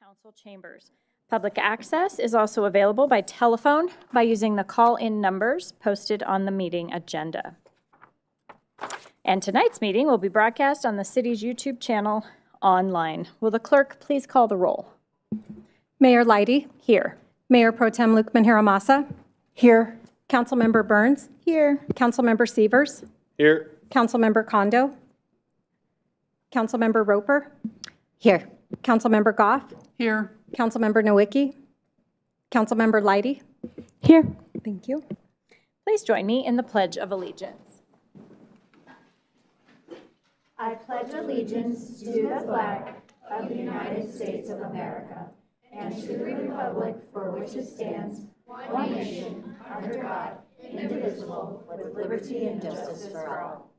Council chambers. Public access is also available by telephone by using the call-in numbers posted on the meeting agenda. And tonight's meeting will be broadcast on the city's YouTube channel online. Will the clerk please call the roll? Mayor Leidy. Here. Mayor Pro Tem Lukman Hiramasa. Here. Councilmember Burns. Here. Councilmember Sievers. Here. Councilmember Kondo. Councilmember Roper. Here. Councilmember Goff. Here. Councilmember Nowicki. Councilmember Leidy. Here. Thank you. Please join me in the Pledge of Allegiance. I pledge allegiance to the flag of the United States of America and to the republic for which it stands, one nation, under God, indivisible, with liberty and justice for all.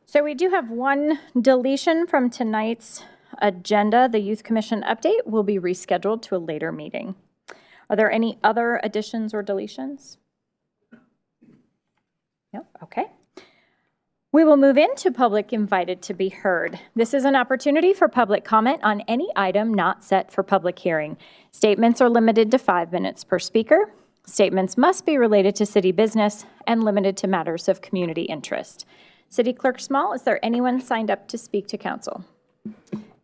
So we do have one deletion from tonight's agenda. The Youth Commission update will be rescheduled to a later meeting. Are there any other additions or deletions? No? Okay. We will move into public invited to be heard. This is an opportunity for public comment on any item not set for public hearing. Statements are limited to 5 minutes per speaker. Statements must be related to city business and limited to matters of community interest. City Clerk Small, is there anyone signed up to speak to council?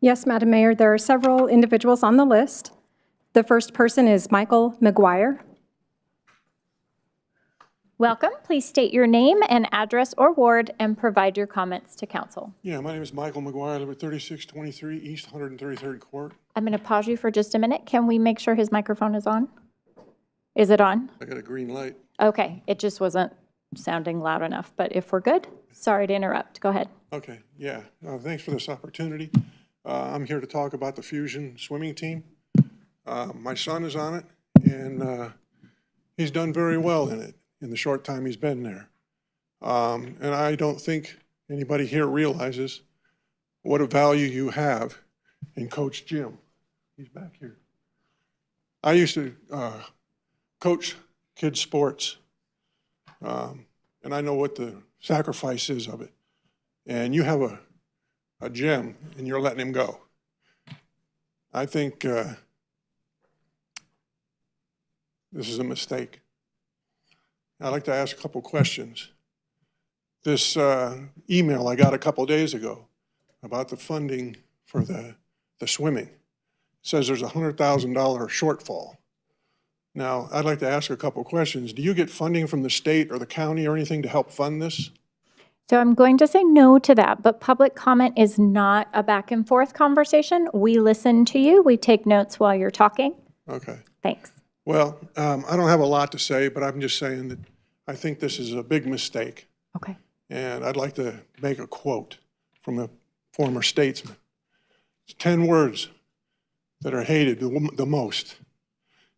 Yes, Madam Mayor, there are several individuals on the list. The first person is Michael McGuire. Welcome. Please state your name and address or ward and provide your comments to council. Yeah, my name is Michael McGuire. I live at 3623 East 133rd Court. I'm going to pause you for just a minute. Can we make sure his microphone is on? Is it on? I got a green light. Okay, it just wasn't sounding loud enough, but if we're good, sorry to interrupt. Go ahead. Okay, yeah. Thanks for this opportunity. I'm here to talk about the Fusion swimming team. My son is on it, and he's done very well in it in the short time he's been there. And I don't think anybody here realizes what a value you have in Coach Jim. He's back here. I used to coach kids' sports, and I know what the sacrifice is of it. And you have a gem, and you're letting him go. I think this is a mistake. I'd like to ask a couple questions. This email I got a couple days ago about the funding for the swimming says there's a $100,000 shortfall. Now, I'd like to ask a couple questions. Do you get funding from the state or the county or anything to help fund this? So I'm going to say no to that, but public comment is not a back and forth conversation. We listen to you. We take notes while you're talking. Okay. Thanks. Well, I don't have a lot to say, but I'm just saying that I think this is a big mistake. Okay. And I'd like to make a quote from a former statesman. It's 10 words that are hated the most.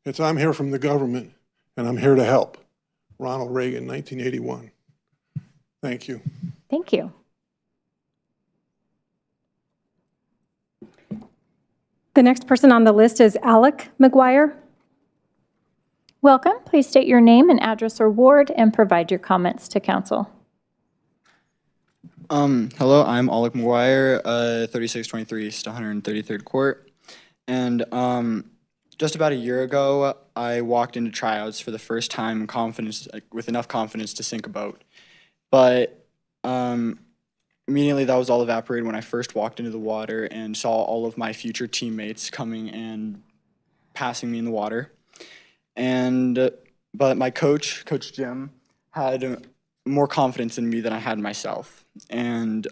It's, I'm here from the government, and I'm here to help. Ronald Reagan, 1981. Thank you. Thank you. The next person on the list is Alec McGuire. Welcome. Please state your name and address or ward and provide your comments to council. Hello, I'm Alec McGuire, 3623 East 133rd Court. And just about a year ago, I walked into tryouts for the first time with enough confidence to sink a boat. But immediately that was all evaporated when I first walked into the water and saw all of my future teammates coming and passing me in the water. But my coach, Coach Jim, had more confidence in me than I had in myself. And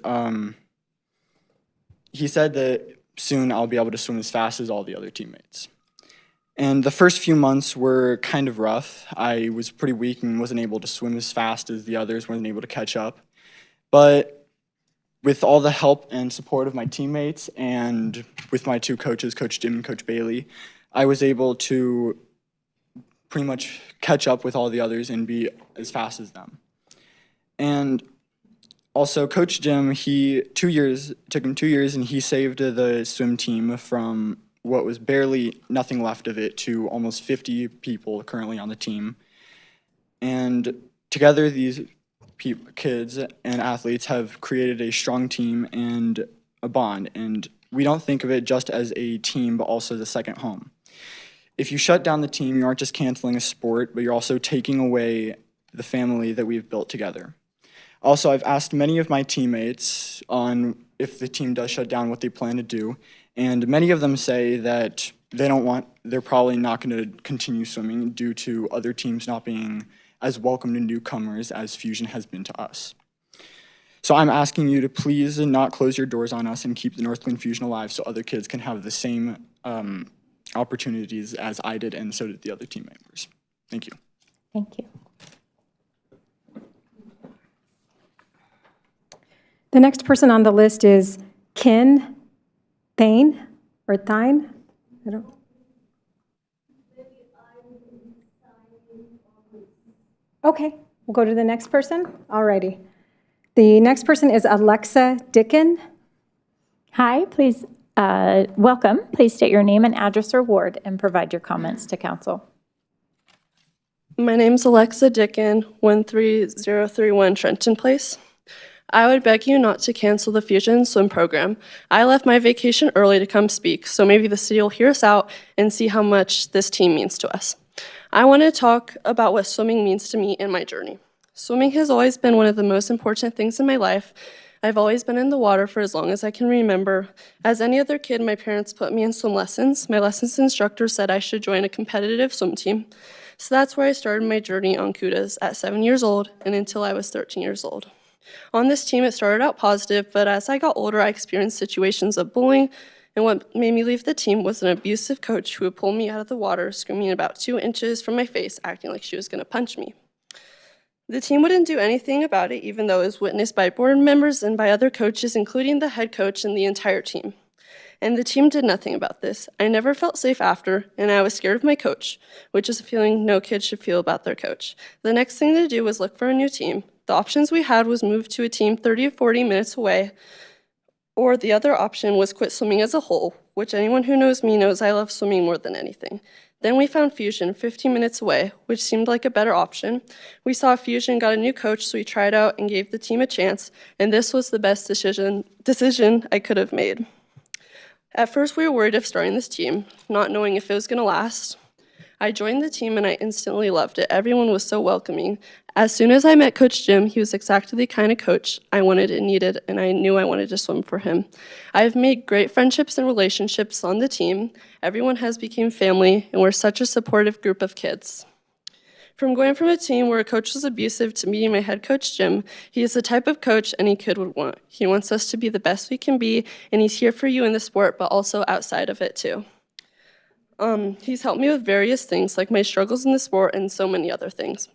he said that soon I'll be able to swim as fast as all the other teammates. And the first few months were kind of rough. I was pretty weak and wasn't able to swim as fast as the others, wasn't able to catch up. But with all the help and support of my teammates and with my two coaches, Coach Jim and Coach Bailey, I was able to pretty much catch up with all the others and be as fast as them. And also, Coach Jim, took him 2 years, and he saved the swim team from what was barely nothing left of it to almost 50 people currently on the team. And together, these kids and athletes have created a strong team and a bond. And we don't think of it just as a team, but also as a second home. If you shut down the team, you aren't just canceling a sport, but you're also taking away the family that we've built together. Also, I've asked many of my teammates on if the team does shut down, what they plan to do, and many of them say that they're probably not going to continue swimming due to other teams not being as welcome to newcomers as Fusion has been to us. So I'm asking you to please not close your doors on us and keep the Northglenn Fusion alive so other kids can have the same opportunities as I did, and so did the other team members. Thank you. Thank you. The next person on the list is Ken Thane, or Thine? I don't. Okay, we'll go to the next person. All righty. The next person is Alexa Dickin. Hi, please, welcome. Please state your name and address or ward and provide your comments to council. My name's Alexa Dickin, 13031 Trenton Place. I would beg you not to cancel the Fusion Swim program. I left my vacation early to come speak, so maybe the city will hear us out and see how much this team means to us. I want to talk about what swimming means to me in my journey. Swimming has always been one of the most important things in my life. I've always been in the water for as long as I can remember. As any other kid, my parents put me in swim lessons. My lessons instructor said I should join a competitive swim team. So that's where I started my journey on Kudas at 7 years old and until I was 13 years old. On this team, it started out positive, but as I got older, I experienced situations of bullying, and what made me leave the team was an abusive coach who would pull me out of the water, screaming about 2 inches from my face, acting like she was going to punch me. The team wouldn't do anything about it, even though it was witnessed by board members and by other coaches, including the head coach and the entire team. And the team did nothing about this. I never felt safe after, and I was scared of my coach, which is a feeling no kid should feel about their coach. The next thing to do was look for a new team. The options we had was move to a team 30 to 40 minutes away, or the other option was quit swimming as a whole, which anyone who knows me knows I love swimming more than anything. Then we found Fusion 15 minutes away, which seemed like a better option. We saw Fusion got a new coach, so we tried out and gave the team a chance, and this was the best decision I could have made. At first, we were worried of starting this team, not knowing if it was going to last. I joined the team and I instantly loved it. Everyone was so welcoming. As soon as I met Coach Jim, he was exactly the kind of coach I wanted and needed, and I knew I wanted to swim for him. I've made great friendships and relationships on the team. Everyone has become family, and we're such a supportive group of kids. From going from a team where a coach was abusive to meeting my head coach, Jim, he is the type of coach any kid would want. He wants us to be the best we can be, and he's here for you in the sport, but also outside of it too. He's helped me with various things, like my struggles in the sport and so many other things.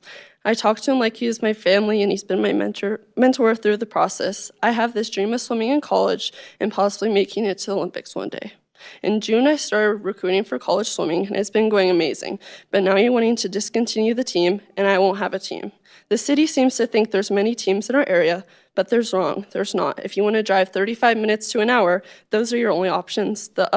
I talk to him like he is my family, and he's been my mentor through the process. I have this dream of swimming in college and possibly making it to the Olympics one day. In June, I started recruiting for college swimming, and it's been going amazing. But now you're wanting to discontinue the team, and I won't have a team. The city seems to think there's many teams in our area, but there's not. If you want to drive 35 minutes to an hour, those are your only options. The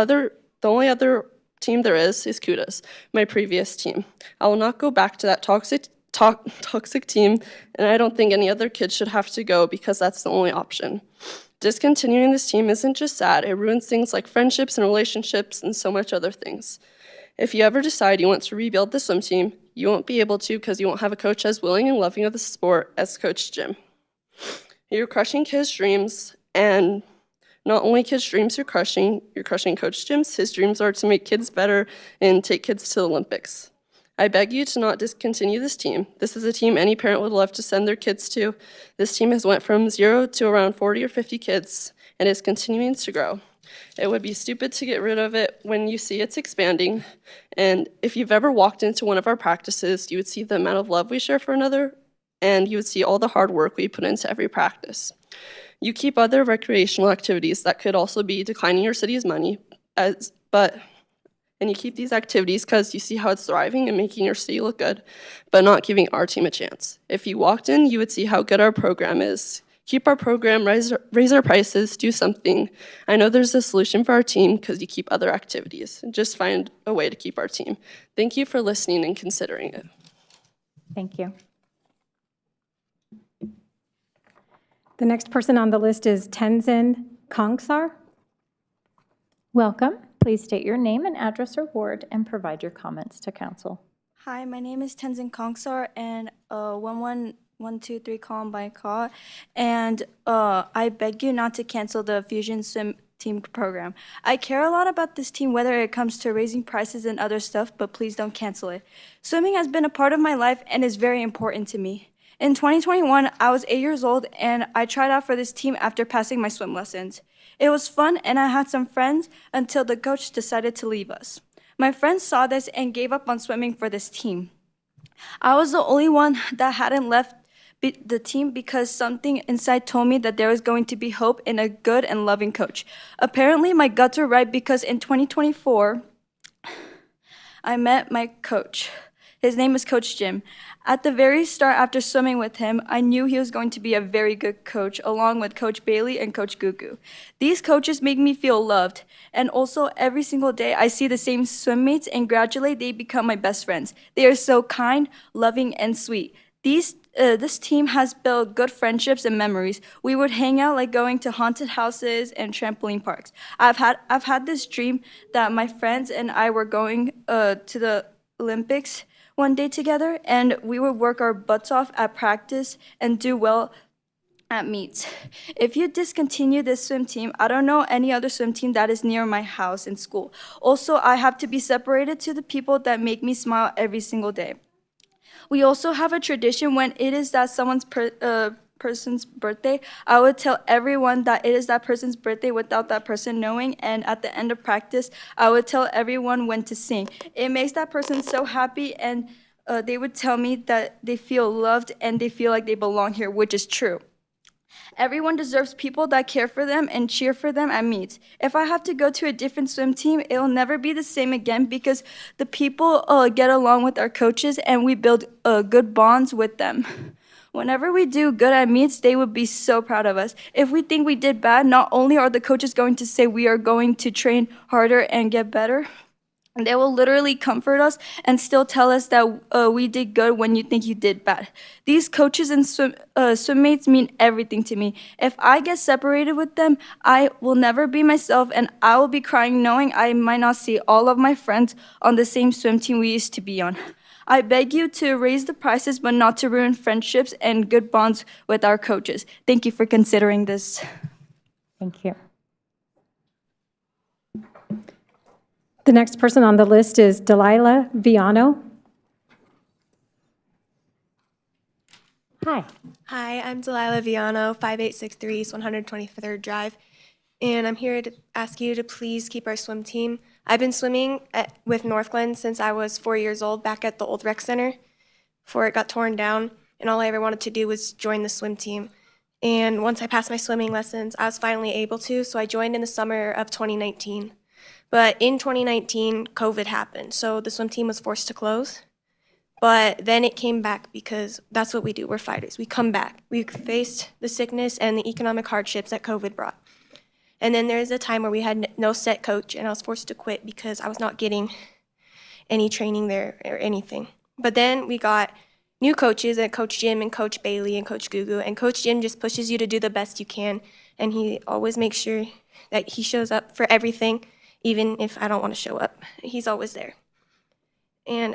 only other team there is Kudas, my previous team. I will not go back to that toxic team, and I don't think any other kid should have to go because that's the only option. Discontinuing this team isn't just sad, it ruins things like friendships and relationships and so much other things. If you ever decide you want to rebuild the swim team, you won't be able to because you won't have a coach as willing and loving of the sport as Coach Jim. You're crushing kids' dreams, and not only kids' dreams you're crushing Coach Jim's. His dreams are to make kids better and take kids to the Olympics. I beg you to not discontinue this team. This is a team any parent would love to send their kids to. This team has went from 0 to around 40 or 50 kids and is continuing to grow. It would be stupid to get rid of it when you see it's expanding. And if you've ever walked into one of our practices, you would see the amount of love we share for another, and you would see all the hard work we put into every practice. You keep other recreational activities that could also be declining your city's money, but And you keep these activities because you see how it's thriving and making your city look good, but not giving our team a chance. If you walked in, you would see how good our program is. Keep our program, raise our prices, do something. I know there's a solution for our team because you keep other activities. Just find a way to keep our team. Thank you for listening and considering it. Thank you. The next person on the list is Tenzin Kongsar. Welcome. Please state your name and address or ward and provide your comments to council. Hi, my name is Tenzin Kongsar, and 11123 Columbine Call, and I beg you not to cancel the Fusion Swim team program. I care a lot about this team, whether it comes to raising prices and other stuff, but please don't cancel it. Swimming has been a part of my life and is very important to me. In 2021, I was 8 years old, and I tried out for this team after passing my swim lessons. It was fun, and I had some friends until the coach decided to leave us. My friends saw this and gave up on swimming for this team. I was the only one that hadn't left the team because something inside told me that there was going to be hope in a good and loving coach. Apparently, my guts were right because in 2024, I met my coach. His name is Coach Jim. At the very start, after swimming with him, I knew he was going to be a very good coach, along with Coach Bailey and Coach Gugu. These coaches make me feel loved, and also every single day I see the same swimmates, and gradually they become my best friends. They are so kind, loving, and sweet. This team has built good friendships and memories. We would hang out like going to haunted houses and trampoline parks. I've had this dream that my friends and I were going to the Olympics one day together, and we would work our butts off at practice and do well at meets. If you discontinue this swim team, I don't know any other swim team that is near my house and school. Also, I have to be separated to the people that make me smile every single day. We also have a tradition when it is that someone's person's birthday, I would tell everyone that it is that person's birthday without that person knowing, and at the end of practice, I would tell everyone when to sing. It makes that person so happy, and they would tell me that they feel loved and they feel like they belong here, which is true. Everyone deserves people that care for them and cheer for them at meets. If I have to go to a different swim team, it will never be the same again because the people get along with our coaches and we build good bonds with them. Whenever we do good at meets, they would be so proud of us. If we think we did bad, not only are the coaches going to say we are going to train harder and get better, they will literally comfort us and still tell us that we did good when you think you did bad. These coaches and swimmates mean everything to me. If I get separated with them, I will never be myself, and I will be crying knowing I might not see all of my friends on the same swim team we used to be on. I beg you to raise the prices, but not to ruin friendships and good bonds with our coaches. Thank you for considering this. Thank you. The next person on the list is Delilah Viano. Hi. Hi, I'm Delilah Viano, 5863 East 123rd Drive, and I'm here to ask you to please keep our swim team. I've been swimming with Northglenn since I was 4 years old back at the old rec center before it got torn down, and all I ever wanted to do was join the swim team. And once I passed my swimming lessons, I was finally able to, so I joined in the summer of 2019. But in 2019, COVID happened, so the swim team was forced to close. But then it came back because that's what we do. We're fighters. We come back. We faced the sickness and the economic hardships that COVID brought. And then there was a time where we had no set coach, and I was forced to quit because I was not getting any training there or anything. But then we got new coaches, and Coach Jim and Coach Bailey and Coach Gugu. And Coach Jim just pushes you to do the best you can, and he always makes sure that he shows up for everything. Even if I don't want to show up, he's always there. And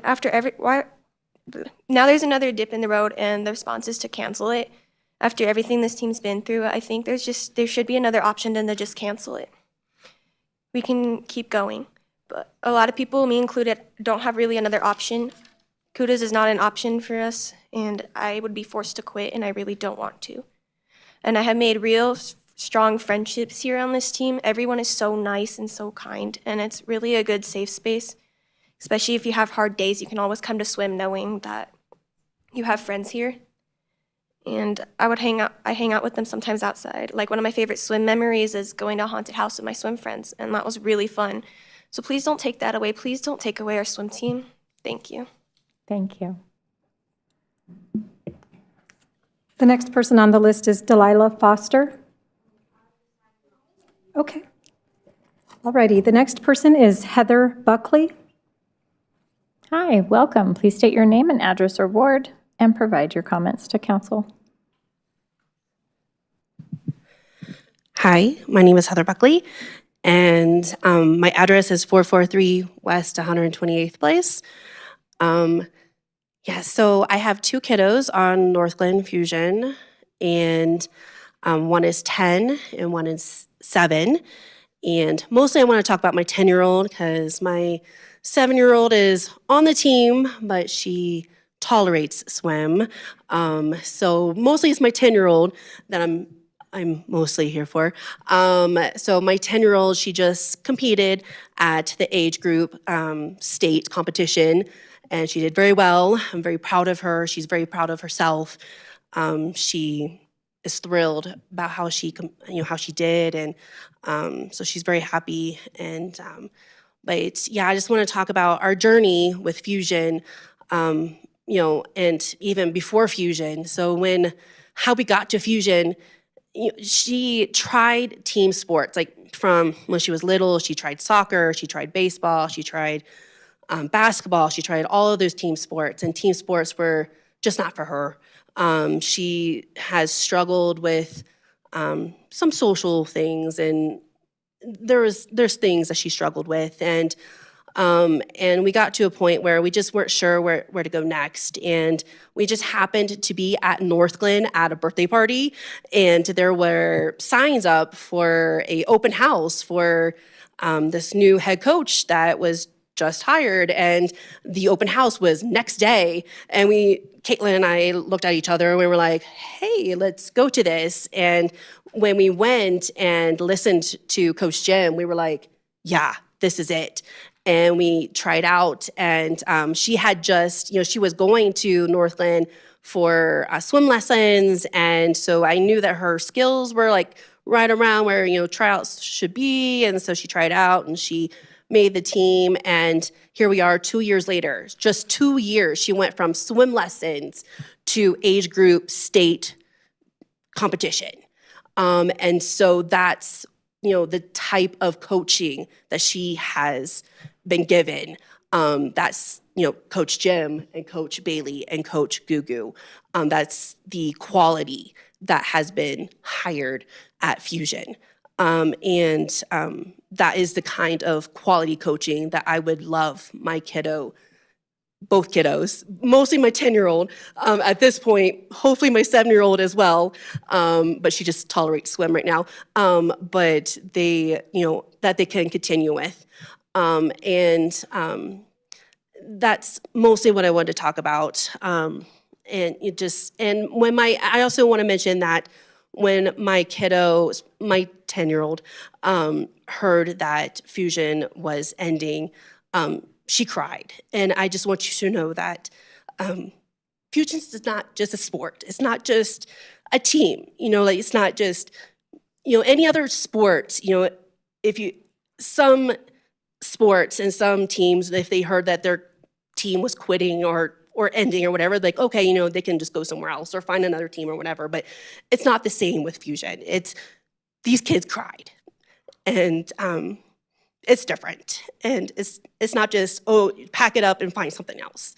now there's another dip in the road, and the response is to cancel it. After everything this team's been through, I think there should be another option than to just cancel it. We can keep going, but a lot of people, me included, don't have really another option. Kudos is not an option for us, and I would be forced to quit, and I really don't want to. And I have made real strong friendships here on this team. Everyone is so nice and so kind, and it's really a good safe space. Especially if you have hard days, you can always come to swim knowing that you have friends here. And I hang out with them sometimes outside. Like one of my favorite swim memories is going to a haunted house with my swim friends, and that was really fun. So please don't take that away. Please don't take away our swim team. Thank you. Thank you. The next person on the list is Delilah Foster. Okay. Alrighty, the next person is Heather Buckley. Hi, welcome. Please state your name and address or ward and provide your comments to council. Hi, my name is Heather Buckley, and my address is 443 West 128th Place. So I have two kiddos on Northglenn Fusion, and one is 10 and one is 7. And mostly I want to talk about my 10-year-old because my 7-year-old is on the team, but she tolerates swim. So mostly it's my 10-year-old that I'm mostly here for. So my 10-year-old, she just competed at the age group state competition, and she did very well. I'm very proud of her. She's very proud of herself. She is thrilled about how she did, and so she's very happy. And but yeah, I just want to talk about our journey with Fusion, and even before Fusion. So how we got to Fusion. She tried team sports, like from when she was little. She tried soccer, she tried baseball, she tried basketball, she tried all of those team sports, and team sports were just not for her. She has struggled with some social things, and there's things that she struggled with, and we got to a point where we just weren't sure where to go next. And we just happened to be at Northglenn at a birthday party, and there were signs up for a open house for this new head coach that was just hired, and the open house was next day. And Caitlin and I looked at each other and we were like, hey, let's go to this. And when we went and listened to Coach Jim, we were like, yeah, this is it. And we tried out, and she had just, she was going to Northglenn for swim lessons, and so I knew that her skills were like right around where, tryouts should be, and so she tried out, and she made the team, and here we are 2 years later. Just 2 years, she went from swim lessons to age group state competition. And so that's, the type of coaching that she has been given. That's, Coach Jim and Coach Bailey and Coach Gugu. That's the quality that has been hired at Fusion. That is the kind of quality coaching that I would love my both kiddos, mostly my 10-year-old at this point, hopefully my 7-year-old as well, but she just tolerates swim right now, but that they can continue with. That's mostly what I wanted to talk about. I also want to mention that when my 10-year-old, heard that Fusion was ending, she cried. And I just want you to know that Fusion is not just a sport. It's not just a team. It's not just, any other sports. Some sports and some teams, if they heard that their team was quitting or ending or whatever, like, okay, they can just go somewhere else or find another team or whatever. But it's not the same with Fusion. These kids cried. And it's different. And it's not just, pack it up and find something else.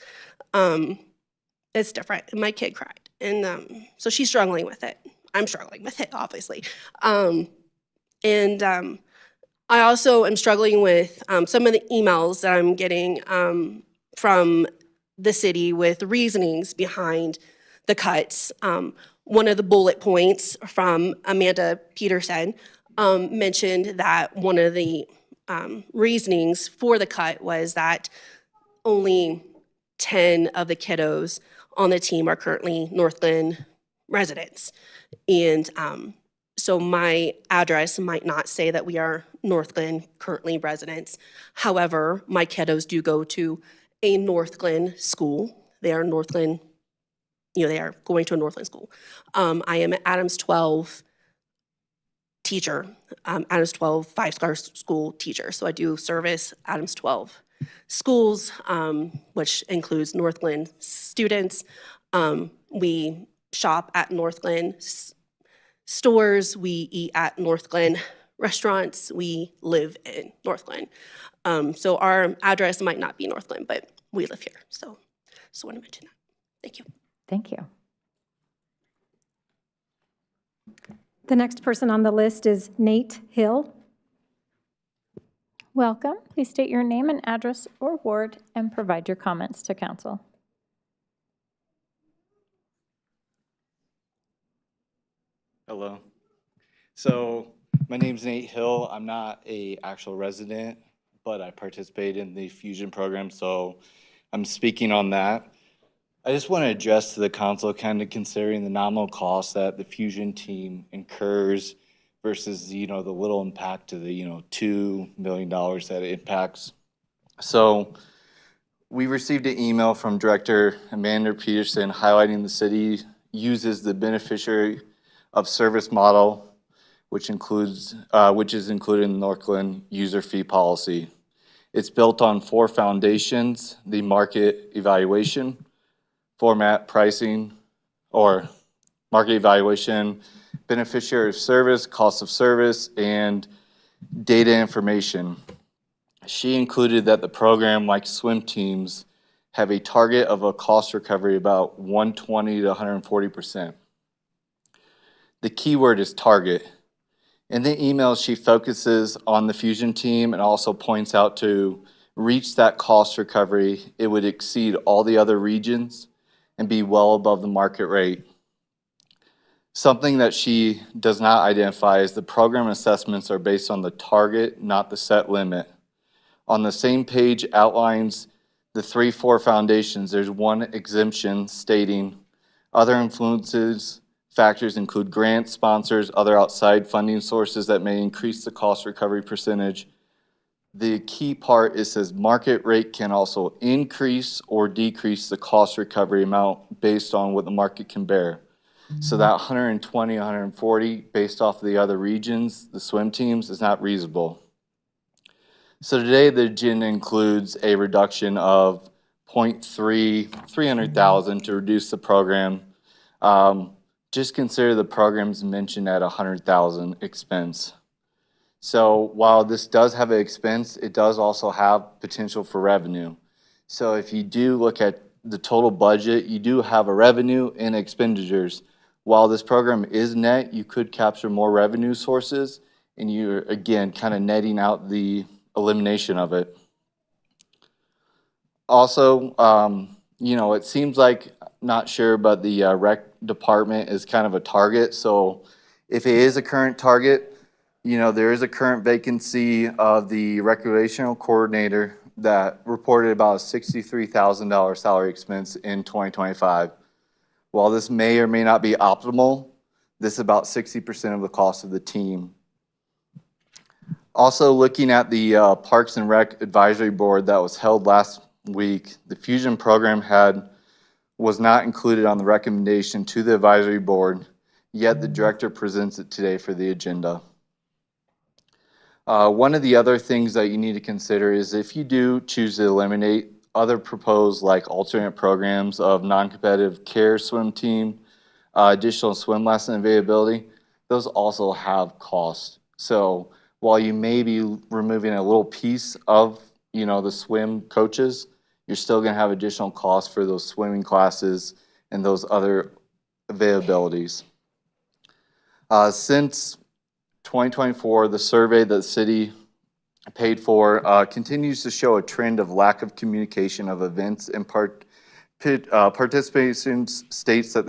It's different. And my kid cried. And so she's struggling with it. I'm struggling with it, obviously. I also am struggling with some of the emails that I'm getting from the city with reasonings behind the cuts. One of the bullet points from Amanda Peterson mentioned that one of the reasonings for the cut was that only 10 of the kiddos on the team are currently Northglenn residents. And so my address might not say that we are Northglenn currently residents. However, my kiddos do go to a Northglenn school. They are Northglenn, they are going to a Northglenn school. I am an Adams 12 teacher, Adams 12 five-star school teacher. So I do service Adams 12 schools, which includes Northglenn students. We shop at Northglenn stores. We eat at Northglenn restaurants. We live in Northglenn. So our address might not be Northglenn, but we live here. So just want to mention that. Thank you. Thank you. The next person on the list is Nate Hill. Welcome. Please state your name and address or ward and provide your comments to council. Hello. So my name's Nate Hill. I'm not a actual resident, but I participate in the Fusion program, so I'm speaking on that. I just want to address to the council, kind of considering the nominal cost that the Fusion team incurs versus, the little impact to the, $2 million that it impacts. So we received an email from Director Amanda Peterson highlighting the city uses the beneficiary of service model, which is included in the Northglenn user fee policy. It's built on 4 foundations: the market evaluation, format pricing, or market evaluation, beneficiary of service, cost of service, and data information. She included that the program, like swim teams, have a target of a cost recovery about 120 to 140%. The key word is target. In the email, she focuses on the Fusion team and also points out to reach that cost recovery, it would exceed all the other regions and be well above the market rate. Something that she does not identify is the program assessments are based on the target, not the set limit. On the same page outlines the 3-4 foundations. There's one exemption stating other influences factors include grants, sponsors, other outside funding sources that may increase the cost recovery percentage. The key part, it says market rate can also increase or decrease the cost recovery amount based on what the market can bear. So that 120, 140 based off of the other regions, the swim teams, is not reasonable. So today the agenda includes a reduction of 300,000 to reduce the program. Just consider the programs mentioned at 100,000 expense. So while this does have an expense, it does also have potential for revenue. So if you do look at the total budget, you do have a revenue and expenditures. While this program is net, you could capture more revenue sources, and you're, again, kind of netting out the elimination of it. Also, it seems like, not sure, but the rec department is kind of a target. So if it is a current target, there is a current vacancy of the recreational coordinator that reported about a $63,000 salary expense in 2025. While this may or may not be optimal, this is about 60% of the cost of the team. Also, looking at the Parks and Rec Advisory Board that was held last week, the Fusion program was not included on the recommendation to the advisory board, yet the director presents it today for the agenda. One of the other things that you need to consider is if you do choose to eliminate other proposed like alternate programs of non-competitive care swim team, additional swim lesson availability, those also have cost. So while you may be removing a little piece of the swim coaches, you're still going to have additional costs for those swimming classes and those other availabilities. Since 2024, the survey that the city paid for continues to show a trend of lack of communication of events, and participation states that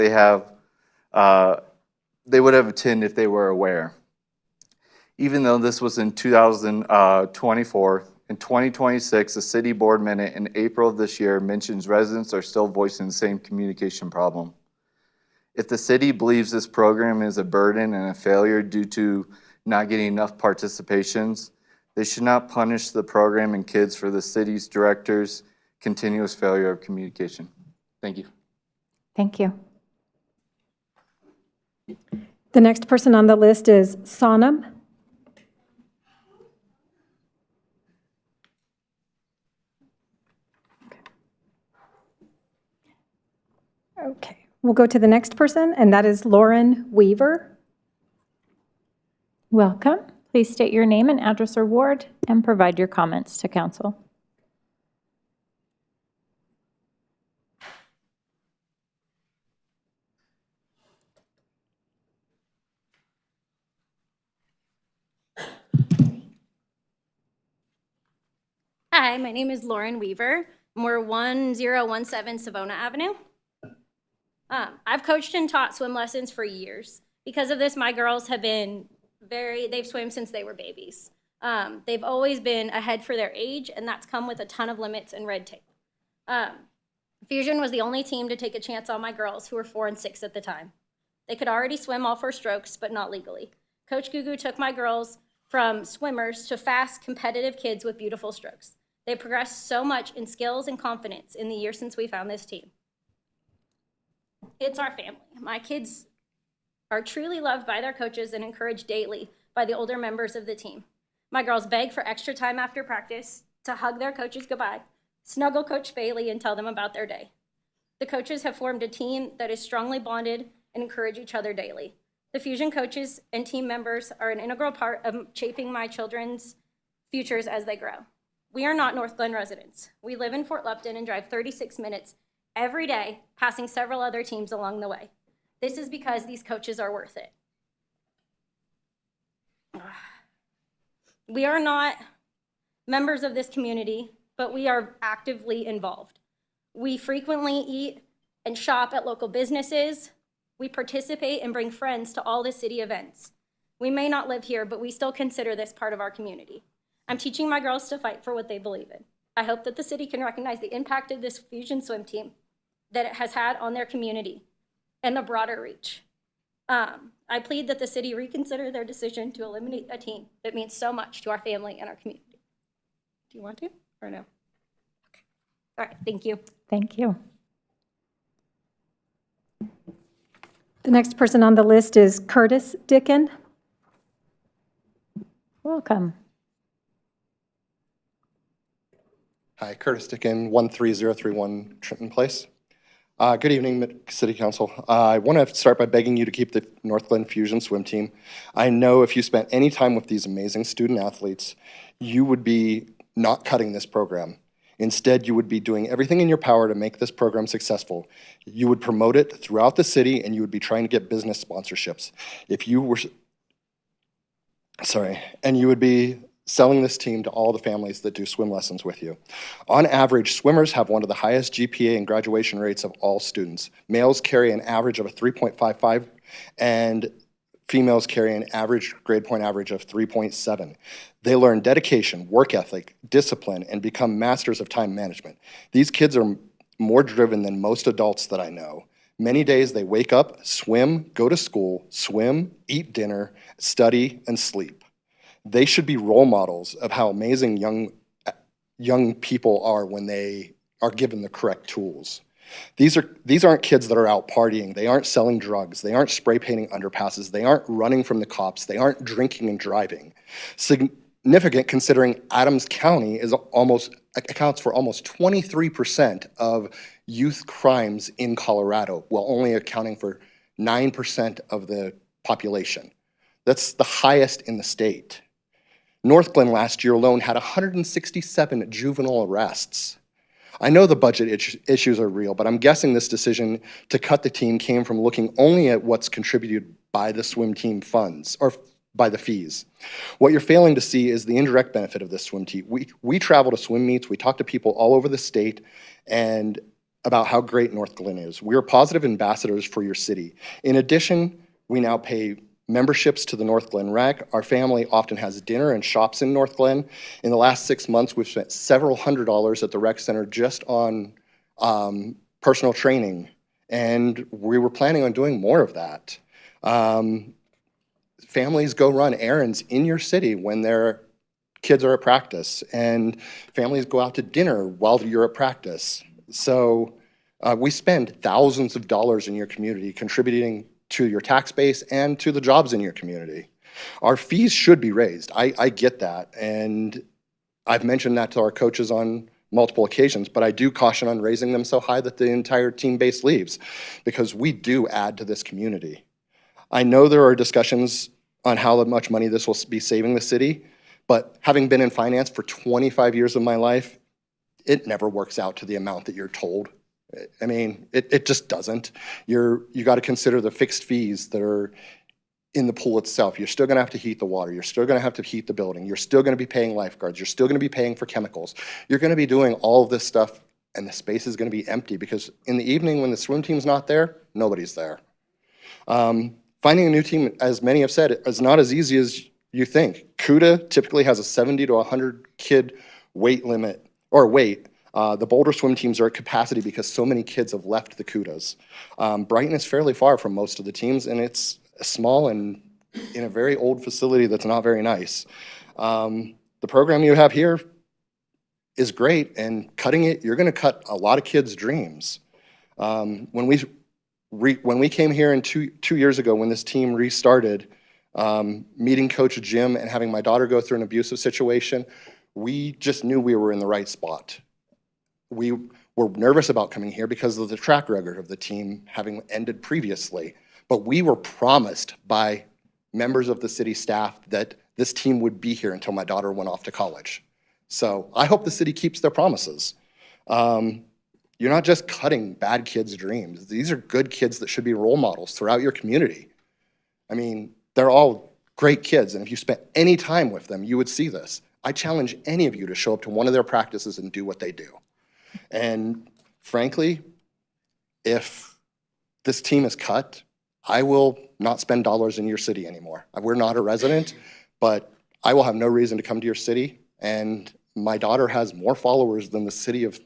they would have attended if they were aware. Even though this was in 2024, in 2026, the city board minute in April of this year mentions residents are still voicing the same communication problem. If the city believes this program is a burden and a failure due to not getting enough participations, they should not punish the program and kids for the city's director's continuous failure of communication. Thank you. Thank you. The next person on the list is Sonam We'll go to the next person, and that is Lauren Weaver. Welcome. Please state your name and address or ward and provide your comments to council. Hi, my name is Lauren Weaver. We're 1017 Savona Avenue. I've coached and taught swim lessons for years. Because of this, my girls have been they've swam since they were babies. They've always been ahead for their age, and that's come with a ton of limits and red tape. Fusion was the only team to take a chance on my girls, who were 4 and 6 at the time. They could already swim all 4 strokes, but not legally. Coach Gugu took my girls from swimmers to fast, competitive kids with beautiful strokes. They progressed so much in skills and confidence in the year since we found this team. It's our family. My kids are truly loved by their coaches and encouraged daily by the older members of the team. My girls beg for extra time after practice to hug their coaches goodbye, snuggle Coach Bailey, and tell them about their day. The coaches have formed a team that is strongly bonded and encourage each other daily. The Fusion coaches and team members are an integral part of shaping my children's futures as they grow. We are not Northglenn residents. We live in Fort Lupton and drive 36 minutes every day, passing several other teams along the way. This is because these coaches are worth it. We are not members of this community, but we are actively involved. We frequently eat and shop at local businesses. We participate and bring friends to all the city events. We may not live here, but we still consider this part of our community. I'm teaching my girls to fight for what they believe in. I hope that the city can recognize the impact of this Fusion swim team that it has had on their community and the broader reach. I plead that the city reconsider their decision to eliminate a team that means so much to our family and our community. Do you want to or no? Okay. All right, thank you. Thank you. The next person on the list is Curtis Dickin. Welcome. Hi, Curtis Dickin, 13031 Trenton Place. Good evening, City Council. I want to start by begging you to keep the Northglenn Fusion swim team. I know if you spent any time with these amazing student athletes, you would be not cutting this program. Instead, you would be doing everything in your power to make this program successful. You would promote it throughout the city, and you would be trying to get business sponsorships. If you were, and you would be selling this team to all the families that do swim lessons with you. On average, swimmers have one of the highest GPA and graduation rates of all students. Males carry an average of a 3.55, and females carry an average grade point average of 3.7. They learn dedication, work ethic, discipline, and become masters of time management. These kids are more driven than most adults that I know. Many days they wake up, swim, go to school, swim, eat dinner, study, and sleep. They should be role models of how amazing young people are when they are given the correct tools. These aren't kids that are out partying. They aren't selling drugs. They aren't spray painting underpasses. They aren't running from the cops. They aren't drinking and driving. Significant considering Adams County accounts for almost 23% of youth crimes in Colorado, while only accounting for 9% of the population. That's the highest in the state. Northglenn last year alone had 167 juvenile arrests. I know the budget issues are real, but I'm guessing this decision to cut the team came from looking only at what's contributed by the swim team funds, or by the fees. What you're failing to see is the indirect benefit of this swim team. We travel to swim meets, we talk to people all over the state, and about how great Northglenn is. We are positive ambassadors for your city. In addition, we now pay memberships to the Northglenn Rec. Our family often has dinner and shops in Northglenn. In the last 6 months, we've spent several $100s at the rec center just on personal training, and we were planning on doing more of that. Families go run errands in your city when their kids are at practice, and families go out to dinner while you're at practice. So we spend thousands of dollars in your community contributing to your tax base and to the jobs in your community. Our fees should be raised. I get that, and I've mentioned that to our coaches on multiple occasions, but I do caution on raising them so high that the entire team base leaves, because we do add to this community. I know there are discussions on how much money this will be saving the city, but having been in finance for 25 years of my life, it never works out to the amount that you're told. I mean, it just doesn't. You got to consider the fixed fees that are in the pool itself. You're still going to have to heat the water. You're still going to have to heat the building. You're still going to be paying lifeguards. You're still going to be paying for chemicals. You're going to be doing all of this stuff, and the space is going to be empty because in the evening when the swim team's not there, nobody's there. Finding a new team, as many have said, is not as easy as you think. CUDA typically has a 70 to 100 kid weight limit, or weight. The Boulder swim teams are at capacity because so many kids have left the CUDAs. Brighton is fairly far from most of the teams, and it's small and in a very old facility that's not very nice. The program you have here is great, and cutting it, you're going to cut a lot of kids' dreams. When we came here in two years ago, when this team restarted, meeting Coach Jim and having my daughter go through an abusive situation, we just knew we were in the right spot. We were nervous about coming here because of the track record of the team having ended previously, but we were promised by members of the city staff that this team would be here until my daughter went off to college. So I hope the city keeps their promises. You're not just cutting bad kids' dreams. These are good kids that should be role models throughout your community. I mean, they're all great kids, and if you spent any time with them, you would see this. I challenge any of you to show up to one of their practices and do what they do. And frankly, if this team is cut, I will not spend dollars in your city anymore. We're not a resident, but I will have no reason to come to your city, and my daughter has more followers than the city of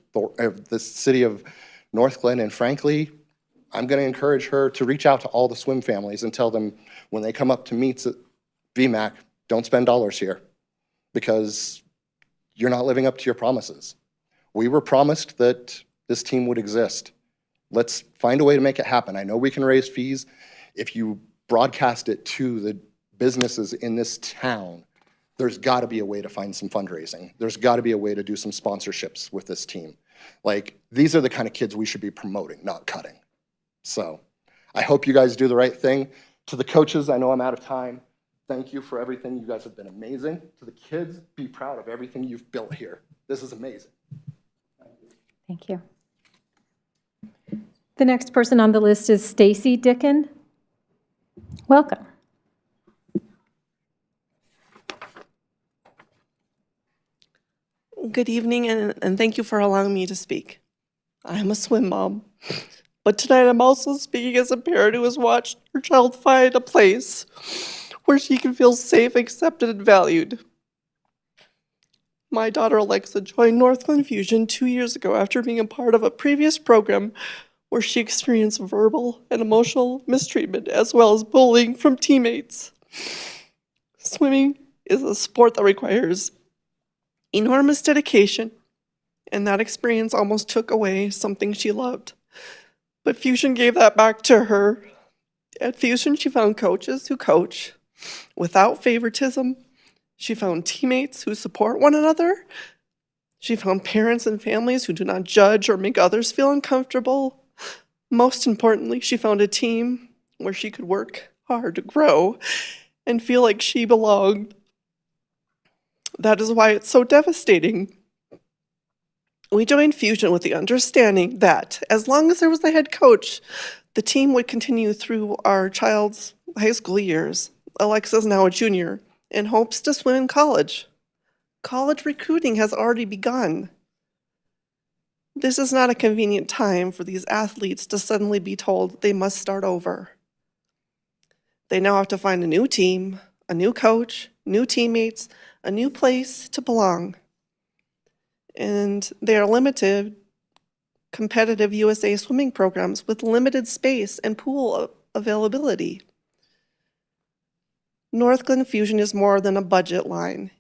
Northglenn, and frankly, I'm going to encourage her to reach out to all the swim families and tell them when they come up to meets at VMAC, don't spend dollars here because you're not living up to your promises. We were promised that this team would exist. Let's find a way to make it happen. I know we can raise fees. If you broadcast it to the businesses in this town, there's got to be a way to find some fundraising. There's got to be a way to do some sponsorships with this team. Like, these are the kind of kids we should be promoting, not cutting. So I hope you guys do the right thing. To the coaches, I know I'm out of time. Thank you for everything. You guys have been amazing. To the kids, be proud of everything you've built here. This is amazing. Thank you. The next person on the list is Stacy Dicken. Welcome. Good evening, and thank you for allowing me to speak. I am a swim mom, but tonight I'm also speaking as a parent who has watched her child find a place where she can feel safe, accepted, and valued. My daughter Alexa joined Northglenn Fusion 2 years ago after being a part of a previous program where she experienced verbal and emotional mistreatment as well as bullying from teammates. Swimming is a sport that requires enormous dedication, and that experience almost took away something she loved. But Fusion gave that back to her. At Fusion, she found coaches who coach without favoritism. She found teammates who support one another. She found parents and families who do not judge or make others feel uncomfortable. Most importantly, she found a team where she could work hard to grow and feel like she belonged. That is why it's so devastating. We joined Fusion with the understanding that as long as there was a head coach, the team would continue through our child's high school years. Alexa's now a junior and hopes to swim in college. College recruiting has already begun. This is not a convenient time for these athletes to suddenly be told they must start over. They now have to find a new team, a new coach, new teammates, a new place to belong. And they are limited competitive USA swimming programs with limited space and pool availability. Northglenn Fusion is more than a budget line.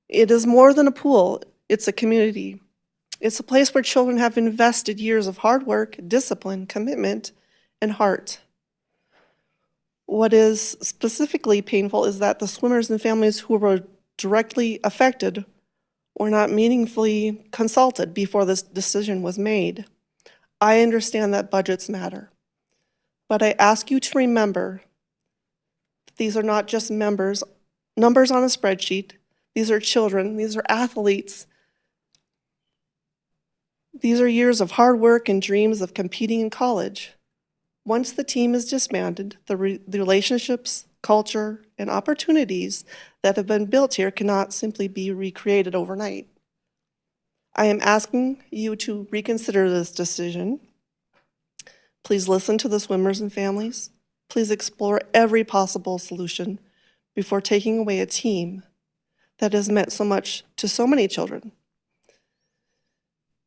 It is more than a pool, it's a community. It's a place where children have invested years of hard work, discipline, commitment, and heart. What is specifically painful is that the swimmers and families who were directly affected were not meaningfully consulted before this decision was made. I understand that budgets matter, but I ask you to remember that these are not just numbers on a spreadsheet. These are children, these are athletes. These are years of hard work and dreams of competing in college. Once the team is disbanded, the relationships, culture, and opportunities that have been built here cannot simply be recreated overnight. I am asking you to reconsider this decision. Please listen to the swimmers and families. Please explore every possible solution before taking away a team that has meant so much to so many children.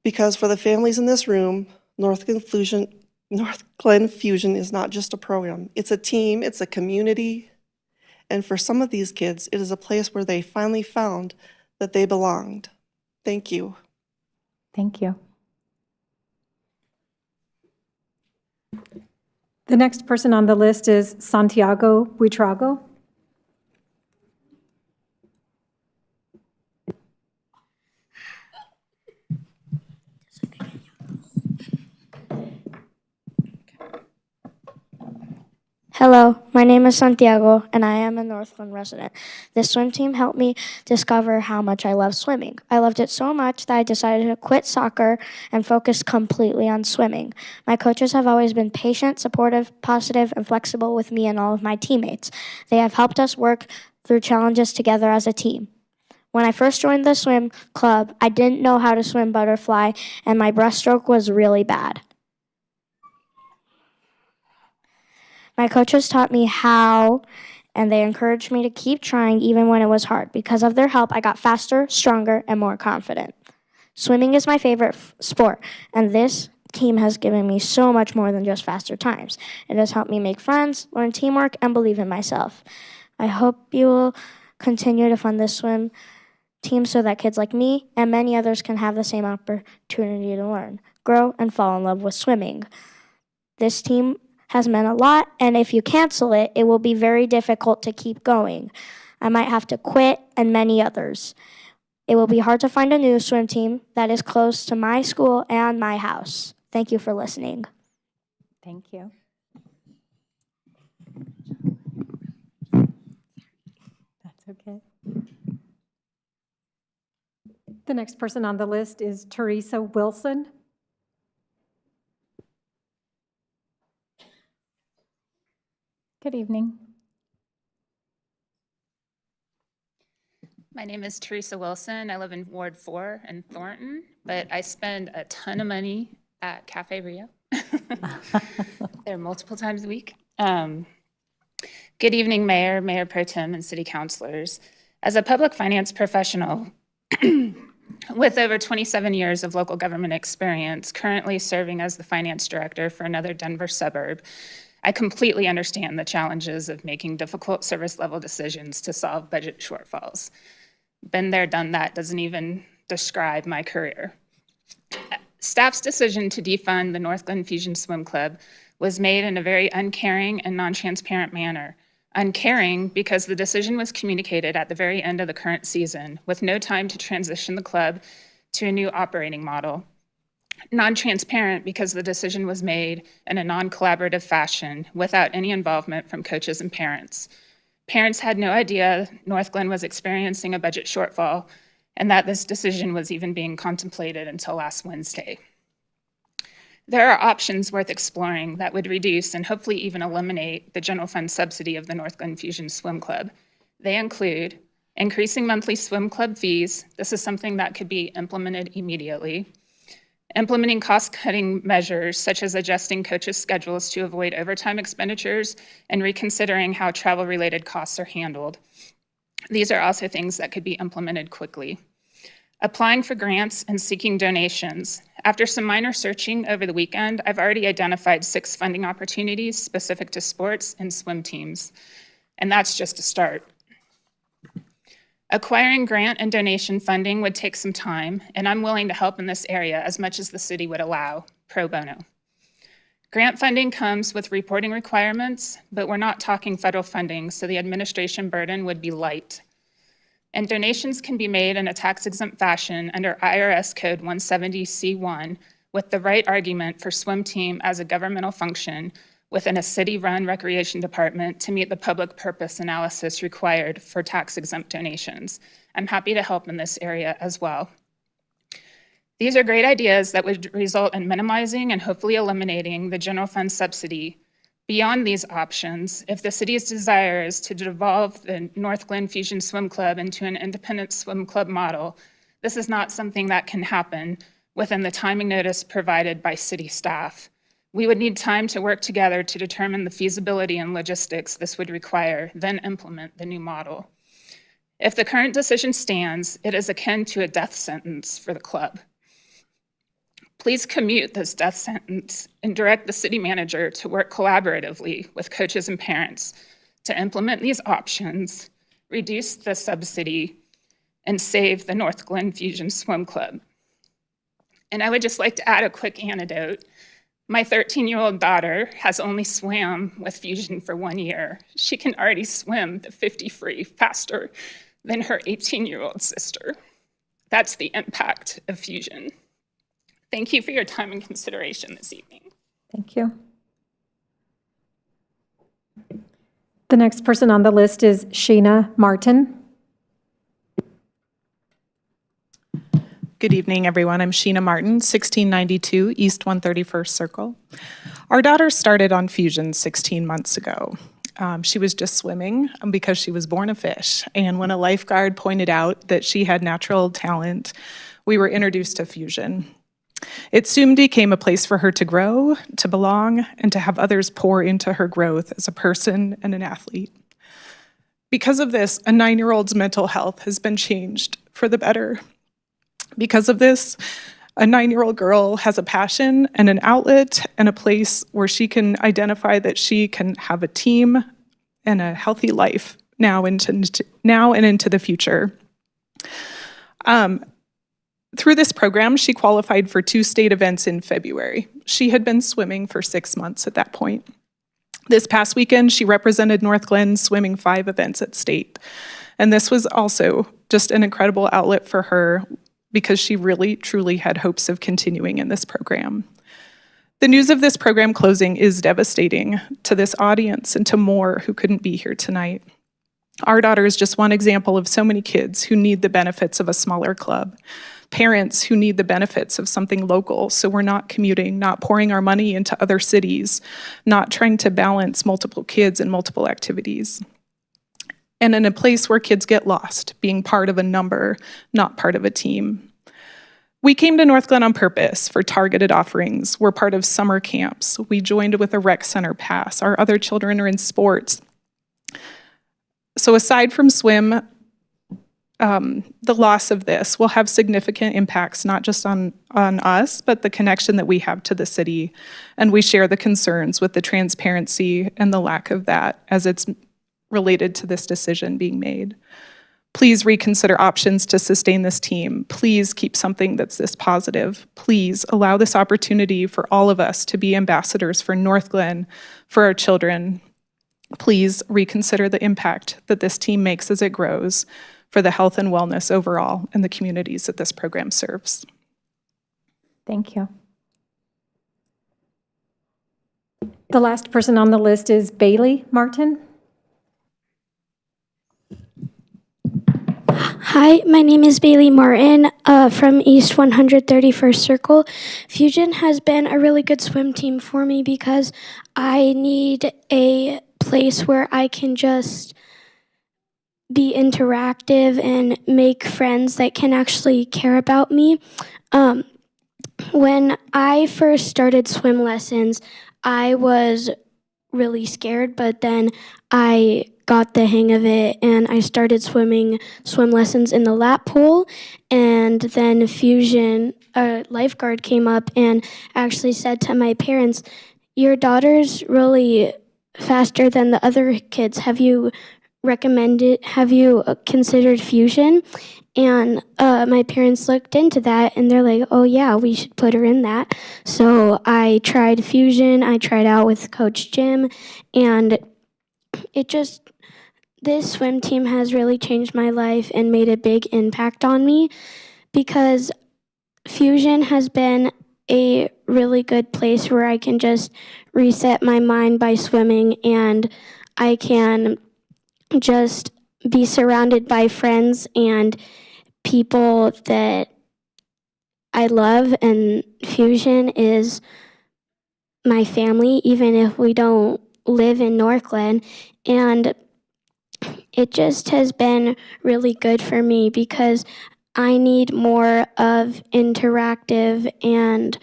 Because for the families in this room, Northglenn Fusion is not just a program. It's a team, it's a community, and for some of these kids, it is a place where they finally found that they belonged. Thank you. Thank you. The next person on the list is Santiago Buitrago. Hello, my name is Santiago, and I am a Northglenn resident. This swim team helped me discover how much I love swimming. I loved it so much that I decided to quit soccer and focus completely on swimming. My coaches have always been patient, supportive, positive, and flexible with me and all of my teammates. They have helped us work through challenges together as a team. When I first joined the swim club, I didn't know how to swim butterfly, and my breaststroke was really bad. My coaches taught me how, and they encouraged me to keep trying even when it was hard. Because of their help, I got faster, stronger, and more confident. Swimming is my favorite sport, and this team has given me so much more than just faster times. It has helped me make friends, learn teamwork, and believe in myself. I hope you will continue to fund this swim team so that kids like me and many others can have the same opportunity to learn, grow, and fall in love with swimming. This team has meant a lot, and if you cancel it, it will be very difficult to keep going. I might have to quit, and many others. It will be hard to find a new swim team that is close to my school and my house. Thank you for listening. Thank you. That's okay. The next person on the list is Teresa Wilson. Good evening. My name is Teresa Wilson. I live in Ward 4 in Thornton, but I spend a ton of money at Cafe Rio. There multiple times a week. Good evening, Mayor, Mayor Pro Tem, and City Councilors. As a public finance professional with over 27 years of local government experience, currently serving as the finance director for another Denver suburb, I completely understand the challenges of making difficult service level decisions to solve budget shortfalls. Been there, done that doesn't even describe my career. Staff's decision to defund the Northglenn Fusion Swim Club was made in a very uncaring and non-transparent manner. Uncaring because the decision was communicated at the very end of the current season with no time to transition the club to a new operating model. Non-transparent because the decision was made in a non-collaborative fashion without any involvement from coaches and parents. Parents had no idea Northglenn was experiencing a budget shortfall and that this decision was even being contemplated until last Wednesday. There are options worth exploring that would reduce and hopefully even eliminate the general fund subsidy of the Northglenn Fusion Swim Club. They include increasing monthly swim club fees. This is something that could be implemented immediately. Implementing cost-cutting measures such as adjusting coaches' schedules to avoid overtime expenditures and reconsidering how travel-related costs are handled. These are also things that could be implemented quickly. Applying for grants and seeking donations. After some minor searching over the weekend, I've already identified 6 funding opportunities specific to sports and swim teams, and that's just a start. Acquiring grant and donation funding would take some time, and I'm willing to help in this area as much as the city would allow, pro bono. Grant funding comes with reporting requirements, but we're not talking federal funding, so the administration burden would be light. and donations can be made in a tax-exempt fashion under IRS Code 170C1 with the right argument for swim team as a governmental function within a city-run recreation department to meet the public purpose analysis required for tax-exempt donations. I'm happy to help in this area as well. These are great ideas that would result in minimizing and hopefully eliminating the general fund subsidy. Beyond these options, if the city's desire is to devolve the Northglenn Fusion Swim Club into an independent swim club model, this is not something that can happen within the timing notice provided by city staff. We would need time to work together to determine the feasibility and logistics this would require, then implement the new model. If the current decision stands, it is akin to a death sentence for the club. Please commute this death sentence and direct the city manager to work collaboratively with coaches and parents to implement these options, reduce the subsidy, and save the Northglenn Fusion Swim Club. And I would just like to add a quick anecdote. My 13-year-old daughter has only swam with Fusion for 1 year. She can already swim the 50 free faster than her 18-year-old sister. That's the impact of Fusion. Thank you for your time and consideration this evening. Thank you. The next person on the list is Sheena Martin. Good evening, everyone. I'm Sheena Martin, 1692 East 131st Circle. Our daughter started on Fusion 16 months ago. She was just swimming because she was born a fish. And when a lifeguard pointed out that she had natural talent, we were introduced to Fusion. It soon became a place for her to grow, to belong, and to have others pour into her growth as a person and an athlete. Because of this, a 9-year-old's mental health has been changed for the better. Because of this, a 9-year-old girl has a passion and an outlet and a place where she can identify that she can have a team and a healthy life now and into the future. Through this program, she qualified for 2 state events in February. She had been swimming for 6 months at that point. This past weekend, she represented Northglenn swimming 5 events at state. And this was also just an incredible outlet for her because she really, truly had hopes of continuing in this program. The news of this program closing is devastating to this audience and to more who couldn't be here tonight. Our daughter is just one example of so many kids who need the benefits of a smaller club. Parents who need the benefits of something local, so we're not commuting, not pouring our money into other cities, not trying to balance multiple kids and multiple activities. And in a place where kids get lost, being part of a number, not part of a team. We came to Northglenn on purpose for targeted offerings. We're part of summer camps. We joined with a rec center pass. Our other children are in sports. So aside from swim, the loss of this will have significant impacts, not just on us, but the connection that we have to the city. And we share the concerns with the transparency and the lack of that as it's related to this decision being made. Please reconsider options to sustain this team. Please keep something that's this positive. Please allow this opportunity for all of us to be ambassadors for Northglenn, for our children. Please reconsider the impact that this team makes as it grows for the health and wellness overall in the communities that this program serves. Thank you. The last person on the list is Bailey Martin. Hi, my name is Bailey Martin from East 131st Circle. Fusion has been a really good swim team for me because I need a place where I can just be interactive and make friends that can actually care about me. When I first started swim lessons, I was really scared, but then I got the hang of it and I started swim lessons in the lap pool, and then Fusion, a lifeguard came up and actually said to my parents, "Your daughter's really faster than the other kids. Have you considered Fusion?" And my parents looked into that and they're like, "Oh yeah, we should put her in that." So I tried Fusion, I tried out with Coach Jim, and this swim team has really changed my life and made a big impact on me because Fusion has been a really good place where I can just reset my mind by swimming, and I can just be surrounded by friends and people that I love, and Fusion is my family, even if we don't live in Northglenn. And it just has been really good for me because I need more of interactive and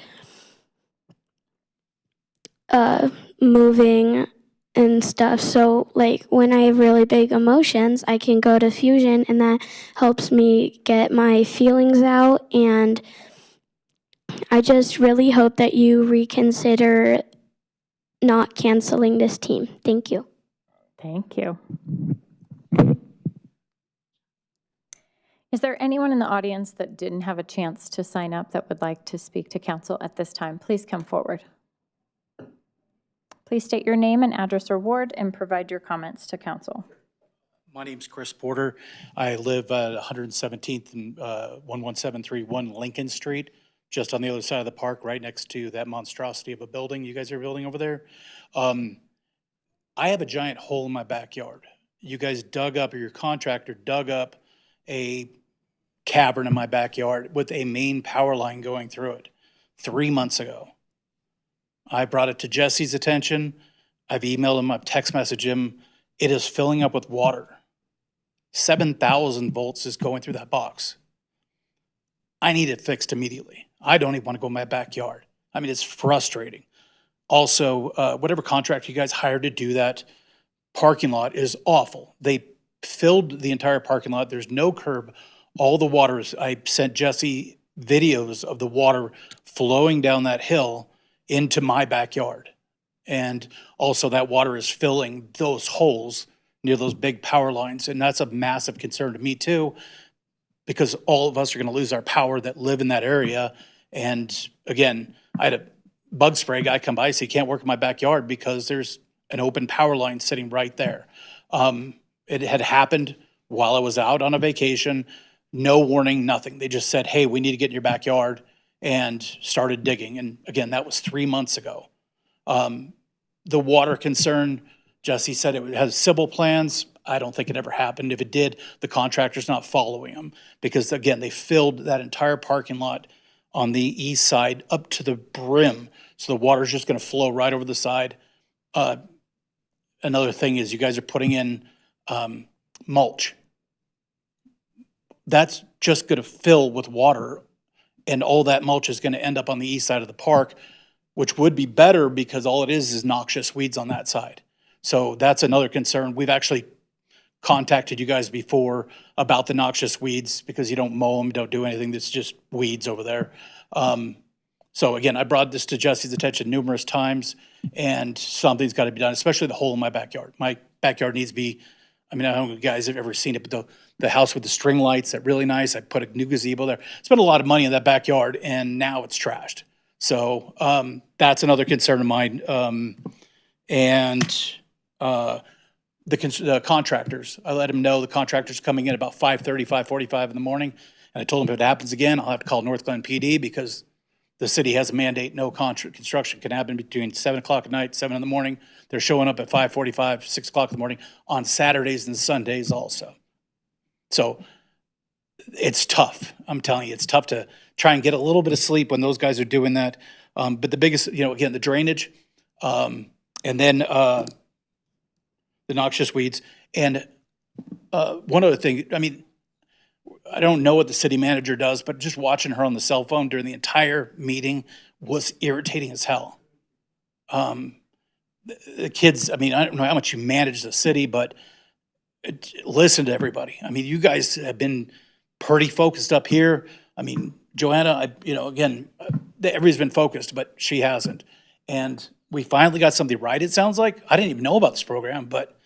moving and stuff. So like when I have really big emotions, I can go to Fusion, and that helps me get my feelings out. And I just really hope that you reconsider not canceling this team. Thank you. Thank you. Is there anyone in the audience that didn't have a chance to sign up that would like to speak to council at this time? Please come forward. Please state your name and address or ward and provide your comments to council. My name's Chris Porter. I live at 117th and 11731 Lincoln Street, just on the other side of the park, right next to that monstrosity of a building you guys are building over there. I have a giant hole in my backyard. You guys dug up, or your contractor dug up a cavern in my backyard with a main power line going through it 3 months ago. I brought it to Jesse's attention. I've emailed him, I've text messaged him. It is filling up with water. 7,000 volts is going through that box. I need it fixed immediately. I don't even want to go in my backyard. I mean, it's frustrating. Also, whatever contractor you guys hired to do that parking lot is awful. They filled the entire parking lot. There's no curb. All the water is, I sent Jesse videos of the water flowing down that hill into my backyard. And also that water is filling those holes near those big power lines. And that's a massive concern to me too, because all of us are gonna lose our power that live in that area. And again, I had a bug spray guy come by, so he can't work in my backyard because there's an open power line sitting right there. It had happened while I was out on a vacation, no warning, nothing. They just said, hey, we need to get in your backyard, and started digging. And again, that was 3 months ago. The water concern, Jesse said it has civil plans. I don't think it ever happened. If it did, the contractor's not following them, because again, they filled that entire parking lot on the east side up to the brim. So the water's just gonna flow right over the side. Another thing is you guys are putting in mulch. That's just gonna fill with water, and all that mulch is gonna end up on the east side of the park, which would be better because all it is noxious weeds on that side. So that's another concern. We've actually contacted you guys before about the noxious weeds, because you don't mow them, don't do anything, that's just weeds over there. So again, I brought this to Jesse's attention numerous times, and something's got to be done, especially the hole in my backyard. My backyard needs to be, I mean, I don't know if you guys have ever seen it, but the house with the string lights, that really nice. I put a new gazebo there. Spent a lot of money in that backyard, and now it's trashed. So that's another concern of mine. The contractors, I let them know the contractor's coming in about 5:30, 5:45 in the morning. And I told them if it happens again, I'll have to call Northglenn PD, because the city has a mandate, no construction can happen between 7 o'clock at night, 7 in the morning. They're showing up at 5:45, 6 o'clock in the morning on Saturdays and Sundays also. So it's tough. I'm telling you, it's tough to try and get a little bit of sleep when those guys are doing that. But the biggest, again, the drainage, and then the noxious weeds. And one other thing, I mean, I don't know what the city manager does, but just watching her on the cell phone during the entire meeting was irritating as hell. The kids, I mean, I don't know how much you manage the city, but listen to everybody. I mean, you guys have been pretty focused up here. I mean, Joanna, again, everybody's been focused, but she hasn't. And we finally got something right, it sounds like. I didn't even know about this program, but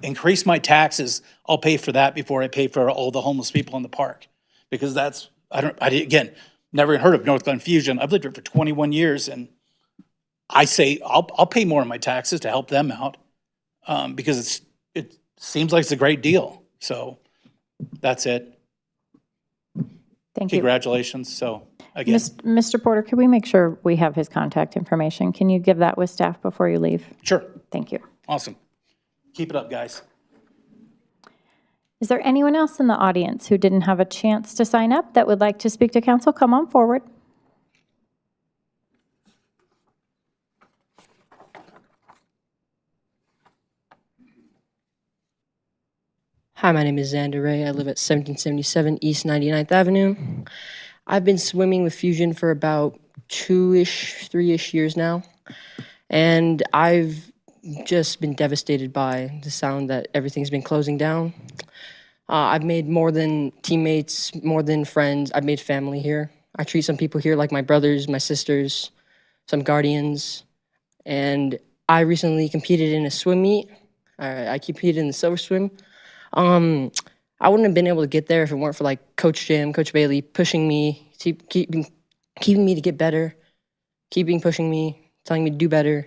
increase my taxes, I'll pay for that before I pay for all the homeless people in the park. Because that's, again, never heard of Northglenn Fusion. I've lived here for 21 years, and I say I'll pay more in my taxes to help them out, because it's seems like it's a great deal. So that's it. Thank you. Congratulations. So again, Mr. Porter, could we make sure we have his contact information? Can you give that with staff before you leave? sure. Thank you. Awesome. Keep it up, guys. Is there anyone else in the audience who didn't have a chance to sign up that would like to speak to council? Come on forward. Hi, my name is Xander Ray. I live at 1777 East 99th Avenue. I've been swimming with Fusion for about 3-ish years now, and I've just been devastated by the sound that everything's been closing down. I've made more than teammates, more than friends. I've made family here. I treat some people here like my brothers, my sisters, some guardians, and I recently competed in a swim meet. I competed in the silver swim. I wouldn't have been able to get there if it weren't for like Coach Jim, Coach Bailey pushing me, keeping me to get better, pushing me, telling me to do better.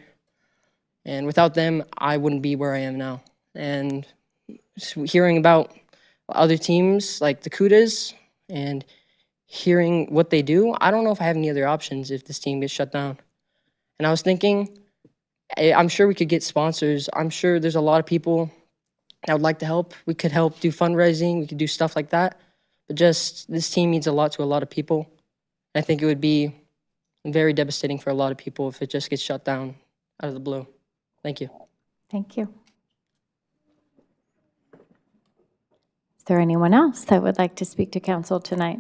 And without them, I wouldn't be where I am now. And hearing about other teams like the Cudas and hearing what they do, I don't know if I have any other options if this team gets shut down. And I was thinking, I'm sure we could get sponsors. I'm sure there's a lot of people I would like to help. We could help do fundraising. We could do stuff like that. But just this team means a lot to a lot of people. I think it would be very devastating for a lot of people if it just gets shut down out of the blue. Thank you. Thank you. Is there anyone else that would like to speak to council tonight?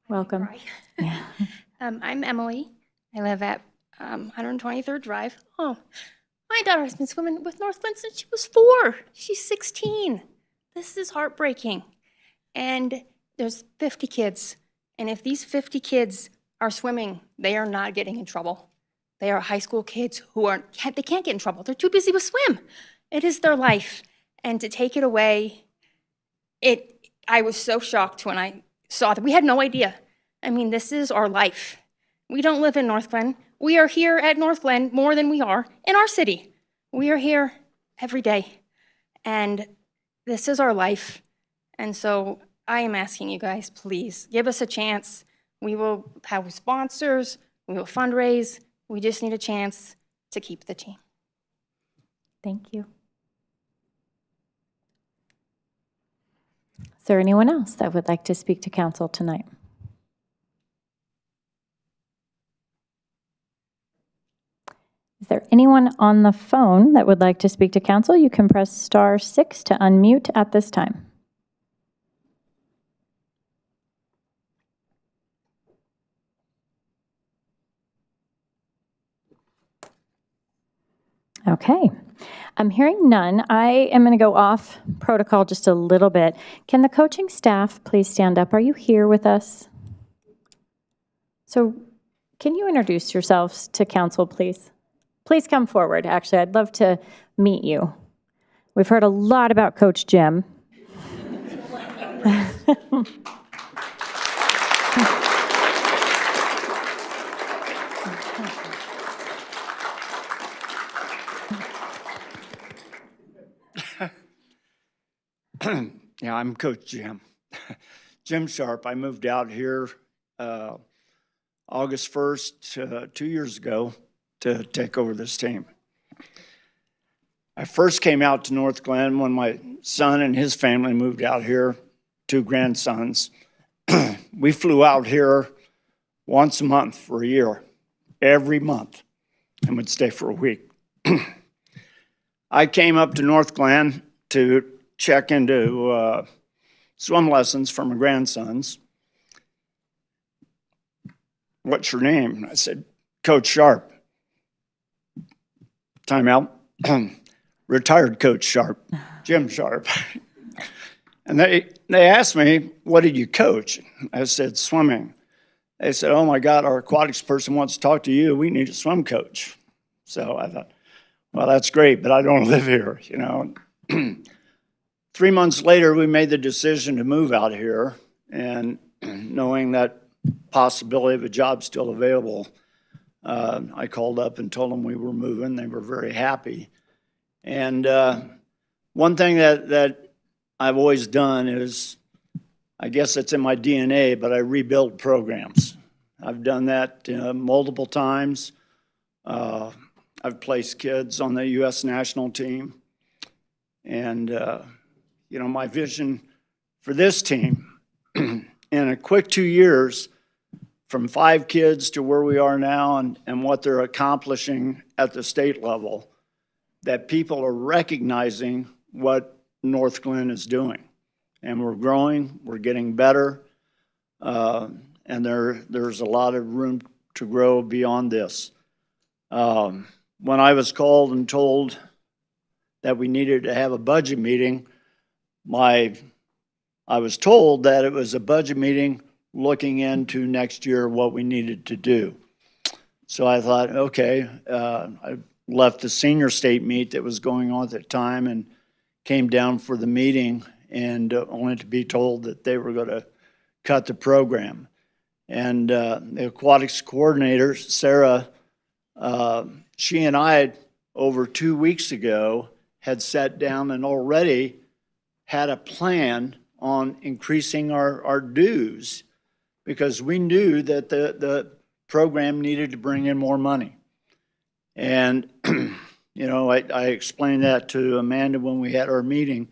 Welcome. Yeah. I'm Emily. I live at 123rd Drive. Oh, my daughter has been swimming with Northglenn since she was 4. She's 16. This is heartbreaking. And there's 50 kids. And if these 50 kids are swimming, they are not getting in trouble. They are high school kids who they can't get in trouble. They're too busy with swim. It is their life. And to take it away, I was so shocked when I saw that. We had no idea. I mean, this is our life. We don't live in Northglenn. We are here at Northglenn more than we are in our city. We are here every day. And this is our life. And so I am asking you guys, please, give us a chance. We will have sponsors. We will fundraise. We just need a chance to keep the team. Thank you. Is there anyone else that would like to speak to council tonight? Is there anyone on the phone that would like to speak to council? You can press *6 to unmute at this time. Okay. I'm hearing none. I am going to go off protocol just a little bit. Can the coaching staff please stand up? Are you here with us? So can you introduce yourselves to council, please? Please come forward. Actually, I'd love to meet you. We've heard a lot about Coach Jim. Yeah, I'm Coach Jim. Jim Sharp. I moved out here August 1st, 2 years ago, to take over this team. I first came out to Northglenn when my son and his family moved out here, 2 grandsons. We flew out here once a month for a year, every month, and would stay for a week. I came up to Northglenn to check into swim lessons for my grandsons. What's your name? I said, Coach Sharp. Time out. Retired Coach Sharp, Jim Sharp. And they asked me, what did you coach? I said, swimming. They said, oh my God, our aquatics person wants to talk to you. We need a swim coach. So I thought, well, that's great, but I don't live here, you know. 3 months later, we made the decision to move out here. And knowing that possibility of a job still available, I called up and told them we were moving. They were very happy. And one thing that I've always done is, I guess it's in my DNA, but I rebuild programs. I've done that multiple times. I've placed kids on the U.S. national team. And, you know, my vision for this team, in a quick 2 years, from 5 kids to where we are now and what they're accomplishing at the state level, that people are recognizing what Northglenn is doing. And we're growing, we're getting better, and there's a lot of room to grow beyond this. When I was called and told that we needed to have a budget meeting, I was told that it was a budget meeting looking into next year what we needed to do. So I thought, okay, I left the senior state meet that was going on at the time and came down for the meeting, and only to be told that they were going to cut the program. And the aquatics coordinator, Sarah, she and I, over 2 weeks ago, had sat down and already had a plan on increasing our dues, because we knew that the program needed to bring in more money. And, you know, I explained that to Amanda when we had our meeting.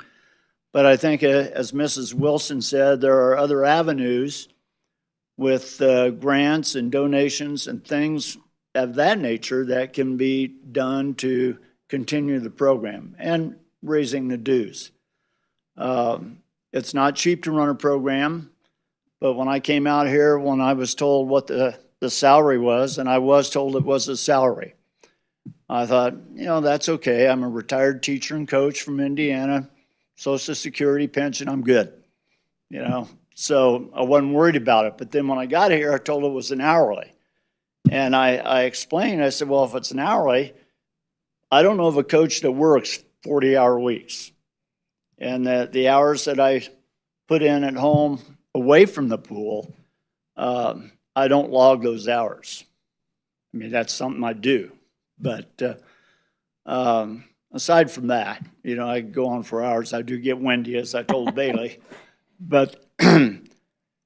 But I think, as Mrs. Wilson said, there are other avenues with grants and donations and things of that nature that can be done to continue the program and raising the dues. It's not cheap to run a program, but when I came out here, when I was told what the salary was, and I was told it was a salary, I thought, you know, that's okay. I'm a retired teacher and coach from Indiana, Social Security, pension, I'm good, you know. So I wasn't worried about it. But then when I got here, I told it was an hourly. And I explained, I said, well, if it's an hourly, I don't know of a coach that works 40-hour weeks. And the hours that I put in at home away from the pool, I don't log those hours. I mean, that's something I do. But aside from that, you know, I could go on for hours. I do get windy, as I told Bailey. But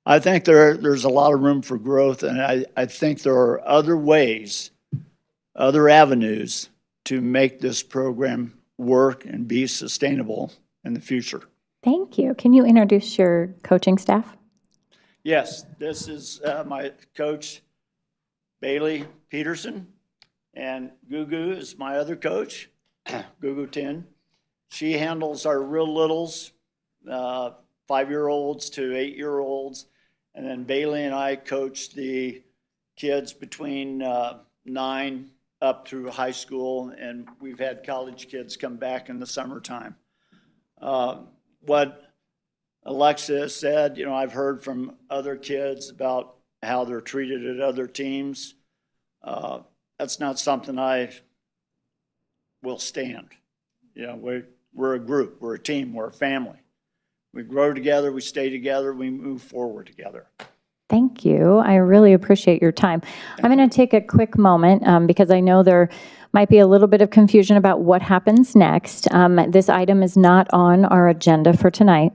I think there's a lot of room for growth, and I think there are other ways, other avenues to make this program work and be sustainable in the future. Thank you. Can you introduce your coaching staff? Yes, this is my coach, Bailey Peterson, and Gugu is my other coach, Gugu Tin. She handles our real littles, 5-year-olds to 8-year-olds, and then Bailey and I coach the kids between 9 up through high school, and we've had college kids come back in the summertime. What Alexa said, you know, I've heard from other kids about how they're treated at other teams. That's not something I will stand. You know, we're a group, we're a team, we're a family. We grow together, we stay together, we move forward together. Thank you. I really appreciate your time. I'm going to take a quick moment because I know there might be a little bit of confusion about what happens next. This item is not on our agenda for tonight.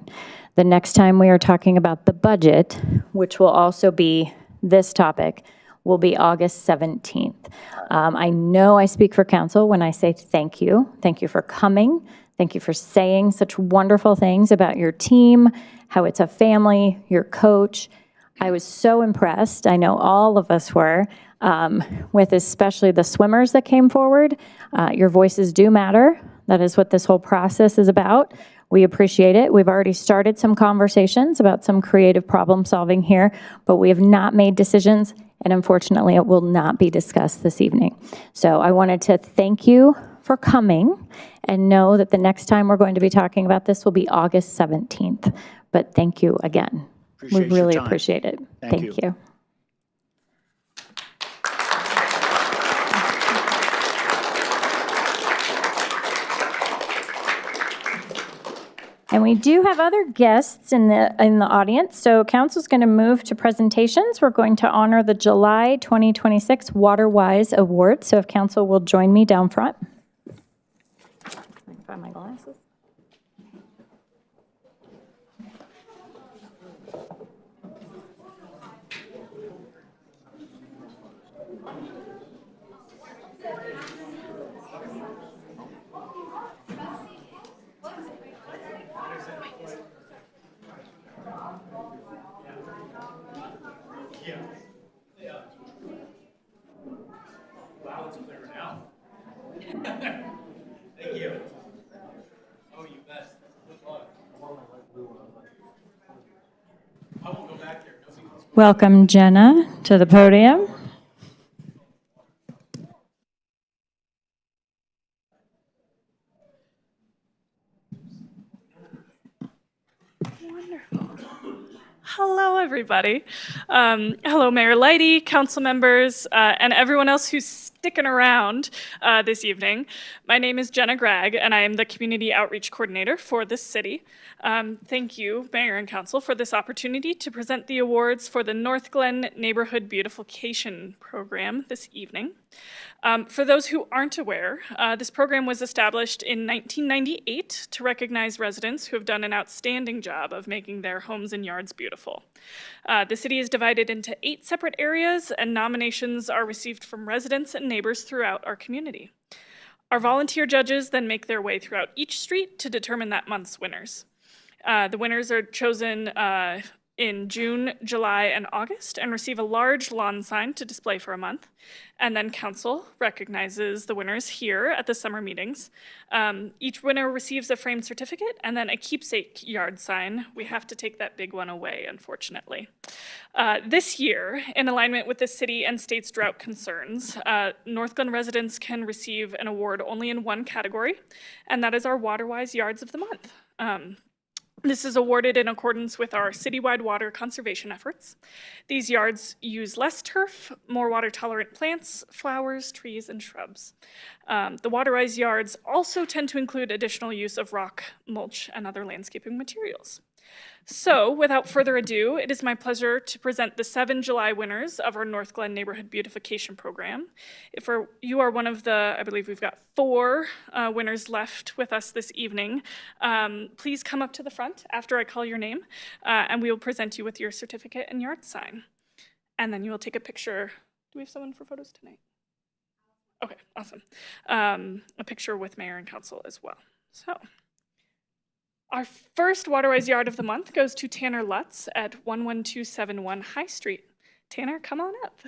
The next time we are talking about the budget, which will also be this topic, will be August 17th. I know I speak for council when I say thank you. Thank you for coming. Thank you for saying such wonderful things about your team, how it's a family, your coach. I was so impressed, I know all of us were, with especially the swimmers that came forward. Your voices do matter. That is what this whole process is about. We appreciate it. We've already started some conversations about some creative problem solving here, but we have not made decisions, and unfortunately it will not be discussed this evening. So I wanted to thank you for coming and know that the next time we're going to be talking about this will be August 17th. But thank you again. We really appreciate it. Thank you. And we do have other guests in the audience, so council's going to move to presentations. We're going to honor the July 2026 WaterWise Award. So if council will join me down front. I can find my glasses. Welcome, Jenna, to the podium. Hello, everybody. Hello, Mayor Lighty, council members, and everyone else who's sticking around this evening. My name is Jenna Gregg, and I am the Community Outreach Coordinator for this city. Thank you, Mayor and Council, for this opportunity to present the awards for the Northglenn Neighborhood Beautification Program this evening. For those who aren't aware, this program was established in 1998 to recognize residents who have done an outstanding job of making their homes and yards beautiful. The city is divided into 8 separate areas, and nominations are received from residents and neighbors throughout our community. Our volunteer judges then make their way throughout each street to determine that month's winners. The winners are chosen in June, July, and August and receive a large lawn sign to display for a month. And then council recognizes the winners here at the summer meetings. Each winner receives a framed certificate and then a keepsake yard sign. We have to take that big one away, unfortunately. This year, in alignment with the city and state's drought concerns, Northglenn residents can receive an award only in one category, and that is our WaterWise Yards of the Month. This is awarded in accordance with our citywide water conservation efforts. These yards use less turf, more water-tolerant plants, flowers, trees, and shrubs. The WaterWise yards also tend to include additional use of rock, mulch, and other landscaping materials. So, without further ado, it is my pleasure to present the 7 July winners of our Northglenn Neighborhood Beautification Program. If you are one of the, I believe we've got 4 winners left with us this evening, please come up to the front after I call your name, and we will present you with your certificate and yard sign. And then you will take a picture. Do we have someone for photos tonight? Okay, awesome. A picture with Mayor and Council as well. So. Our first WaterWise Yard of the Month goes to Tanner Lutz at 11271 High Street. Tanner, come on up.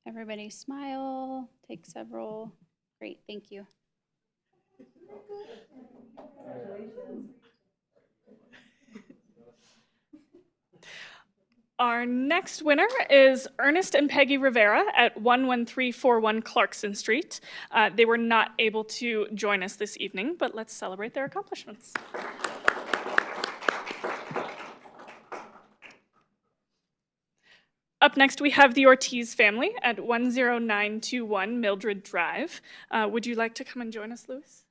Everybody smile, take several. Great, thank you. Our next winner is Ernest and Peggy Rivera at 11341 Clarkson Street. They were not able to join us this evening, but let's celebrate their accomplishments. Up next, we have the Ortiz family at 10921 Mildred Drive. Would you like to come and join us, Louis?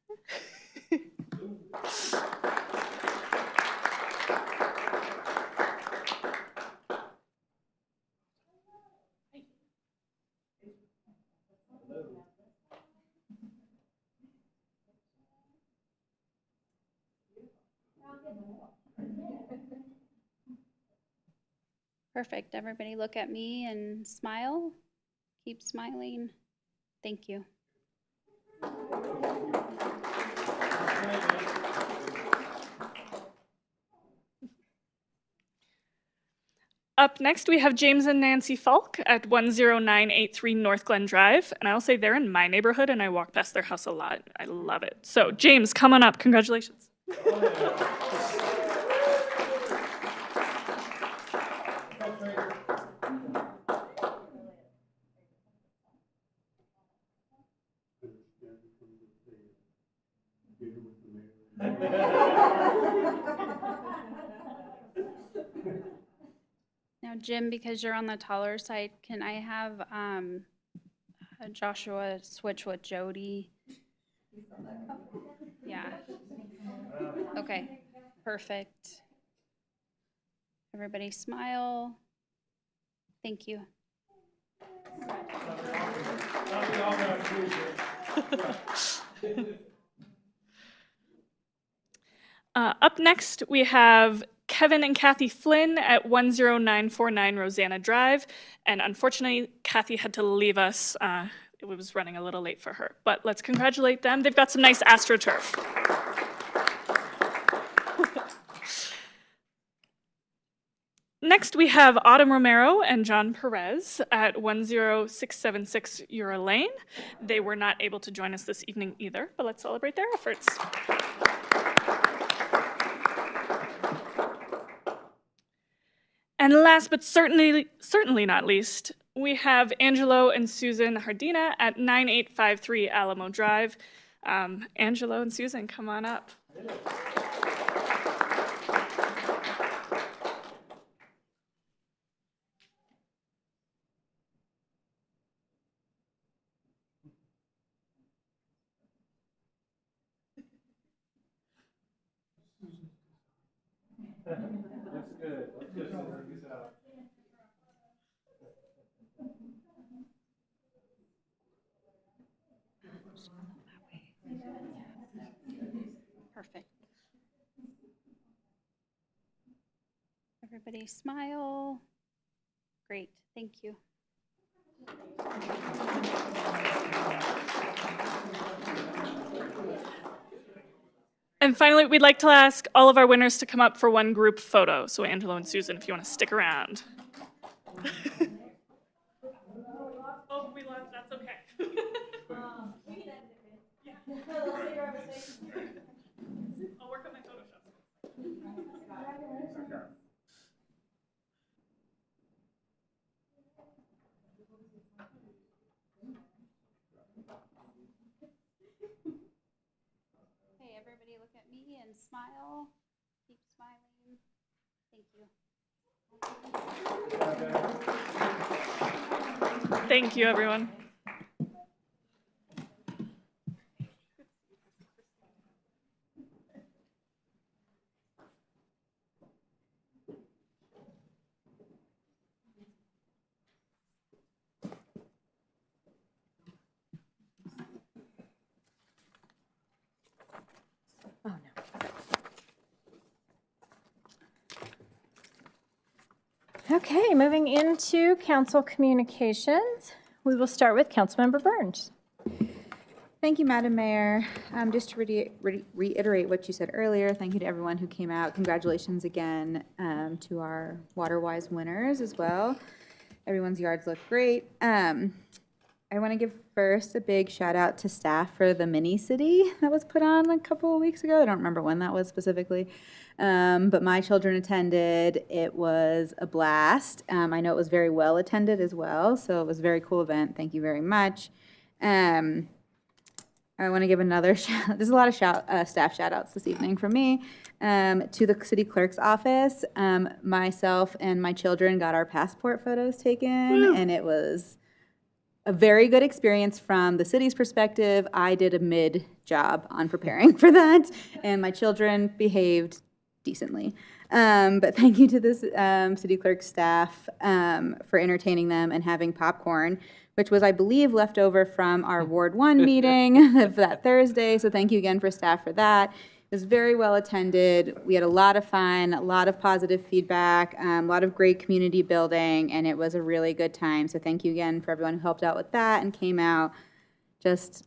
Perfect. Everybody look at me and smile. Keep smiling. Thank you. Up next, we have James and Nancy Falk at 10983 Northglenn Drive. And I'll say they're in my neighborhood, and I walk past their house a lot. I love it. So, James, come on up. Congratulations. Now, Jim, because you're on the taller side, can I have Joshua switch with Jody? Yeah. Okay, perfect. Everybody smile. Thank you. Up next, we have Kevin and Kathy Flynn at 10949 Rosanna Drive. And unfortunately, Kathy had to leave us. It was running a little late for her. But let's congratulate them. They've got some nice AstroTurf. Next, we have Autumn Romero and John Perez at 10676 Euro Lane. They were not able to join us this evening either, but let's celebrate their efforts. And last but certainly not least, we have Angelo and Susan Hardina at 9853 Alamo Drive. Angelo and Susan, come on up. Looks good. Let's just work this out. Perfect. Everybody smile. Great, thank you. And finally, we'd like to ask all of our winners to come up for one group photo. So Angelo and Susan, if you want to stick around. Oh, we lost, that's okay. I'll work on my Photoshop. Hey, everybody look at me and smile. Keep smiling. Thank you. Thank you, everyone. Oh, no. Okay, moving into council communications. We will start with Councilmember Burns. Thank you, Madam Mayor. Just to reiterate what you said earlier, thank you to everyone who came out. Congratulations again to our WaterWise winners as well. Everyone's yards look great. I want to give first a big shout out to staff for the mini city that was put on a couple of weeks ago. I don't remember when that was specifically, but my children attended. It was a blast. I know it was very well attended as well, so it was a very cool event. Thank you very much. I want to give another shout. There's a lot of staff shout outs this evening from me to the city clerk's office. Myself and my children got our passport photos taken, and it was a very good experience from the city's perspective. I did a mid job on preparing for that, and my children behaved decently. But thank you to this city clerk staff for entertaining them and having popcorn, which was, I believe, left over from our Ward 1 meeting of that Thursday. So thank you again for staff for that. It was very well attended. We had a lot of fun, a lot of positive feedback, a lot of great community building, and it was a really good time. So thank you again for everyone who helped out with that and came out. Just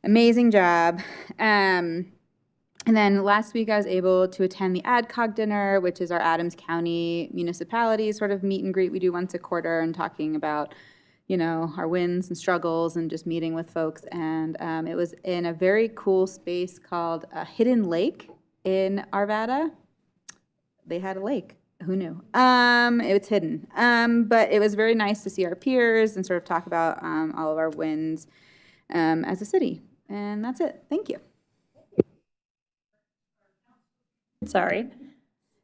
amazing job. And then last week I was able to attend the AdCog dinner, which is our Adams County municipality sort of meet and greet we do once a quarter and talking about, you know, our wins and struggles and just meeting with folks. And it was in a very cool space called Hidden Lake in Arvada. They had a lake. Who knew? It's hidden. But it was very nice to see our peers and sort of talk about all of our wins as a city. And that's it. Thank you. Sorry.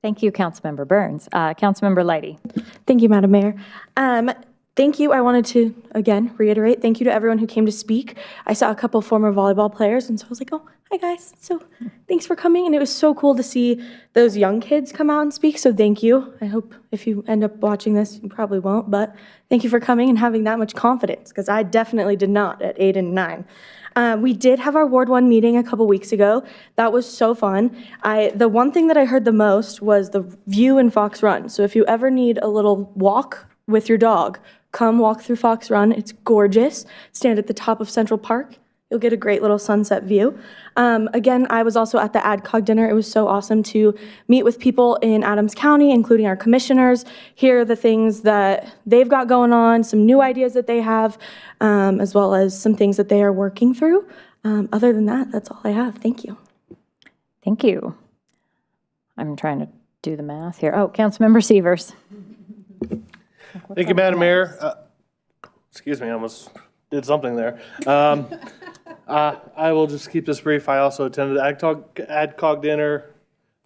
Thank you, Councilmember Burns. Councilmember Leidy. Thank you, Madam Mayor. Thank you. I wanted to, again, reiterate, thank you to everyone who came to speak. I saw a couple former volleyball players, and so I was like, oh, hi, guys. So thanks for coming. And it was so cool to see those young kids come out and speak, so thank you. I hope if you end up watching this, you probably won't, but thank you for coming and having that much confidence, because I definitely did not at 8 and 9. We did have our Ward 1 meeting a couple weeks ago. That was so fun. The one thing that I heard the most was the view in Fox Run. So if you ever need a little walk with your dog, come walk through Fox Run. It's gorgeous. Stand at the top of Central Park. You'll get a great little sunset view. Again, I was also at the AdCog dinner. It was so awesome to meet with people in Adams County, including our commissioners, hear the things that they've got going on, some new ideas that they have, as well as some things that they are working through. Other than that, that's all I have. Thank you. Thank you. I'm trying to do the math here. Oh, Councilmember Severs. Thank you, Madam Mayor. Excuse me, I almost did something there. I will just keep this brief. I also attended the AdCog dinner,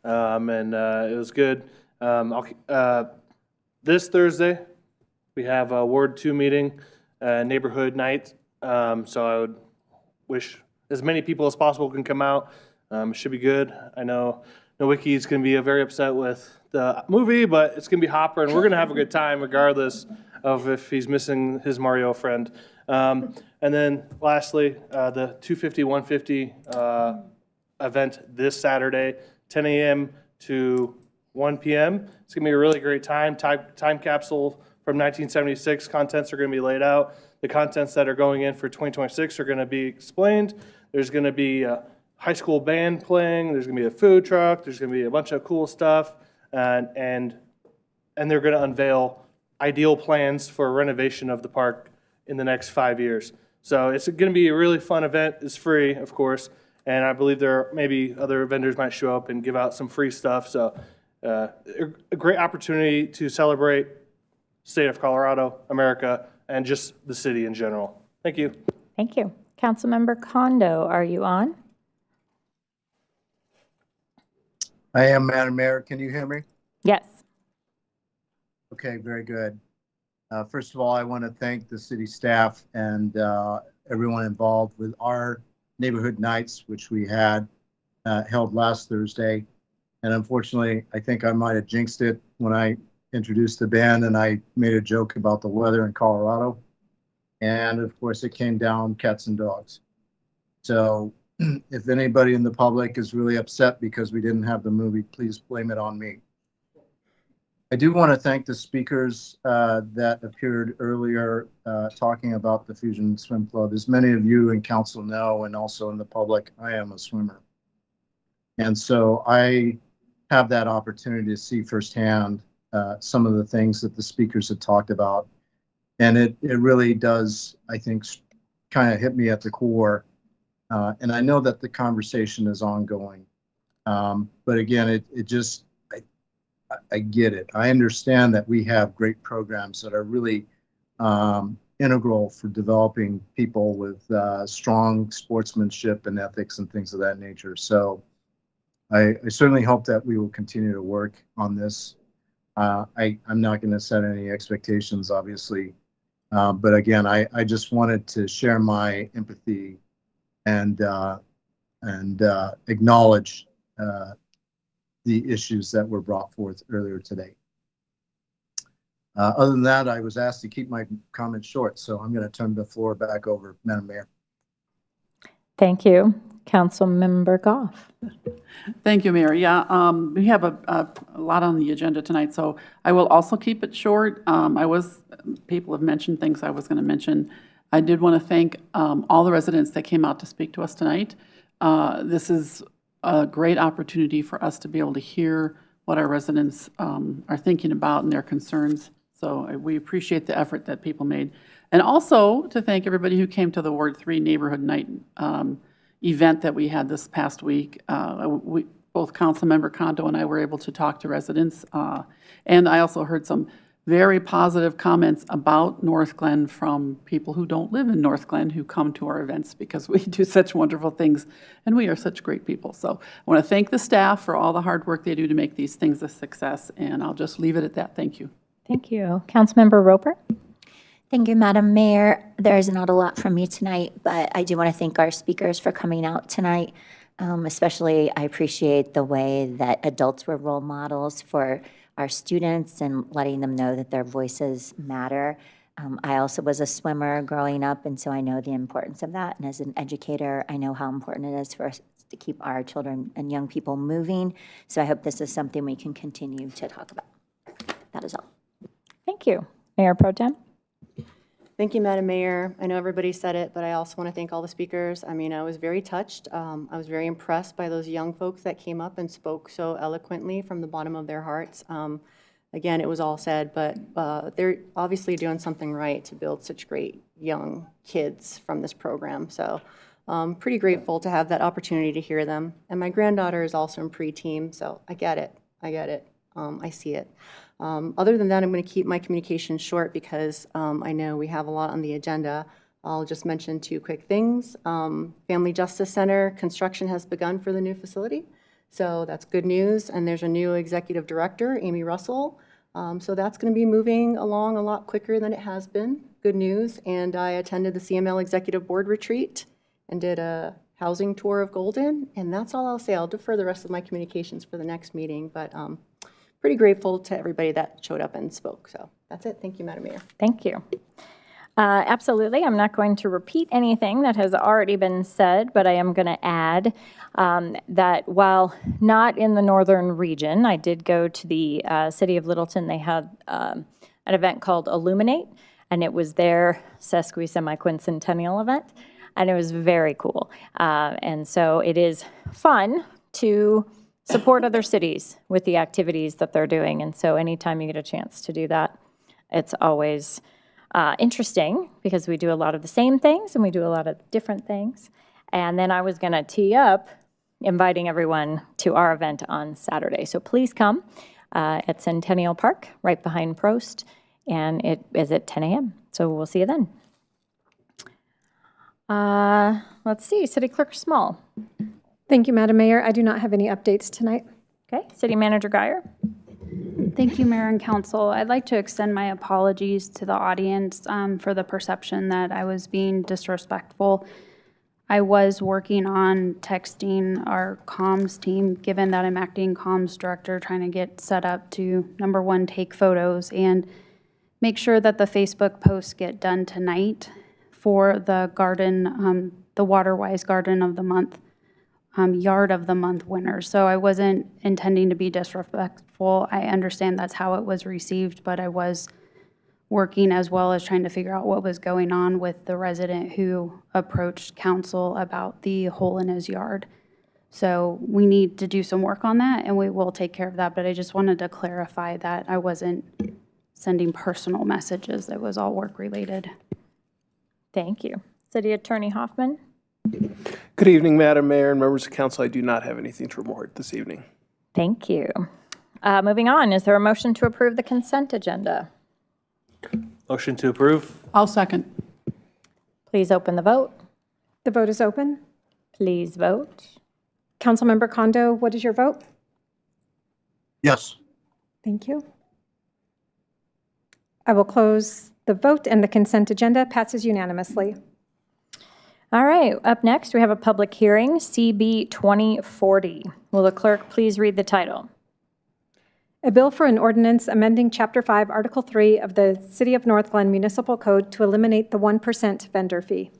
and it was good. This Thursday, we have a Ward 2 meeting, neighborhood night. So I would wish as many people as possible can come out. It should be good. I know Nowicki is going to be very upset with the movie, but it's going to be Hopper, and we're going to have a good time regardless of if he's missing his Mario friend. And then lastly, the 250-150 event this Saturday, 10 a.m. to 1 p.m. It's going to be a really great time. Time capsule from 1976 contents are going to be laid out. The contents that are going in for 2026 are going to be explained. There's going to be a high school band playing. There's going to be a food truck. There's going to be a bunch of cool stuff. And they're going to unveil ideal plans for renovation of the park in the next 5 years. So it's going to be a really fun event. It's free, of course, and I believe there maybe other vendors might show up and give out some free stuff. So a great opportunity to celebrate state of Colorado, America, and just the city in general. Thank you. Thank you. Councilmember Kondo, are you on? I am, Madam Mayor. Can you hear me? Yes. Okay, very good. First of all, I want to thank the city staff and everyone involved with our neighborhood nights, which we had held last Thursday. And unfortunately, I think I might have jinxed it when I introduced the band and I made a joke about the weather in Colorado. And of course, it came down cats and dogs. So if anybody in the public is really upset because we didn't have the movie, please blame it on me. I do want to thank the speakers that appeared earlier talking about the Fusion Swim Club. As many of you in council know, and also in the public, I am a swimmer. And so I have that opportunity to see firsthand some of the things that the speakers had talked about. And it really does, I think, kind of hit me at the core. And I know that the conversation is ongoing. But again, it just, I get it. I understand that we have great programs that are really integral for developing people with strong sportsmanship and ethics and things of that nature. So I certainly hope that we will continue to work on this. I'm not going to set any expectations, obviously. But again, I just wanted to share my empathy and acknowledge the issues that were brought forth earlier today. Other than that, I was asked to keep my comments short, so I'm going to turn the floor back over, Madam Mayor. Thank you. Councilmember Goff. Thank you, Mayor. Yeah, we have a lot on the agenda tonight, so I will also keep it short. People have mentioned things I was going to mention. I did want to thank all the residents that came out to speak to us tonight. This is a great opportunity for us to be able to hear what our residents are thinking about and their concerns. So we appreciate the effort that people made. And also to thank everybody who came to the Ward 3 Neighborhood Night event that we had this past week. Both Councilmember Kondo and I were able to talk to residents. And I also heard some very positive comments about Northglenn from people who don't live in Northglenn who come to our events because we do such wonderful things and we are such great people. So I want to thank the staff for all the hard work they do to make these things a success, and I'll just leave it at that. Thank you. Thank you. Councilmember Roper? Thank you, Madam Mayor. There's not a lot from me tonight, but I do want to thank our speakers for coming out tonight. Especially, I appreciate the way that adults were role models for our students and letting them know that their voices matter. I also was a swimmer growing up, and so I know the importance of that. And as an educator, I know how important it is for us to keep our children and young people moving. So I hope this is something we can continue to talk about. That is all. Thank you. Mayor Pro Tem? Thank you, Madam Mayor. I know everybody said it, but I also want to thank all the speakers. I mean, I was very touched. I was very impressed by those young folks that came up and spoke so eloquently from the bottom of their hearts. Again, it was all said, but they're obviously doing something right to build such great young kids from this program. So I'm pretty grateful to have that opportunity to hear them. And my granddaughter is also in pre-team, so I get it. I see it. Other than that, I'm going to keep my communication short because I know we have a lot on the agenda. I'll just mention two quick things. Family Justice Center construction has begun for the new facility, so that's good news. And there's a new executive director, Amy Russell. So that's going to be moving along a lot quicker than it has been. Good news. And I attended the CML Executive Board retreat and did a housing tour of Golden. And that's all I'll say. I'll defer the rest of my communications for the next meeting. But pretty grateful to everybody that showed up and spoke. So that's it. Thank you, Madam Mayor. Thank you. Absolutely. I'm not going to repeat anything that has already been said, but I am going to add that while not in the northern region, I did go to the city of Littleton. They had an event called Illuminate, and it was their semi-quincentennial event, and it was very cool. And so it is fun to support other cities with the activities that they're doing. And so anytime you get a chance to do that, it's always interesting because we do a lot of the same things and we do a lot of different things. And then I was going to tee up inviting everyone to our event on Saturday. So please come at Centennial Park, right behind Prost, and it is at 10 a.m. So we'll see you then. Let's see, City Clerk Small. Thank you, Madam Mayor. I do not have any updates tonight. Okay, City Manager Guyer. Thank you, Mayor and Council. I'd like to extend my apologies to the audience for the perception that I was being disrespectful. I was working on texting our comms team, given that I'm acting comms director, trying to get set up to, number one, take photos and make sure that the Facebook posts get done tonight for the garden, the Waterwise Garden of the Month. Yard of the Month winner. So I wasn't intending to be disrespectful. I understand that's how it was received, but I was working as well as trying to figure out what was going on with the resident who approached council about the hole in his yard. So we need to do some work on that, and we will take care of that. But I just wanted to clarify that I wasn't sending personal messages. It was all work related. Thank you. City Attorney Hoffman. Good evening, Madam Mayor and members of council. I do not have anything to report this evening. Thank you. Moving on, is there a motion to approve the consent agenda? Motion to approve. I'll second. Please open the vote. The vote is open. Please vote. Councilmember Kondo, what is your vote? Yes. Thank you. I will close the vote, and the consent agenda passes unanimously. All right, up next, we have a public hearing, CB 2040. Will the clerk please read the title? A bill for an ordinance amending Chapter 5, Article 3 of the City of Northglenn Municipal Code to eliminate the 1% vendor fee.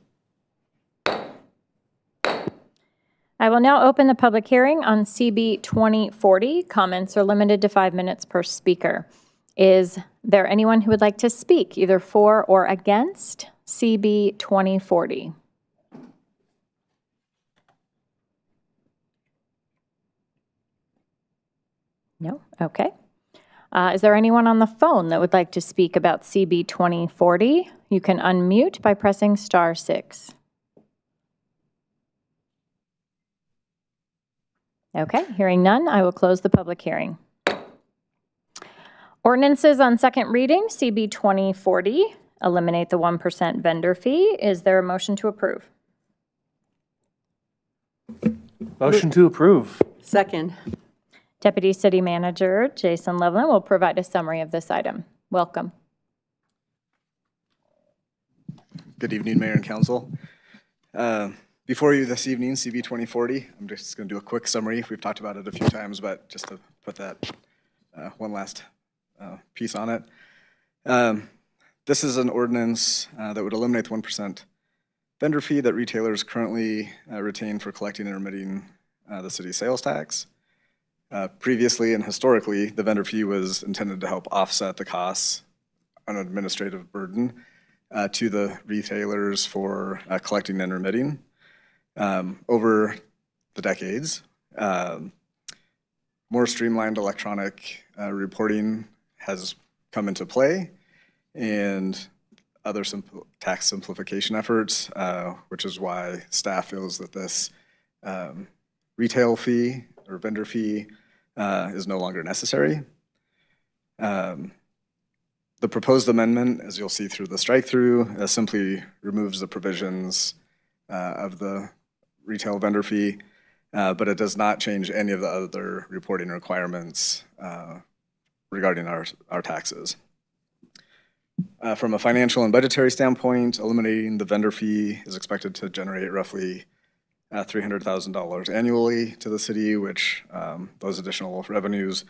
I will now open the public hearing on CB 2040. Comments are limited to 5 minutes per speaker. Is there anyone who would like to speak either for or against CB 2040? No? Okay. Is there anyone on the phone that would like to speak about CB 2040? You can unmute by pressing *6. Okay, hearing none, I will close the public hearing. Ordinances on second reading, CB 2040, eliminate the 1% vendor fee. Is there a motion to approve? Motion to approve. Second. Deputy City Manager Jason Loveland will provide a summary of this item. Welcome. Good evening, Mayor and Council. Before you this evening, CB 2040, I'm just going to do a quick summary. We've talked about it a few times, but just to put that one last piece on it. This is an ordinance that would eliminate the 1% vendor fee that retailers currently retain for collecting and remitting the city's sales tax. Previously and historically, the vendor fee was intended to help offset the costs, an administrative burden, to the retailers for collecting and remitting. Over the decades, more streamlined electronic reporting has come into play, and other tax simplification efforts, which is why staff feels that this retail fee or vendor fee is no longer necessary. The proposed amendment, as you'll see through the strike-through, simply removes the provisions of the retail vendor fee, but it does not change any of the other reporting requirements regarding our taxes. From a financial and budgetary standpoint, eliminating the vendor fee is expected to generate roughly $300,000 annually to the city, which those additional revenues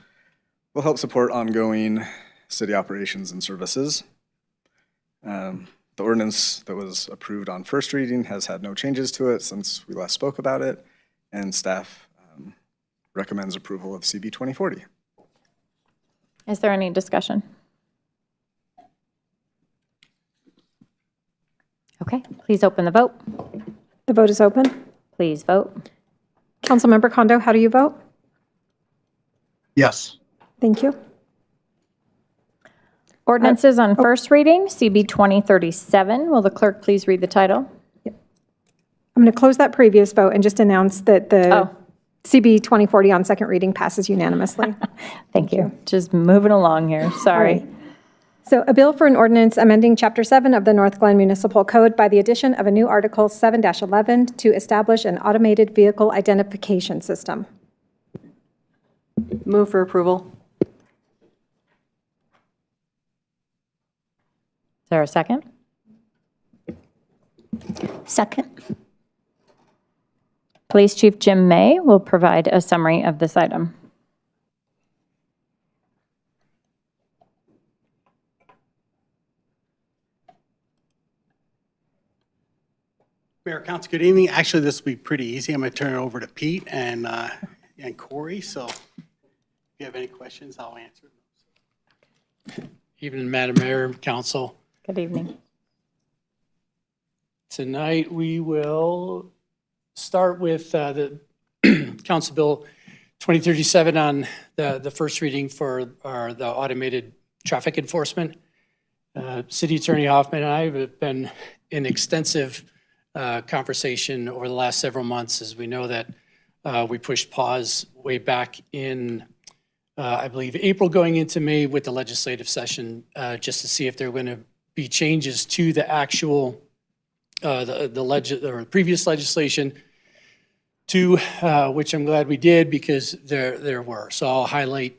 will help support ongoing city operations and services. The ordinance that was approved on first reading has had no changes to it since we last spoke about it, and staff recommends approval of CB 2040. Is there any discussion? Okay, please open the vote. The vote is open. Please vote. Councilmember Kondo, how do you vote? Yes. Thank you. Ordinances on first reading, CB 2037. Will the clerk please read the title? I'm going to close that previous vote and just announce that the CB 2040 on second reading passes unanimously. Thank you. Just moving along here. Sorry. All right. So a bill for an ordinance amending Chapter 7 of the Northglenn Municipal Code by the addition of a new Article 7-11 to establish an automated vehicle identification system. Move for approval. Is there a second? Second. Police Chief Jim May will provide a summary of this item. Mayor, Council, good evening. Actually, this will be pretty easy. I'm going to turn it over to Pete and Corey. So if you have any questions, I'll answer them. Evening, Madam Mayor, Council. Good evening. Tonight, we will start with the Council Bill 2037 on the first reading for the automated traffic enforcement. City Attorney Hoffman and I have been in extensive conversation over the last several months, as we know that we pushed pause way back in, I believe, April going into May with the legislative session, just to see if there were going to be changes to the actual, the previous legislation, to which I'm glad we did, because there were. So I'll highlight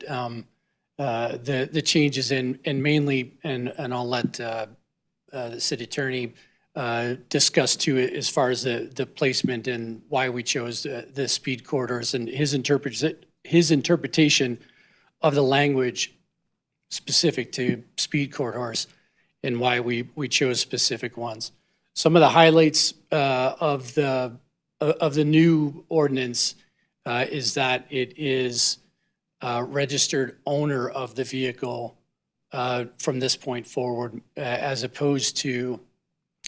the changes and mainly, and I'll let the city attorney discuss too, as far as the placement and why we chose the speed corridors and his interpretation of the language specific to speed corridors and why we chose specific ones. Some of the highlights of the new ordinance is that it is registered owner of the vehicle from this point forward, as opposed to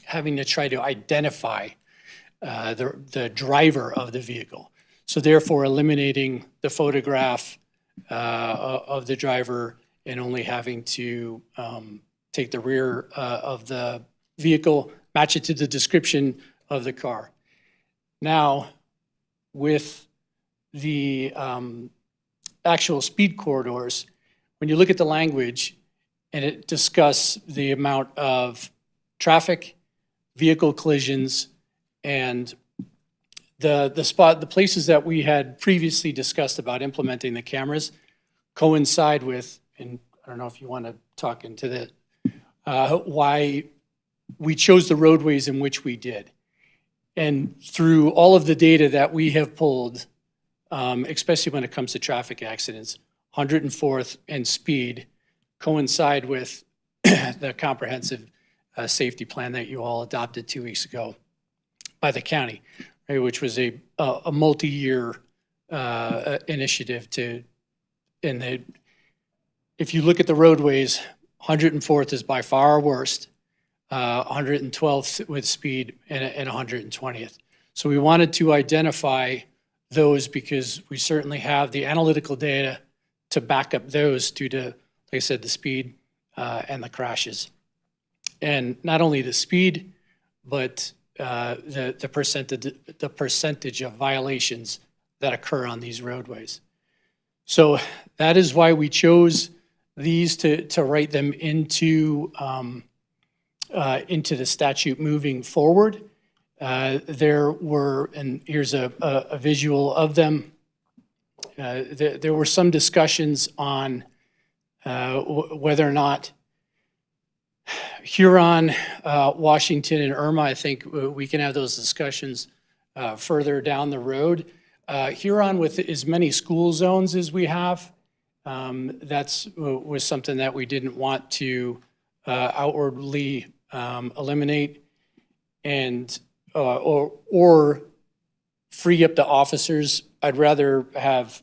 having to try to identify the driver of the vehicle. So therefore, eliminating the photograph of the driver and only having to take the rear of the vehicle, match it to the description of the car. Now, with the actual speed corridors, when you look at the language and it discuss the amount of traffic, vehicle collisions, and the places that we had previously discussed about implementing the cameras coincide with, and I don't know if you want to talk into that, why we chose the roadways in which we did. And through all of the data that we have pulled, especially when it comes to traffic accidents, 104th and speed coincide with the comprehensive safety plan that you all adopted 2 weeks ago by the county, right, which was a multi-year initiative to, and if you look at the roadways, 104th is by far our worst, 112th with speed, and 120th. So we wanted to identify those because we certainly have the analytical data to back up those due to, like I said, the speed and the crashes. And not only the speed, but the percentage of violations that occur on these roadways. So that is why we chose these to write them into the statute moving forward. There were, and here's a visual of them. There were some discussions on whether or not Huron, Washington, and Irma, I think we can have those discussions further down the road. Huron, with as many school zones as we have, was something that we didn't want to outwardly eliminate and or free up the officers. I'd rather have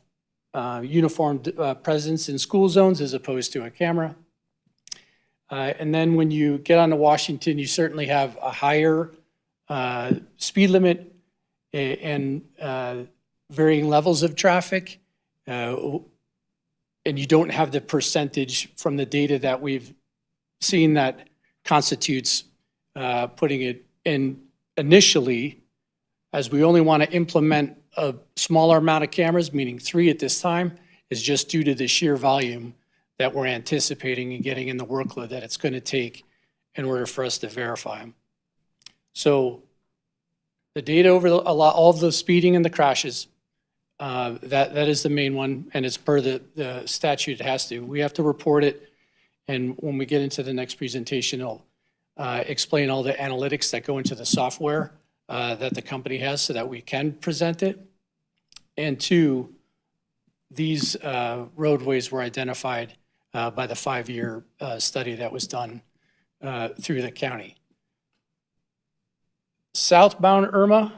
uniformed presence in school zones as opposed to a camera. And then when you get onto Washington, you certainly have a higher speed limit and varying levels of traffic. And you don't have the percentage from the data that we've seen that constitutes putting it in initially, as we only want to implement a smaller amount of cameras, meaning 3 at this time, is just due to the sheer volume that we're anticipating and getting in the workload that it's going to take in order for us to verify them. So the data over all of the speeding and the crashes, that is the main one, and it's per the statute, it has to. We have to report it, and when we get into the next presentation, I'll explain all the analytics that go into the software that the company has so that we can present it. And 2, these roadways were identified by the 5-year study that was done through the county. Southbound Irma,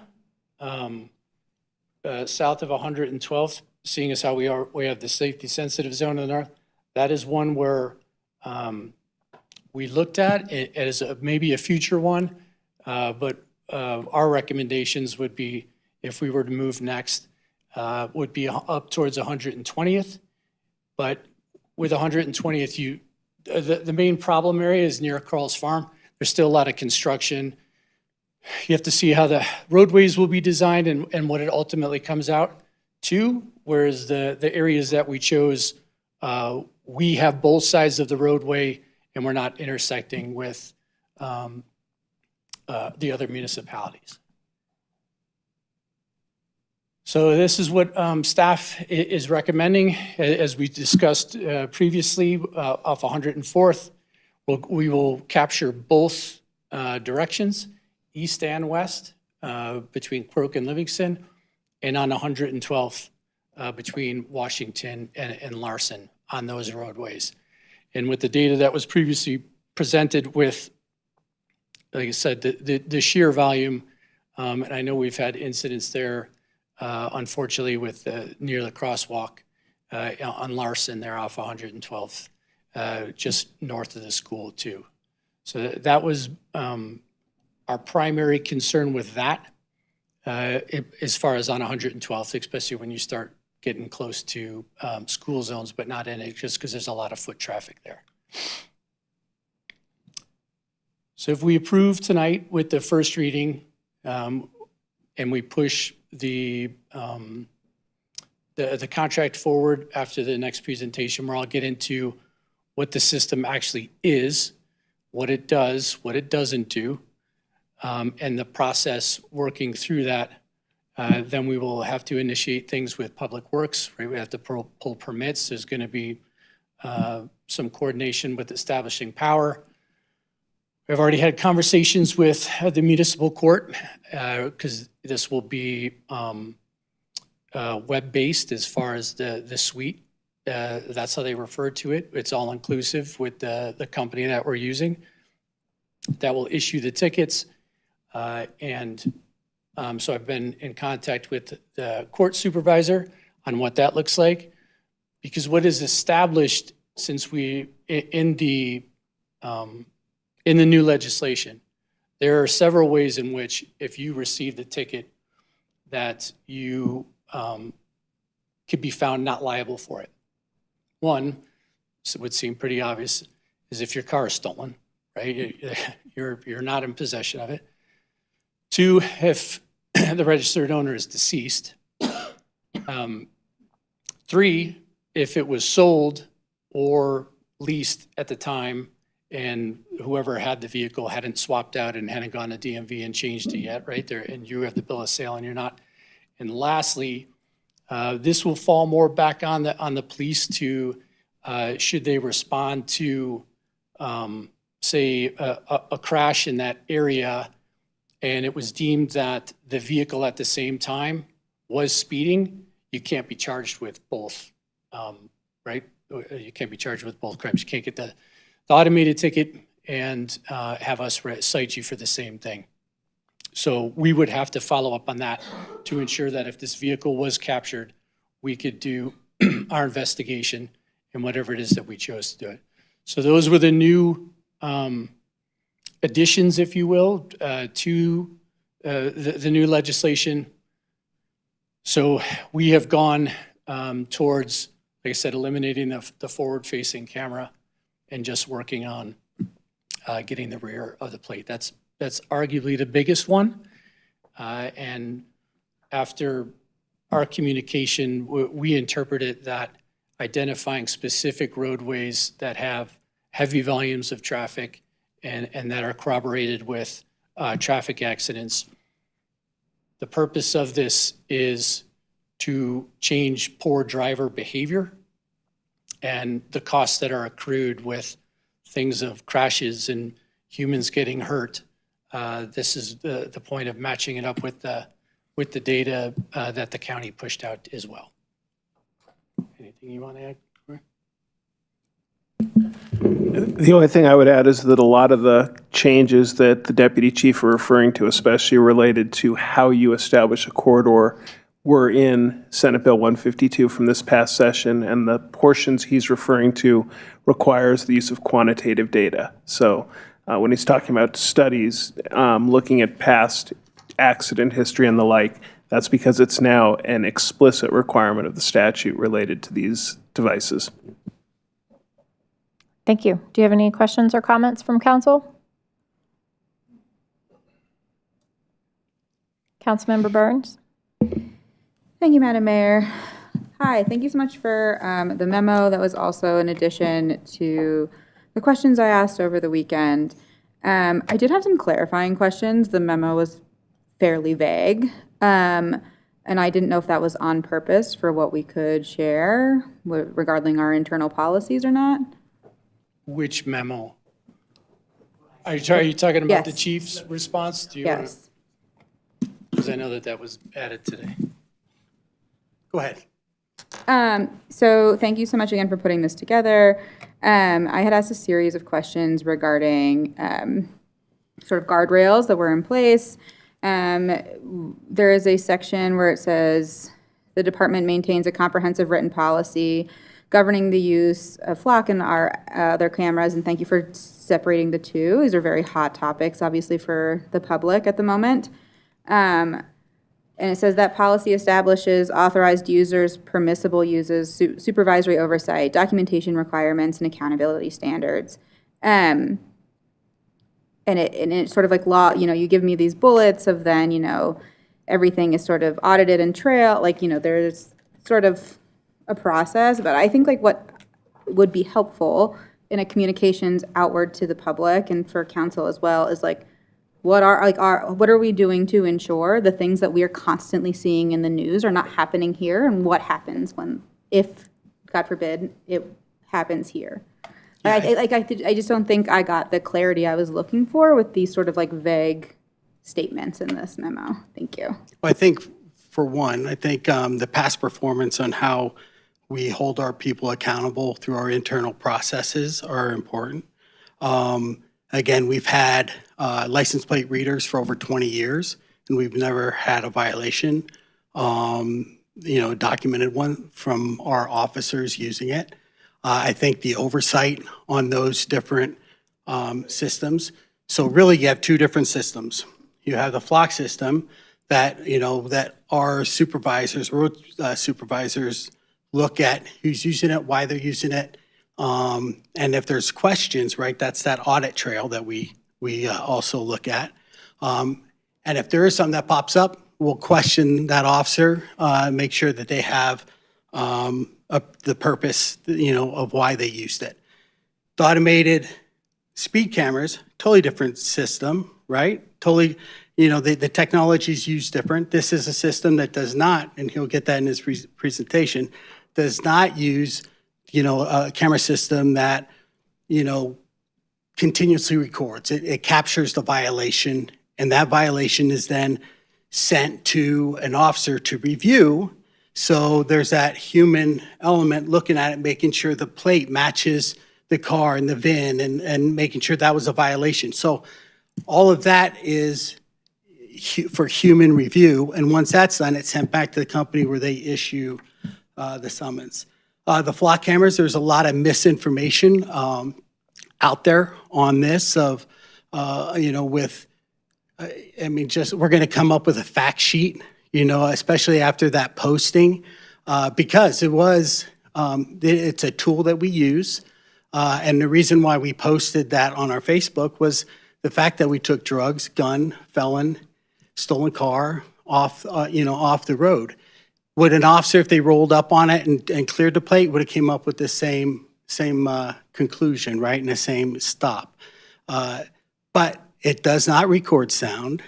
south of 112th, seeing as how we have the safety sensitive zone in the north, that is one where we looked at it as maybe a future one, but our recommendations would be, if we were to move next, would be up towards 120th. But with 120th, the main problem area is near Carl's Farm. There's still a lot of construction. You have to see how the roadways will be designed and what it ultimately comes out to, whereas the areas that we chose, we have both sides of the roadway and we're not intersecting with the other municipalities. So this is what staff is recommending. As we discussed previously, off 104th, we will capture both directions, east and west, between Crook and Livingston, and on 112th, between Washington and Larson on those roadways. And with the data that was previously presented with, like I said, the sheer volume, and I know we've had incidents there, unfortunately, with near the crosswalk on Larson there off 112th, just north of the school too. So that was our primary concern with that, as far as on 112th, especially when you start getting close to school zones, but not in it, just because there's a lot of foot traffic there. So if we approve tonight with the first reading, and we push the the contract forward after the next presentation, where I'll get into what the system actually is, what it does, what it doesn't do, and the process working through that. Then we will have to initiate things with Public Works, right? We have to pull permits. There's going to be some coordination with establishing power. We've already had conversations with the municipal court because this will be web-based as far as the suite. That's how they refer to it. It's all inclusive with the company that we're using that will issue the tickets. So I've been in contact with the court supervisor on what that looks like, because what is established since in the new legislation, there are several ways in which if you receive the ticket that you could be found not liable for it. One, so it would seem pretty obvious, is if your car is stolen, right? You're not in possession of it. Two, if the registered owner is deceased. Three, if it was sold or leased at the time and whoever had the vehicle hadn't swapped out and hadn't gone to DMV and changed it yet, right there, and you have the bill of sale and you're not. And lastly, this will fall more back on the police to, should they respond to, say, a crash in that area, and it was deemed that the vehicle at the same time was speeding, you can't be charged with both, right? You can't be charged with both crimes. You can't get the automated ticket and have us cite you for the same thing. So we would have to follow up on that to ensure that if this vehicle was captured, we could do our investigation and whatever it is that we chose to do it. So those were the new additions, if you will, to the new legislation. So we have gone towards, like I said, eliminating the forward-facing camera and just working on getting the rear of the plate. That's arguably the biggest one. And after our communication, we interpreted that identifying specific roadways that have heavy volumes of traffic and that are corroborated with traffic accidents. The purpose of this is to change poor driver behavior and the costs that are accrued with things of crashes and humans getting hurt. This is the point of matching it up with the data that the county pushed out as well. Anything you want to add, Corey? The only thing I would add is that a lot of the changes that the deputy chief were referring to, especially related to how you establish a corridor, were in Senate Bill 152 from this past session, and the portions he's referring to requires the use of quantitative data. So when he's talking about studies, looking at past accident history and the like, that's because it's now an explicit requirement of the statute related to these devices. Thank you. Do you have any questions or comments from council? Councilmember Burns? Thank you, Madam Mayor. Hi, thank you so much for the memo. That was also in addition to the questions I asked over the weekend. I did have some clarifying questions. The memo was fairly vague, and I didn't know if that was on purpose for what we could share regarding our internal policies or not. Which memo? Are you talking about the Yes. chief's response? Do you Yes. Because I know that was added today. Go ahead. So thank you so much again for putting this together. I had asked a series of questions regarding sort of guardrails that were in place. There is a section where it says the department maintains a comprehensive written policy governing the use of flock and our other cameras, and thank you for separating the two. These are very hot topics, obviously, for the public at the moment. And it says that policy establishes authorized users, permissible uses, supervisory oversight, documentation requirements, and accountability standards. And it's sort of like law, you give me these bullets of then, everything is sort of audited and trail, there's sort of a process, but I think like what would be helpful in a communications outward to the public and for council as well is like, what are we doing to ensure the things that we are constantly seeing in the news are not happening here, and what happens if, God forbid, it happens here? I just don't think I got the clarity I was looking for with these sort of like vague statements in this memo. Thank you. I think, for one, I think the past performance on how we hold our people accountable through our internal processes are important. Again, we've had license plate readers for over 20 years, and we've never had a violation, documented one from our officers using it. I think the oversight on those different systems. So really, you have two different systems. You have the flock system that, that our supervisors, road supervisors, look at who's using it, why they're using it, and if there's questions, right, that's that audit trail that we also look at. And if there is something that pops up, we'll question that officer, make sure that they have the purpose, of why they used it. The automated speed cameras, totally different system, right? Totally, the technology's used different. This is a system that does not, and he'll get that in his presentation, does not use, a camera system that, continuously records. It captures the violation, and that violation is then sent to an officer to review. So there's that human element looking at it, making sure the plate matches the car and the VIN, and making sure that was a violation. So all of that is for human review, and once that's done, it's sent back to the company where they issue the summons. The flock cameras, there's a lot of misinformation out there on this we're going to come up with a fact sheet, especially after that posting, because it's a tool that we use. And the reason why we posted that on our Facebook was the fact that we took drugs, gun, felon, stolen car off the road. Would an officer, if they rolled up on it and cleared the plate, would have came up with the same conclusion, right, and the same stop? But it does not record sound,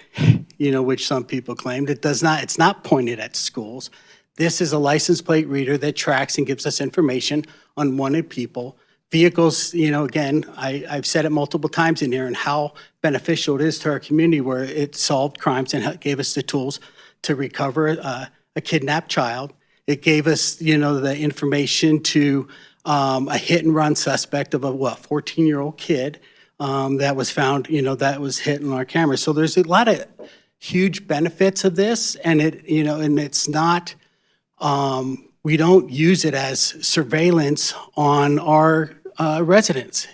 which some people claimed. It's not pointed at schools. This is a license plate reader that tracks and gives us information on wanted people. Vehicles, again, I've said it multiple times in here, and how beneficial it is to our community, where it solved crimes and gave us the tools to recover a kidnapped child. It gave us, the information to a hit and run suspect of a 14-year-old kid that was found, that was hit on our camera. So there's a lot of huge benefits of this, and it's not, we don't use it as surveillance on our residents.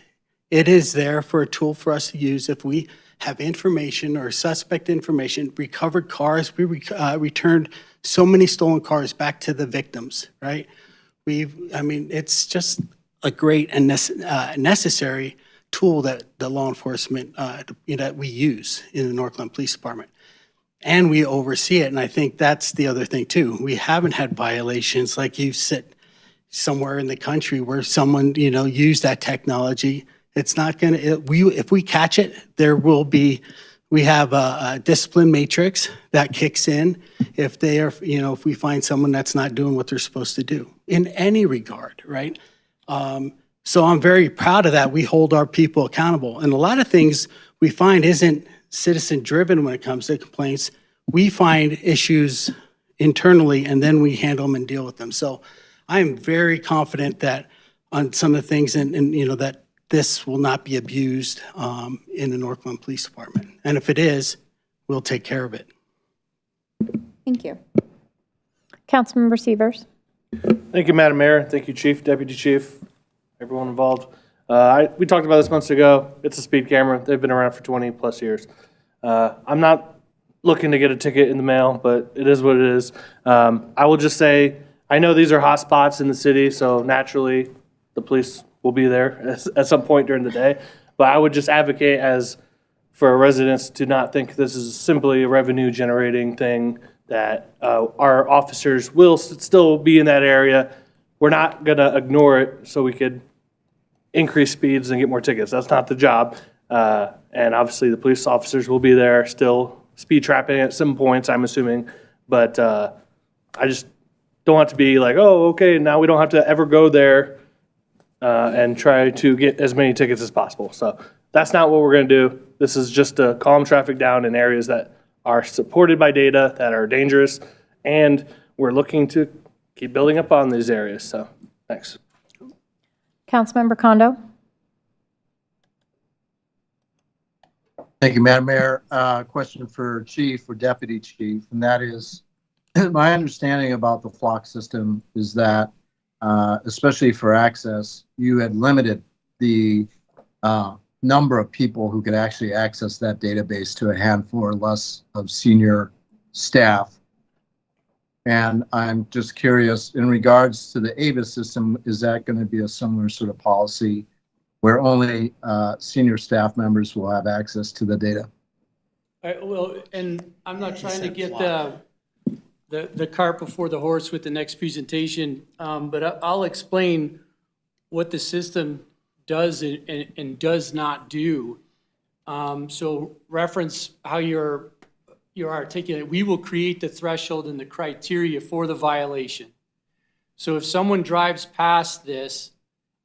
It is there for a tool for us to use if we have information or suspect information, recovered cars. We returned so many stolen cars back to the victims, right? It's just a great and necessary tool that the law enforcement, that we use in the Northglenn Police Department. And we oversee it, and I think that's the other thing too. We haven't had violations like you sit somewhere in the country where someone, used that technology. It's not gonna, if we catch it, we have a discipline matrix that kicks in if they are, if we find someone that's not doing what they're supposed to do in any regard, right? So I'm very proud of that. We hold our people accountable. And a lot of things we find isn't citizen-driven when it comes to complaints. We find issues internally, and then we handle them and deal with them. So I am very confident that on some of the things, and that this will not be abused in the Northglenn Police Department. And if it is, we'll take care of it. Thank you. Councilmember Severs. Thank you, Madam Mayor. Thank you, Chief, Deputy Chief, everyone involved. We talked about this months ago. It's a speed camera. They've been around for 20 plus years. I'm not looking to get a ticket in the mail, but it is what it is. I will just say, I know these are hot spots in the city, so naturally the police will be there at some point during the day. But I would just advocate for residents to not think this is simply a revenue generating thing that our officers will still be in that area. We're not going to ignore it so we could increase speeds and get more tickets. That's not the job. And obviously, the police officers will be there still speed trapping at some points, I'm assuming. But I just don't want to be like, oh, okay, now we don't have to ever go there and try to get as many tickets as possible. So that's not what we're going to do. This is just to calm traffic down in areas that are supported by data, that are dangerous, and we're looking to keep building up on these areas. So thanks. Councilmember Kondo. Thank you, Madam Mayor. Question for Chief or Deputy Chief, and that is, my understanding about the flock system is that, especially for access, you had limited the number of people who could actually access that database to a handful or less of senior staff. And I'm just curious, in regards to the AVIS system, is that going to be a similar sort of policy where only senior staff members will have access to the data? Well, and I'm not trying to get the cart before the horse with the next presentation, but I'll explain what the system does and does not do. So reference how you're articulating. We will create the threshold and the criteria for the violation. So if someone drives past this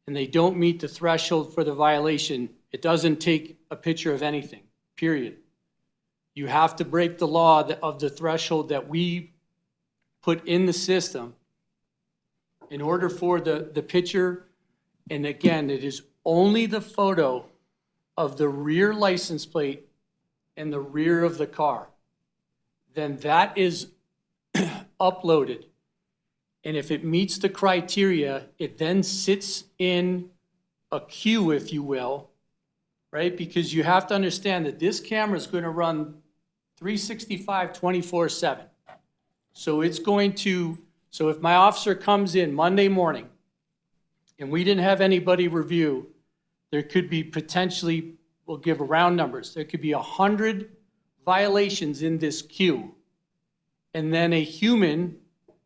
and they don't meet the threshold for the violation, it doesn't take a picture of anything, period. You have to break the law of the threshold that we put in the system in order for the picture. And again, it is only the photo of the rear license plate and the rear of the car. Then that is uploaded. And if it meets the criteria, it then sits in a queue, if you will, right? Because you have to understand that this camera is going to run 365, 24/7. So it's going to, so if my officer comes in Monday morning and we didn't have anybody review, there could be potentially, we'll give round numbers, there could be 100 violations in this queue. And then a human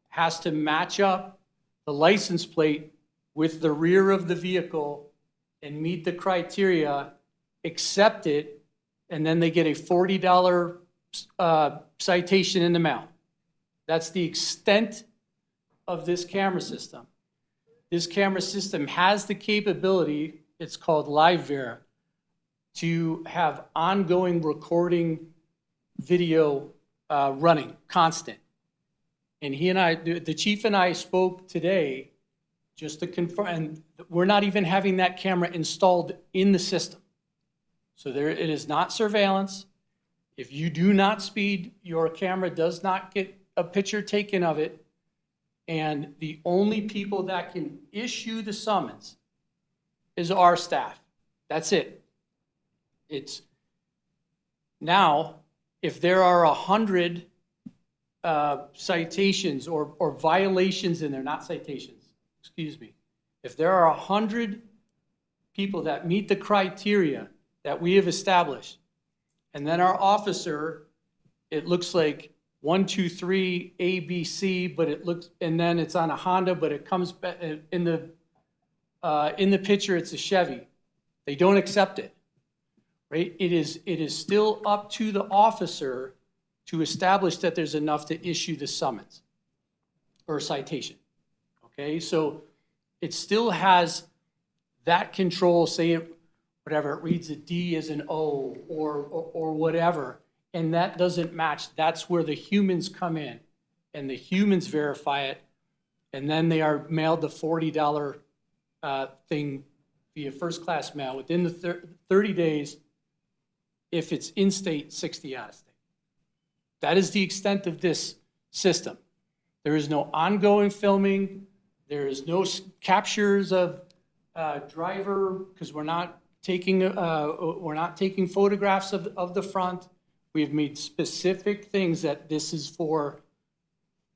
has to match up the license plate with the rear of the vehicle and meet the criteria, accept it, and then they get a $40 citation in the mail. That's the extent of this camera system. This camera system has the capability, it's called LiveVer, to have ongoing recording video running, constant. And he and I, the chief and I spoke today just to confirm, and we're not even having that camera installed in the system. So there, it is not surveillance. If you do not speed, your camera does not get a picture taken of it. And the only people that can issue the summons is our staff. That's it. It's now, if there are 100 citations or violations in there, not citations, excuse me. If there are 100 people that meet the criteria that we have established, and then our officer, it looks like 1, 2, 3, A, B, C, but it looks, and then it's on a Honda, but it comes back in the picture, it's a Chevy. They don't accept it, right? It is still up to the officer to establish that there's enough to issue the summons or citation, okay? So it still has that control, say it, whatever, it reads a D as an O or whatever, and that doesn't match. That's where the humans come in, and the humans verify it, and then they are mailed the $40 thing via first-class mail within the 30 days. If it's in-state, 60 out-of-state. That is the extent of this system. There is no ongoing filming. There is no captures of driver, because we're not taking photographs of the front. We've made specific things that this is for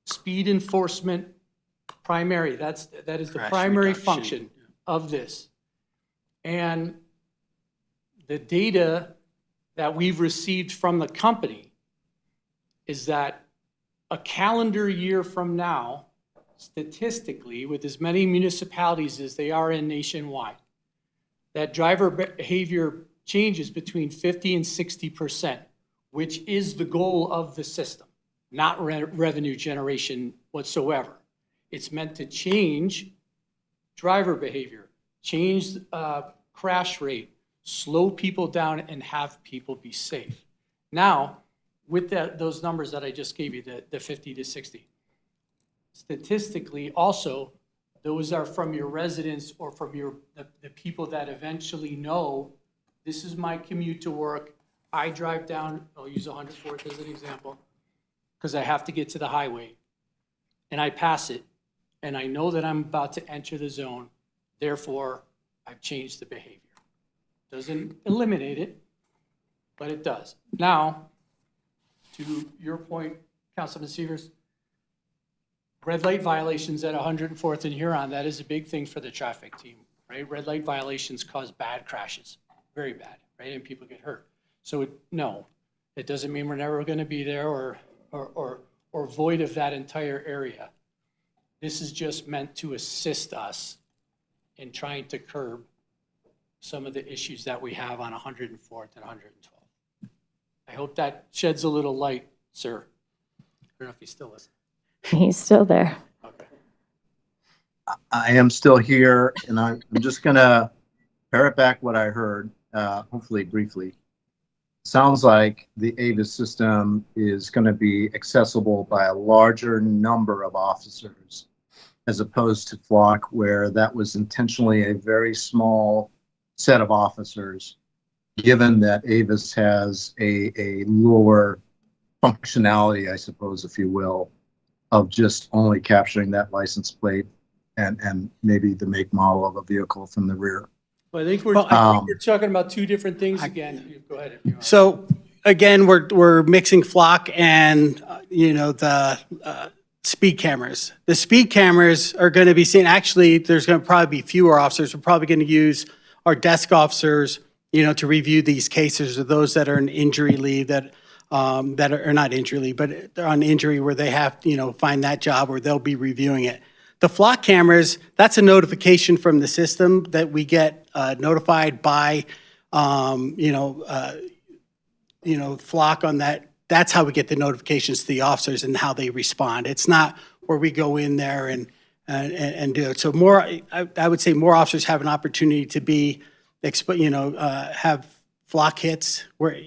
speed enforcement primary. That is the primary function of this. And the data that we've received from the company is that a calendar year from now, statistically, with as many municipalities as they are in nationwide, that driver behavior changes between 50 and 60%, which is the goal of the system, not revenue generation whatsoever. It's meant to change driver behavior, change crash rate, slow people down, and have people be safe. Now, with those numbers that I just gave you, the 50 to 60, statistically also, those are from your residents or from the people that eventually know, this is my commute to work. I drive down, I'll use 104th as an example, because I have to get to the highway, and I pass it, and I know that I'm about to enter the zone, therefore, I've changed the behavior. Doesn't eliminate it, but it does. Now, to your point, Councilman Severs, red light violations at 104th and Huron, that is a big thing for the traffic team, right? Red light violations cause bad crashes, very bad, right? And people get hurt. So no, it doesn't mean we're never going to be there or void of that entire area. This is just meant to assist us in trying to curb some of the issues that we have on 104th and 112th. I hope that sheds a little light, sir. I don't know if he's still listening. He's still there. Okay. I am still here, and I'm just going to parrot back what I heard, hopefully briefly. Sounds like the AVIS system is going to be accessible by a larger number of officers as opposed to Flock, where that was intentionally a very small set of officers, given that AVIS has a lower functionality, I suppose, if you will, of just only capturing that license plate and maybe the make model of a vehicle from the rear. Well, I think we're talking about two different things again. Go ahead if you want. So again, we're mixing Flock and, the speed cameras. The speed cameras are going to be seen, actually, there's going to probably be fewer officers. We're probably going to use our desk officers, to review these cases, or those that are in injury leave that are not injury leave, but they're on injury where they have, find that job where they'll be reviewing it. The Flock cameras, that's a notification from the system that we get notified by, Flock on that. That's how we get the notifications to the officers and how they respond. It's not where we go in there and do it. So more, I would say more officers have an opportunity to be, have Flock hits where,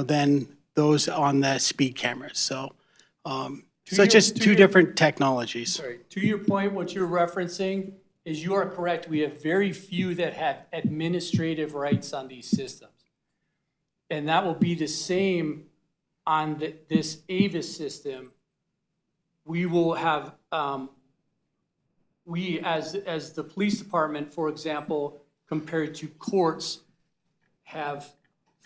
than those on the speed cameras. So, so it's just two different technologies. Sorry, to your point, what you're referencing is you are correct. We have very few that have administrative rights on these systems. And that will be the same on this AVIS system. We will have, we as the police department, for example, compared to courts, have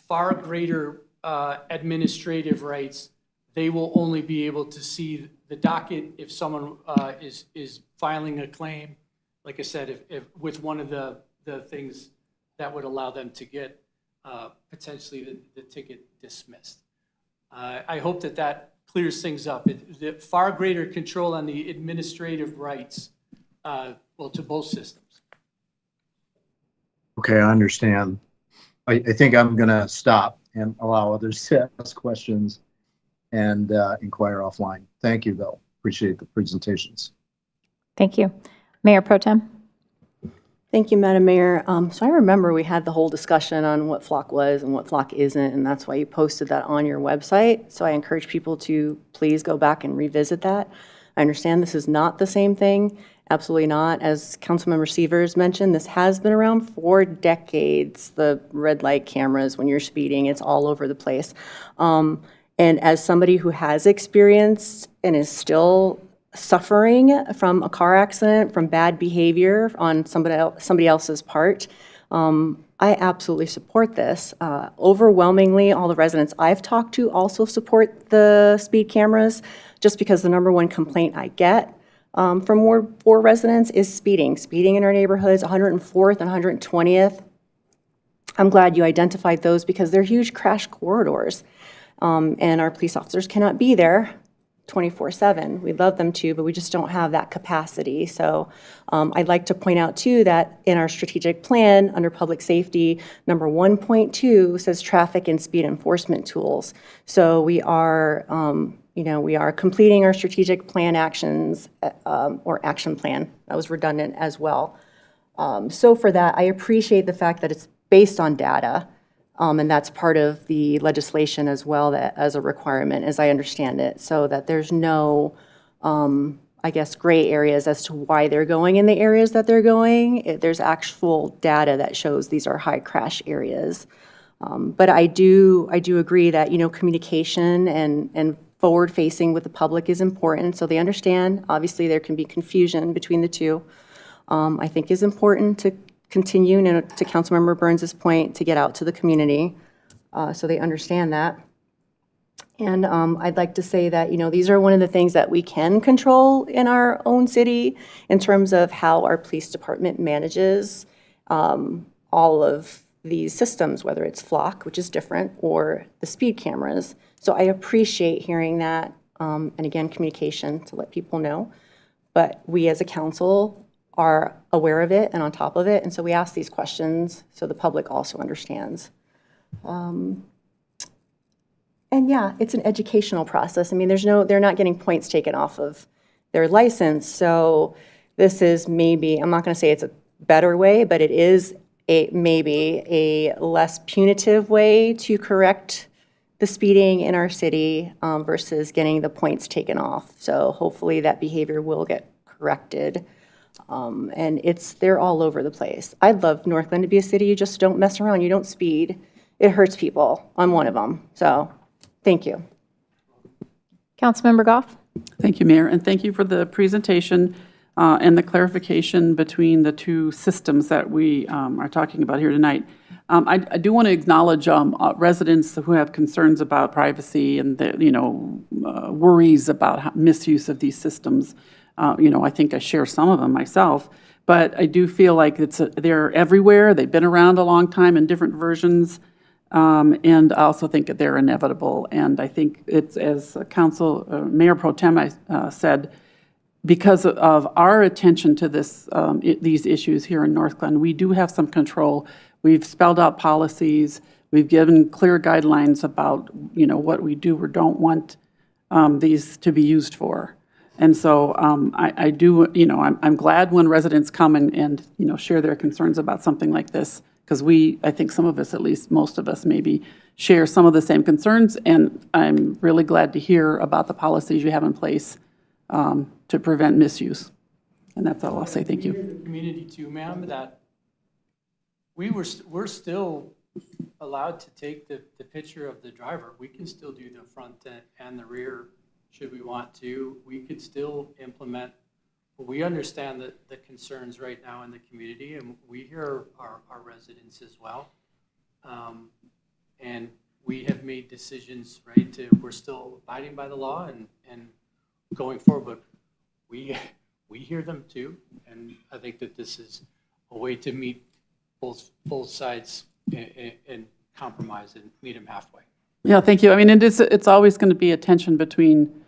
far greater administrative rights. They will only be able to see the docket if someone is filing a claim. Like I said, if with one of the things that would allow them to get potentially the ticket dismissed. I hope that clears things up. The far greater control on the administrative rights, to both systems. Okay, I understand. I think I'm going to stop and allow others to ask questions and inquire offline. Thank you, though. Appreciate the presentations. Thank you. Mayor Pro Tem. Thank you, Madam Mayor. So I remember we had the whole discussion on what Flock was and what Flock isn't, and that's why you posted that on your website. So I encourage people to please go back and revisit that. I understand this is not the same thing. Absolutely not. As Councilmember Severs mentioned, this has been around for decades, the red light cameras when you're speeding. It's all over the place. And as somebody who has experienced and is still suffering from a car accident, from bad behavior on somebody else's part, I absolutely support this. Overwhelmingly, all the residents I've talked to also support the speed cameras, just because the number one complaint I get from Ward 4 residents is speeding. Speeding in our neighborhoods, 104th and 120th. I'm glad you identified those because they're huge crash corridors. And our police officers cannot be there 24/7. We'd love them to, but we just don't have that capacity. So I'd like to point out too that in our strategic plan under public safety, number 1.2 says traffic and speed enforcement tools. So we are, we are completing our strategic plan actions or action plan. That was redundant as well. So for that, I appreciate the fact that it's based on data. And that's part of the legislation as well, that as a requirement, as I understand it, so that there's no, I guess, gray areas as to why they're going in the areas that they're going. There's actual data that shows these are high crash areas. But I do agree that, communication and forward facing with the public is important, so they understand. Obviously, there can be confusion between the two. I think is important to continue, to Councilmember Burns's point, to get out to the community so they understand that. And I'd like to say that, these are one of the things that we can control in our own city in terms of how our police department manages all of these systems, whether it's Flock, which is different, or the speed cameras. So I appreciate hearing that, and again, communication to let people know. But we as a council are aware of it and on top of it, and so we ask these questions so the public also understands. And yeah, it's an educational process. I mean, they're not getting points taken off of their license, so this is maybe, I'm not gonna say it's a better way, but it is maybe a less punitive way to correct the speeding in our city versus getting the points taken off. So hopefully that behavior will get corrected. And they're all over the place. I'd love Northglenn to be a city you just don't mess around, you don't speed. It hurts people. I'm one of them. So, thank you. Councilmember Goff? Thank you, Mayor, and thank you for the presentation and the clarification between the two systems that we are talking about here tonight. I do want to acknowledge residents who have concerns about privacy and worries about misuse of these systems. I think I share some of them myself, but I do feel like they're everywhere. They've been around a long time in different versions, and I also think that they're inevitable. And I think it's, as Mayor Pro Tem said, because of our attention to these issues here in Northglenn, we do have some control. We've spelled out policies. We've given clear guidelines about what we do or don't want these to be used for. And so I do, I'm glad when residents come and share their concerns about something like this, because I think some of us, at least most of us maybe, share some of the same concerns, and I'm really glad to hear about the policies you have in place to prevent misuse. And that's all I'll say. Thank you. The community too, ma'am, that we're still allowed to take the picture of the driver. We can still do the front and the rear should we want to. We could still implement, we understand the concerns right now in the community, and we hear our residents as well. And we have made decisions, right, we're still abiding by the law and going forward, but we hear them too. And I think that this is a way to meet both sides and compromise and meet them halfway. Yeah, thank you. I mean, it's always going to be a tension between,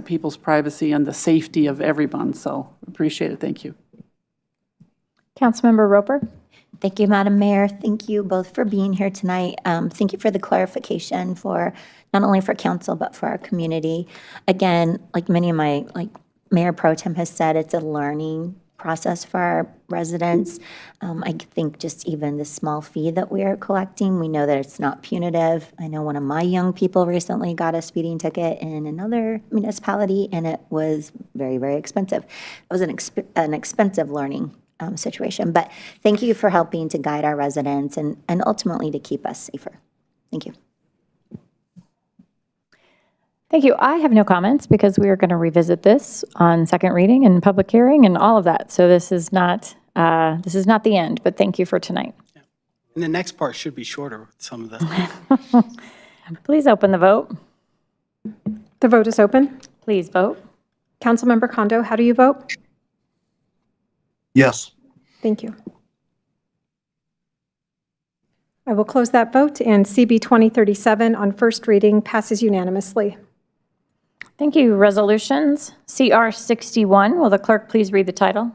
people's privacy and the safety of everyone. So appreciate it. Thank you. Councilmember Roper? Thank you, Madam Mayor. Thank you both for being here tonight. Thank you for the clarification for not only for council, but for our community. Again, like many of Mayor Pro Tem has said, it's a learning process for our residents. I think just even the small fee that we are collecting, we know that it's not punitive. I know one of my young people recently got a speeding ticket in another municipality, and it was very, very expensive. It was an expensive learning situation. But thank you for helping to guide our residents and ultimately to keep us safer. Thank you. Thank you. I have no comments because we are going to revisit this on second reading and public hearing and all of that. So this is not the end, but thank you for tonight. Yeah. And the next part should be shorter with some of the. Please open the vote. The vote is open. Please vote. Councilmember Kondo, how do you vote? Yes. Thank you. I will close that vote, and CB 2037 on first reading passes unanimously. Thank you. Resolutions, CR 61. Will the clerk please read the title?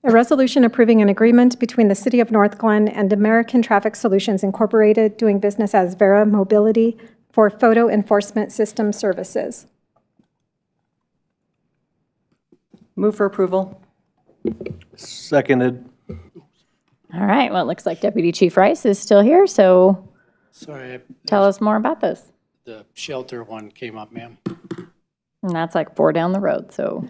A resolution approving an agreement between the City of Northglenn and American Traffic Solutions Incorporated, doing business as Vera Mobility, for photo enforcement system services. Move for approval. Seconded. All right, well, it looks like Deputy Chief Rice is still here, so Sorry, tell us more about this. the shelter one came up, ma'am. And that's like 4 down the road, so.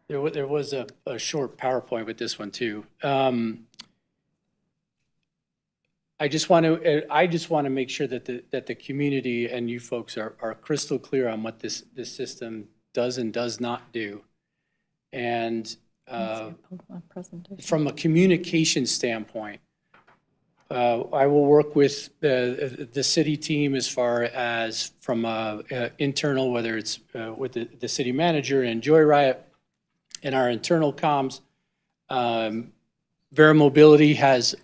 There was a short PowerPoint with this one too. I just want to make sure that the community and you folks are crystal clear on what this system does and does not do. And from a communication standpoint, I will work with the city team as far as from internal, whether it's with the city manager and Joy Riot and our internal comms. Vera Mobility has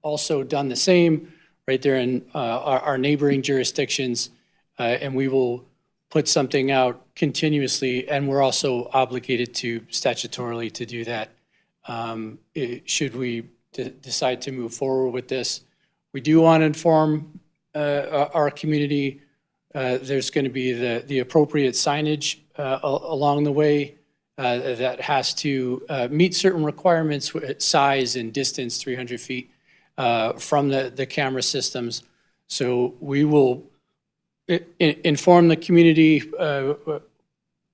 also done the same right there in our neighboring jurisdictions, and we will put something out continuously, and we're also obligated to statutorily to do that. Should we decide to move forward with this, we do want to inform our community. There's going to be the appropriate signage along the way that has to meet certain requirements, size and distance, 300 feet from the camera systems. So we will inform the community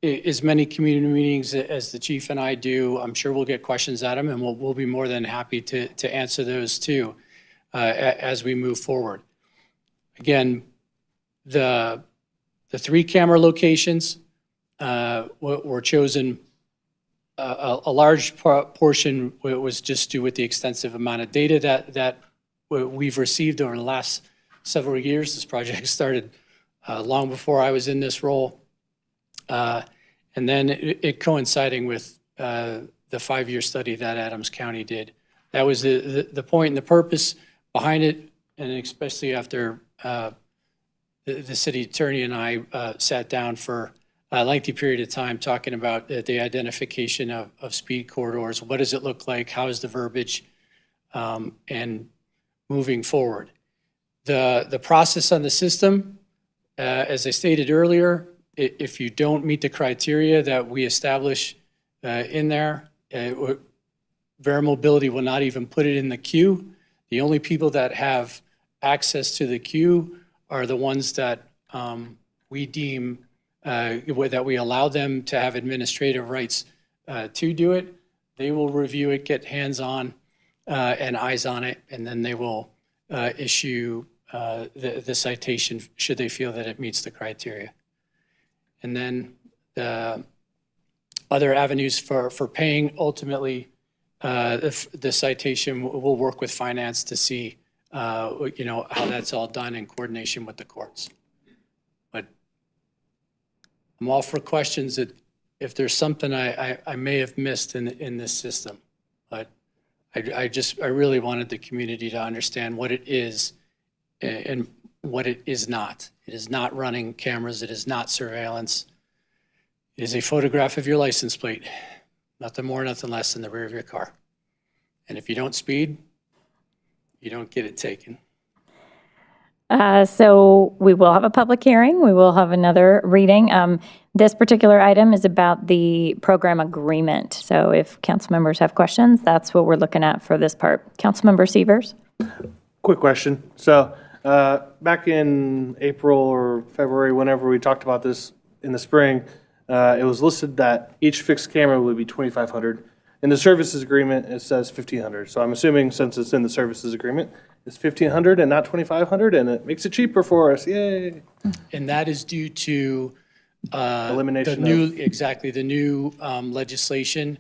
as many community meetings as the chief and I do. I'm sure we'll get questions at them, and we'll be more than happy to answer those too as we move forward. Again, the 3 camera locations were chosen. A large portion was just due with the extensive amount of data that we've received over the last several years. This project started long before I was in this role. And then it coinciding with the 5-year study that Adams County did. That was the point and the purpose behind it, and especially after the city attorney and I sat down for a lengthy period of time talking about the identification of speed corridors. What does it look like? How is the verbiage? And moving forward. The process on the system, as I stated earlier, if you don't meet the criteria that we establish in there, Vera Mobility will not even put it in the queue. The only people that have access to the queue are the ones that we deem that we allow them to have administrative rights to do it. They will review it, get hands-on and eyes on it, and then they will issue the citation should they feel that it meets the criteria. And then the other avenues for paying, ultimately, the citation, we'll work with finance to see, how that's all done in coordination with the courts. But I'm all for questions that if there's something I may have missed in this system. But I really wanted the community to understand what it is and what it is not. It is not running cameras. It is not surveillance. It is a photograph of your license plate, nothing more, nothing less than the rear of your car. And if you don't speed, you don't get it taken. So we will have a public hearing. We will have another reading. This particular item is about the program agreement. So if council members have questions, that's what we're looking at for this part. Councilmember Severs? Quick question. So back in April or February, whenever we talked about this in the spring, it was listed that each fixed camera would be $2,500. In the services agreement, it says $1,500. So I'm assuming since it's in the services agreement, it's $1,500 and not $2,500, and it makes it cheaper for us. Yay! And that is due to elimination the new legislation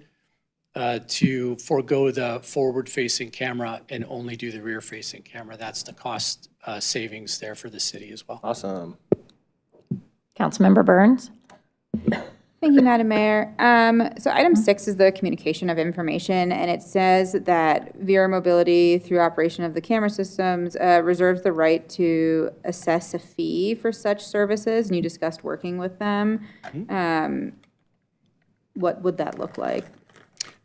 to forego the forward-facing camera and only do the rear-facing camera. That's the cost savings there for the city as well. Awesome. Councilmember Burns? Thank you, Madam Mayor. So item 6 is the communication of information, and it says that Vera Mobility, through operation of the camera systems, reserves the right to assess a fee for such services, and you discussed working with them. What would that look like?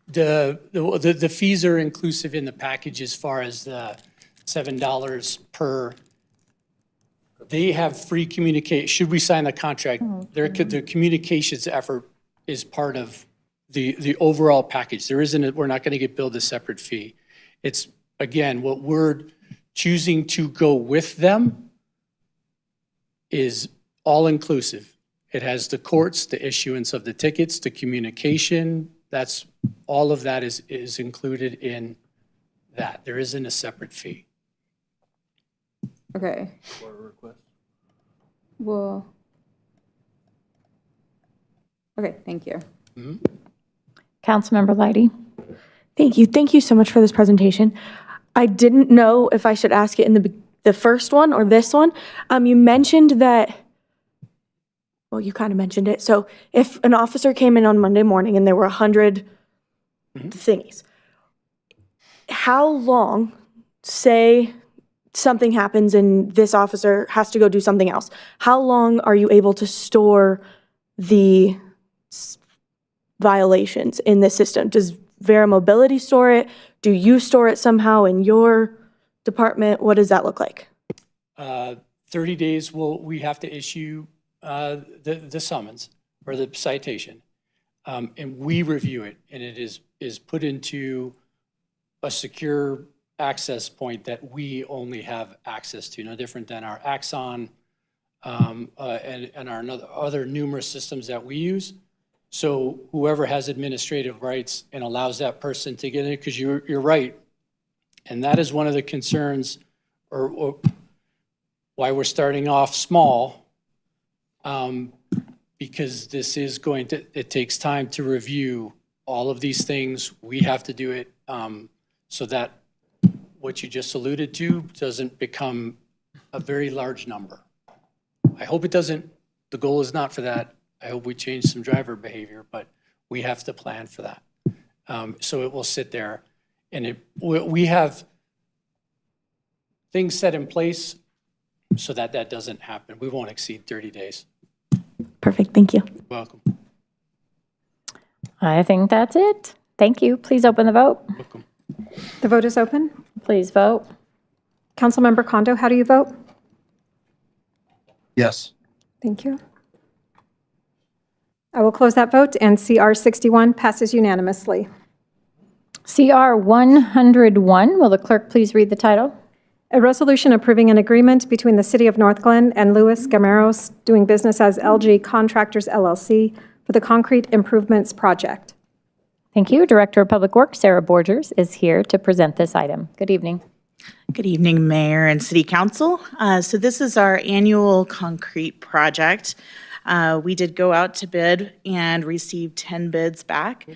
The fees are inclusive in the package as far as the $7 per. They have free communicate, should we sign the contract, the communications effort is part of the overall package. We're not going to get billed a separate fee. It's, again, what we're choosing to go with them is all-inclusive. It has the courts, the issuance of the tickets, the communication, all of that is included in that. There isn't a separate fee. Okay. Well, okay, thank you. Councilmember Leidy. Thank you. Thank you so much for this presentation. I didn't know if I should ask it in the first one or this one. You mentioned that, well, you kind of mentioned it. So if an officer came in on Monday morning and there were 100 thingies, how long, say something happens and this officer has to go do something else, how long are you able to store the violations in the system? Does Vera Mobility store it? Do you store it somehow in your department? What does that look like? 30 days, we have to issue the summons or the citation, and we review it, and it is put into a secure access point that we only have access to, no different than our Axon and our other numerous systems that we use. So whoever has administrative rights and allows that person to get in, because you're right, and that is one of the concerns or why we're starting off small, because this is it takes time to review all of these things. We have to do it so that what you just alluded to doesn't become a very large number. I hope it doesn't. The goal is not for that. I hope we change some driver behavior, but we have to plan for that. So it will sit there, and we have things set in place so that that doesn't happen. We won't exceed 30 days. Perfect. Thank you. You're welcome. I think that's it. Thank you. Please open the vote. Welcome. The vote is open. Please vote. Councilmember Kondo, how do you vote? Yes. Thank you. I will close that vote, and CR 61 passes unanimously. CR 101, will the clerk please read the title? A resolution approving an agreement between the City of Northglenn and Louis Gameros, doing business as LG Contractors LLC, for the concrete improvements project. Thank you. Director of Public Works, Sarah Borgers, is here to present this item. Good evening. Good evening, Mayor and City Council. So this is our annual concrete project. We did go out to bid and received 10 bids back.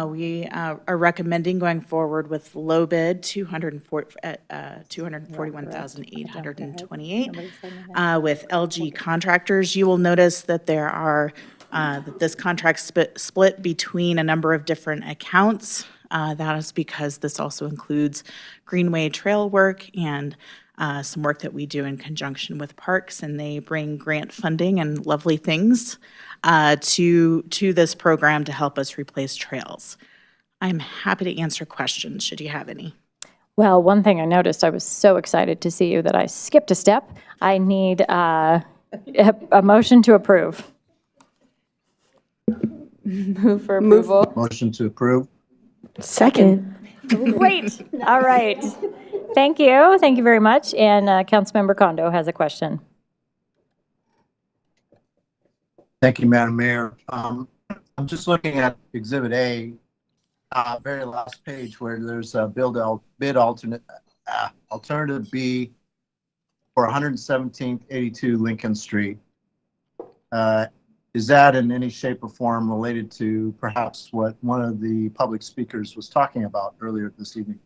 We are recommending going forward with low bid, $241,828 with LG Contractors. You will notice that there are that this contract split between a number of different accounts. That is because this also includes greenway trail work and some work that we do in conjunction with parks, and they bring grant funding and lovely things to this program to help us replace trails. I'm happy to answer questions should you have any. Well, one thing I noticed, I was so excited to see you that I skipped a step. I need a motion to approve. Move for approval. Motion to approve. Second. Great. All right. Thank you. Thank you very much. And Councilmember Kondo has a question. Thank you, Madam Mayor. I'm just looking at Exhibit A, very last page where there's a bid alternative B for 117th 82 Lincoln Street. Is that in any shape or form related to perhaps what one of the public speakers was talking about earlier this evening?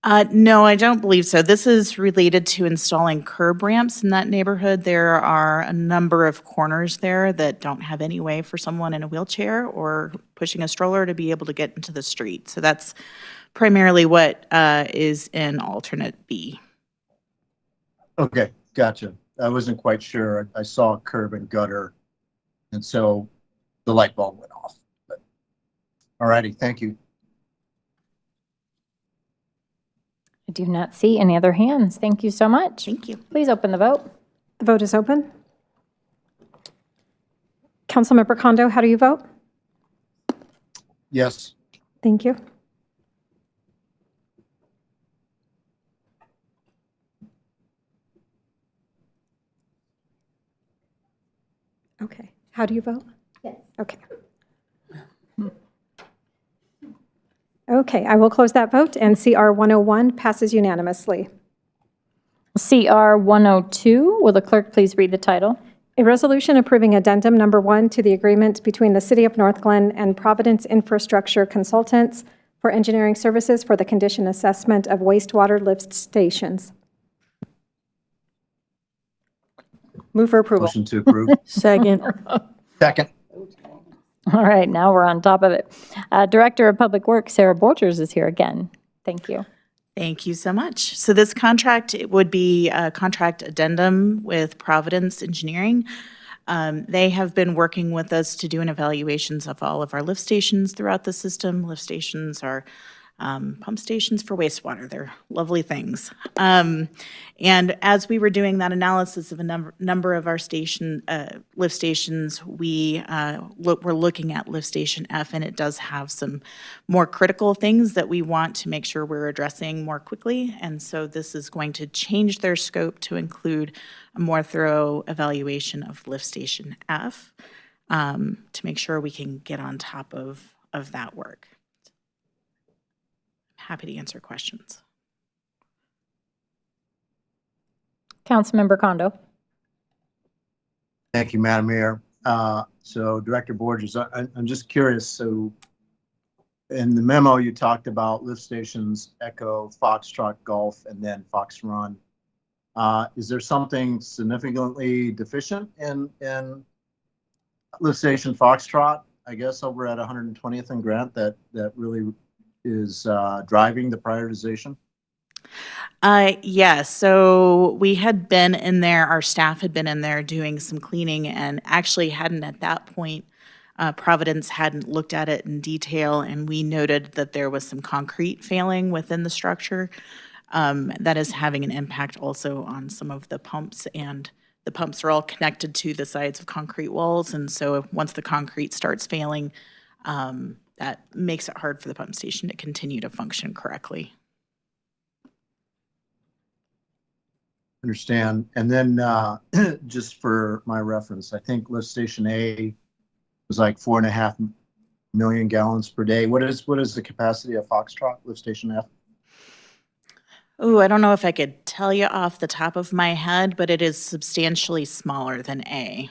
No, I don't believe so. This is related to installing curb ramps in that neighborhood. There are a number of corners there that don't have any way for someone in a wheelchair or pushing a stroller to be able to get into the street. So that's primarily what is in alternate B. Okay, gotcha. I wasn't quite sure. I saw curb and gutter, and so the light bulb went off. But, all righty, thank you. I do not see any other hands. Thank you so much. Thank you. Please open the vote. The vote is open. Councilmember Kondo, how do you vote? Yes. Thank you. Okay. How do you vote? Yes. Okay. Okay, I will close that vote, and CR 101 passes unanimously. CR 102, will the clerk please read the title? A resolution approving addendum number 1 to the agreement between the City of Northglenn and Providence Infrastructure Consultants for engineering services for the condition assessment of wastewater lift stations. Move for approval. Motion to approve. Second. Second. All right, now we're on top of it. Director of Public Works, Sarah Borgers, is here again. Thank you. Thank you so much. So this contract, it would be a contract addendum with Providence Engineering. They have been working with us to do an evaluations of all of our lift stations throughout the system. Lift stations are pump stations for wastewater. They're lovely things. And as we were doing that analysis of a number of our lift stations, we're looking at lift station F, and it does have some more critical things that we want to make sure we're addressing more quickly. And so this is going to change their scope to include a more thorough evaluation of lift station F to make sure we can get on top of that work. Happy to answer questions. Councilmember Kondo. Thank you, Madam Mayor. So Director Borges, I'm just curious. So in the memo, you talked about lift stations, Echo, Foxtrot, Golf, and then Fox Run. Is there something significantly deficient in lift station Foxtrot, I guess, over at 120th and Grant that really is driving the prioritization? Yes, so we had been in there, our staff had been in there doing some cleaning and actually hadn't at that point, Providence hadn't looked at it in detail, and we noted that there was some concrete failing within the structure that is having an impact also on some of the pumps, and the pumps are all connected to the sides of concrete walls, and so once the concrete starts failing, that makes it hard for the pump station to continue to function correctly. Understand. And then just for my reference, I think lift station A was like 4.5 million gallons per day. What is the capacity of Foxtrot lift station F? Oh, I don't know if I could tell you off the top of my head, but it is substantially smaller than A.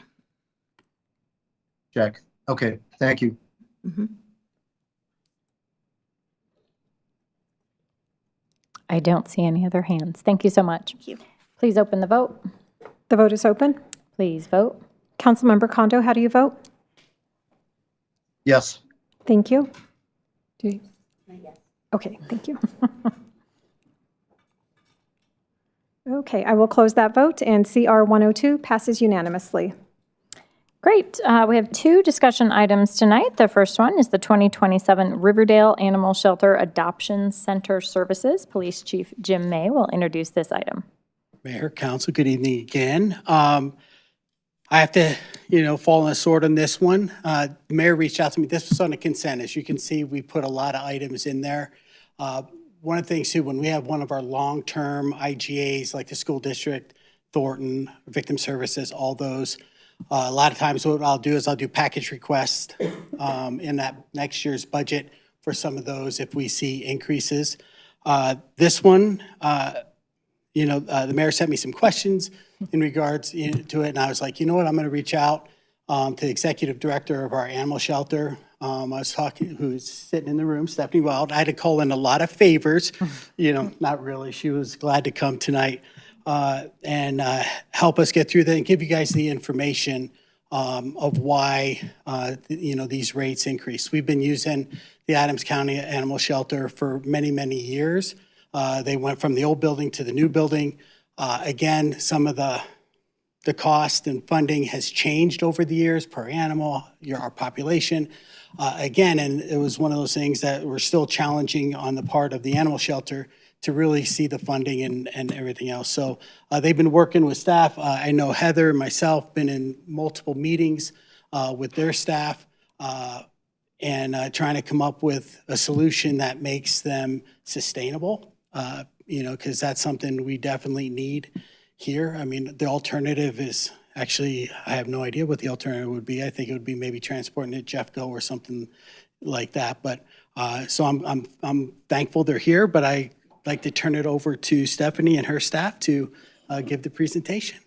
Check. Okay, thank you. Mm-hmm. I don't see any other hands. Thank you so much. Thank you. Please open the vote. The vote is open. Please vote. Councilmember Kondo, how do you vote? Yes. Thank you. Okay, thank you. Okay, I will close that vote, and CR 102 passes unanimously. Great. We have 2 discussion items tonight. The first one is the 2027 Riverdale Animal Shelter Adoption Center Services. Police Chief Jim May will introduce this item. Mayor, Council, good evening again. I have to, fall on a sword on this one. The mayor reached out to me. This was on the consent. As you can see, we put a lot of items in there. One of the things, too, when we have one of our long-term IGAs, like the school district, Thornton, victim services, all those, a lot of times what I'll do is I'll do package requests in that next year's budget for some of those if we see increases. This one, the mayor sent me some questions in regards to it, and I was like, you know what, I'm going to reach out to the executive director of our animal shelter I was talking, who's sitting in the room, Stephanie Wild. I had to call in a lot of favors, not really. She was glad to come tonight and help us get through that and give you guys the information of why, these rates increase. We've been using the Adams County Animal Shelter for many, many years. They went from the old building to the new building. Again, some of the cost and funding has changed over the years per animal, our population. Again, and it was one of those things that were still challenging on the part of the animal shelter to really see the funding and everything else. So they've been working with staff. I know Heather and myself been in multiple meetings with their staff and trying to come up with a solution that makes them sustainable, because that's something we definitely need here. I mean, the alternative is actually, I have no idea what the alternative would be. I think it would be maybe transporting it Jeffco or something like that. But so I'm thankful they're here, but I like to turn it over to Stephanie and her staff to give the presentation.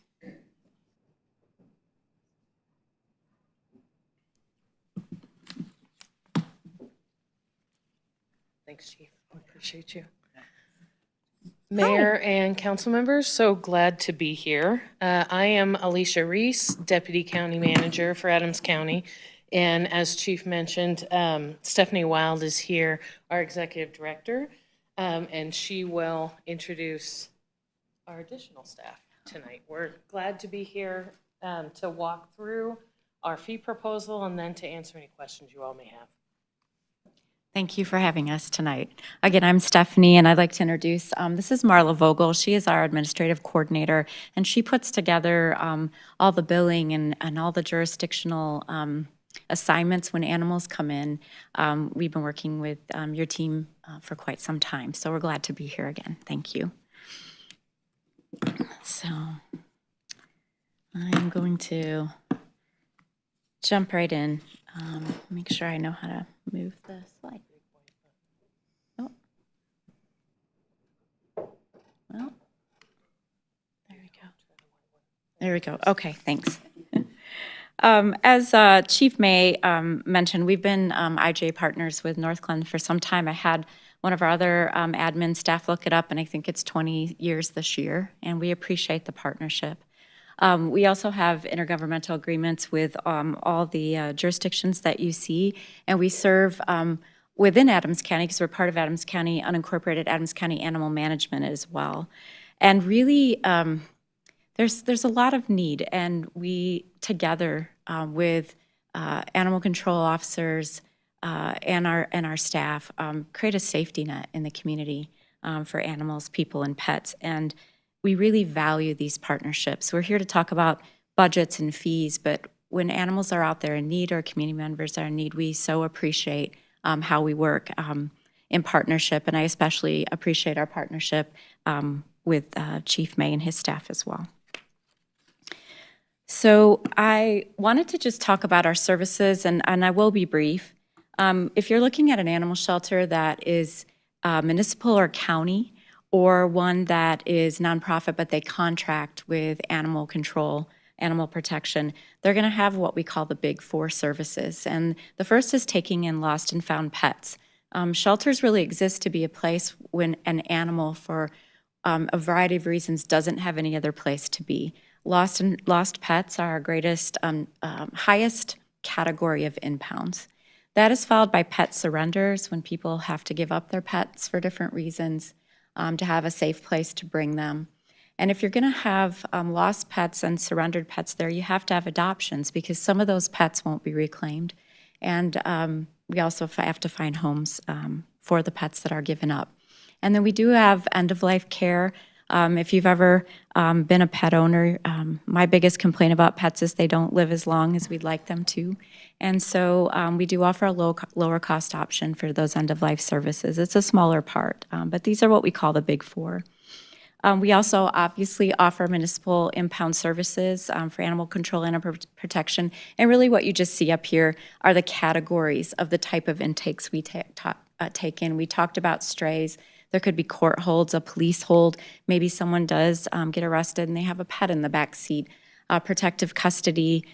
Thanks, Chief. I appreciate you. Mayor and council members, so glad to be here. I am Alicia Reese, Deputy County Manager for Adams County. And as Chief mentioned, Stephanie Wild is here, our Executive Director, and she will introduce our additional staff tonight. We're glad to be here to walk through our fee proposal and then to answer any questions you all may have. Thank you for having us tonight. Again, I'm Stephanie, and I'd like to introduce, this is Marla Vogel. She is our administrative coordinator, and she puts together all the billing and all the jurisdictional assignments when animals come in. We've been working with your team for quite some time, so we're glad to be here again. Thank you. So I'm going to jump right in. Make sure I know how to move the slide. Oh. Well, there we go. There we go. Okay, thanks. As Chief May mentioned, we've been IJ partners with Northglenn for some time. I had one of our other admin staff look it up, and I think it's 20 years this year, and we appreciate the partnership. We also have intergovernmental agreements with all the jurisdictions that you see, and we serve within Adams County, because we're part of Adams County, unincorporated Adams County Animal Management as well. And really, there's a lot of need, and we together with animal control officers and our staff create a safety net in the community for animals, people, and pets. And we really value these partnerships. We're here to talk about budgets and fees, but when animals are out there in need or community members are in need, we so appreciate how we work in partnership, and I especially appreciate our partnership with Chief May and his staff as well. So I wanted to just talk about our services, and I will be brief. If you're looking at an animal shelter that is municipal or county, or one that is nonprofit, but they contract with animal control, animal protection, they're going to have what we call the big four services. And the first is taking in lost and found pets. Shelters really exist to be a place when an animal, for a variety of reasons, doesn't have any other place to be. Lost pets are our greatest, highest category of impounds. That is followed by pet surrenders, when people have to give up their pets for different reasons. To have a safe place to bring them. And if you're going to have lost pets and surrendered pets there, you have to have adoptions, because some of those pets won't be reclaimed. And we also have to find homes for the pets that are given up. And then we do have end-of-life care. If you've ever been a pet owner, my biggest complaint about pets is they don't live as long as we'd like them to. And so we do offer a lower cost option for those end-of-life services. It's a smaller part, but these are what we call the big four. We also obviously offer municipal impound services for animal control and protection. And really what you just see up here are the categories of the type of intakes we take in. We talked about strays. There could be court holds, a police hold. Maybe someone does get arrested and they have a pet in the back seat. protective custody.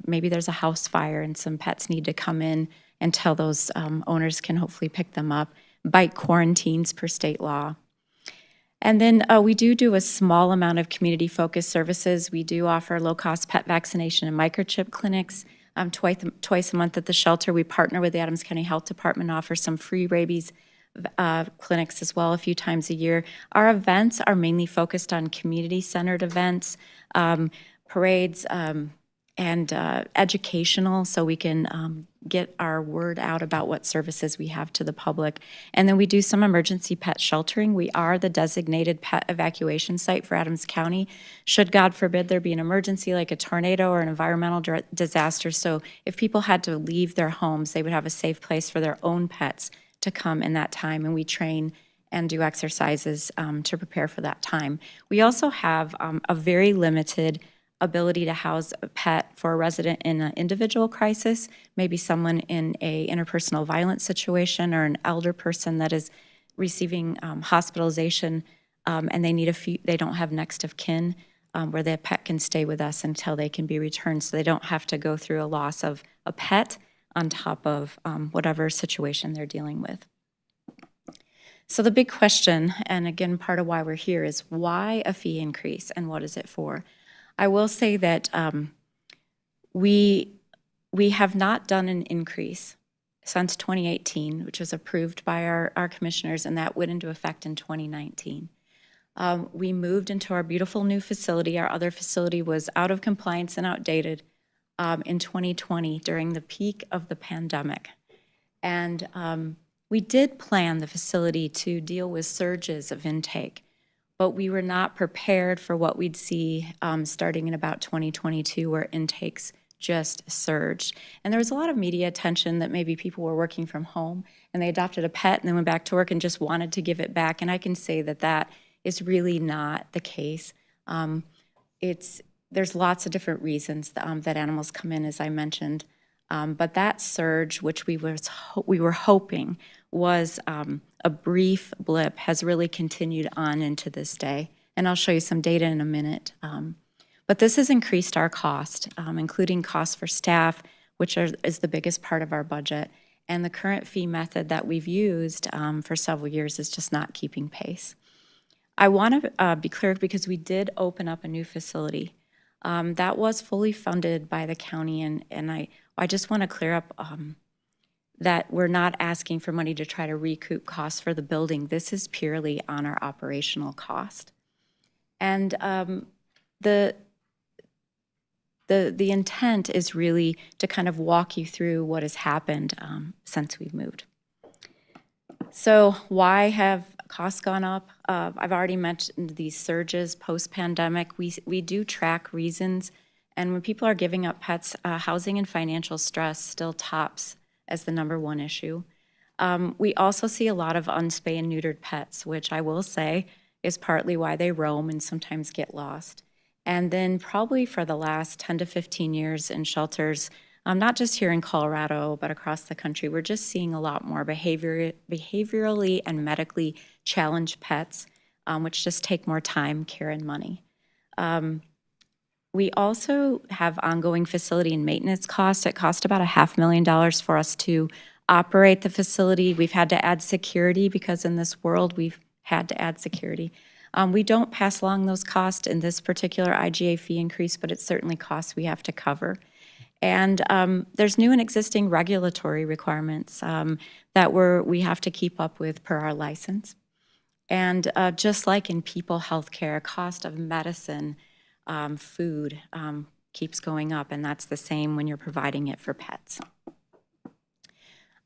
Maybe there's a house fire and some pets need to come in until those owners can hopefully pick them up. Bite quarantines per state law. And then we do a small amount of community-focused services. We do offer low-cost pet vaccination and microchip clinics twice a month at the shelter. We partner with the Adams County Health Department, offer some free rabies clinics as well a few times a year. Our events are mainly focused on community-centered events, parades, and educational, so we can get our word out about what services we have to the public. And then we do some emergency pet sheltering. We are the designated pet evacuation site for Adams County. Should, God forbid, there be an emergency like a tornado or an environmental disaster, so if people had to leave their homes, they would have a safe place for their own pets to come in that time, and we train and do exercises to prepare for that time. We also have a very limited ability to house a pet for a resident in an individual crisis, maybe someone in a interpersonal violence situation or an elder person that is receiving hospitalization and they don't have next of kin, where the pet can stay with us until they can be returned, so they don't have to go through a loss of a pet on top of whatever situation they're dealing with. So the big question, and again, part of why we're here, is why a fee increase and what is it for? I will say that we have not done an increase since 2018, which was approved by our commissioners, and that went into effect in 2019. We moved into our beautiful new facility. Our other facility was out of compliance and outdated in 2020 during the peak of the pandemic. And we did plan the facility to deal with surges of intake, but we were not prepared for what we'd see starting in about 2022, where intakes just surged. And there was a lot of media attention that maybe people were working from home and they adopted a pet and then went back to work and just wanted to give it back. And I can say that that is really not the case. There's lots of different reasons that animals come in, as I mentioned. But that surge, which we were hoping was a brief blip, has really continued on into this day. And I'll show you some data in a minute. But this has increased our cost, including costs for staff, which is the biggest part of our budget. And the current fee method that we've used for several years is just not keeping pace. I want to be clear, because we did open up a new facility. That was fully funded by the county, and I just want to clear up that we're not asking for money to try to recoup costs for the building. This is purely on our operational cost. And the intent is really to kind of walk you through what has happened since we've moved. So why have costs gone up? I've already mentioned these surges post-pandemic. We do track reasons, and when people are giving up pets, housing and financial stress still tops as the #1 issue. We also see a lot of unspayed and neutered pets, which I will say is partly why they roam and sometimes get lost. And then probably for the last 10 to 15 years in shelters, not just here in Colorado, but across the country, we're just seeing a lot more behaviorally and medically challenged pets, which just take more time, care, and money. We also have ongoing facility and maintenance costs. It cost about $500,000 for us to operate the facility. We've had to add security, because in this world, we've had to add security. We don't pass along those costs in this particular IGA fee increase, but it's certainly costs we have to cover. And there's new and existing regulatory requirements that we have to keep up with per our license. And just like in people healthcare, cost of medicine, food keeps going up, and that's the same when you're providing it for pets.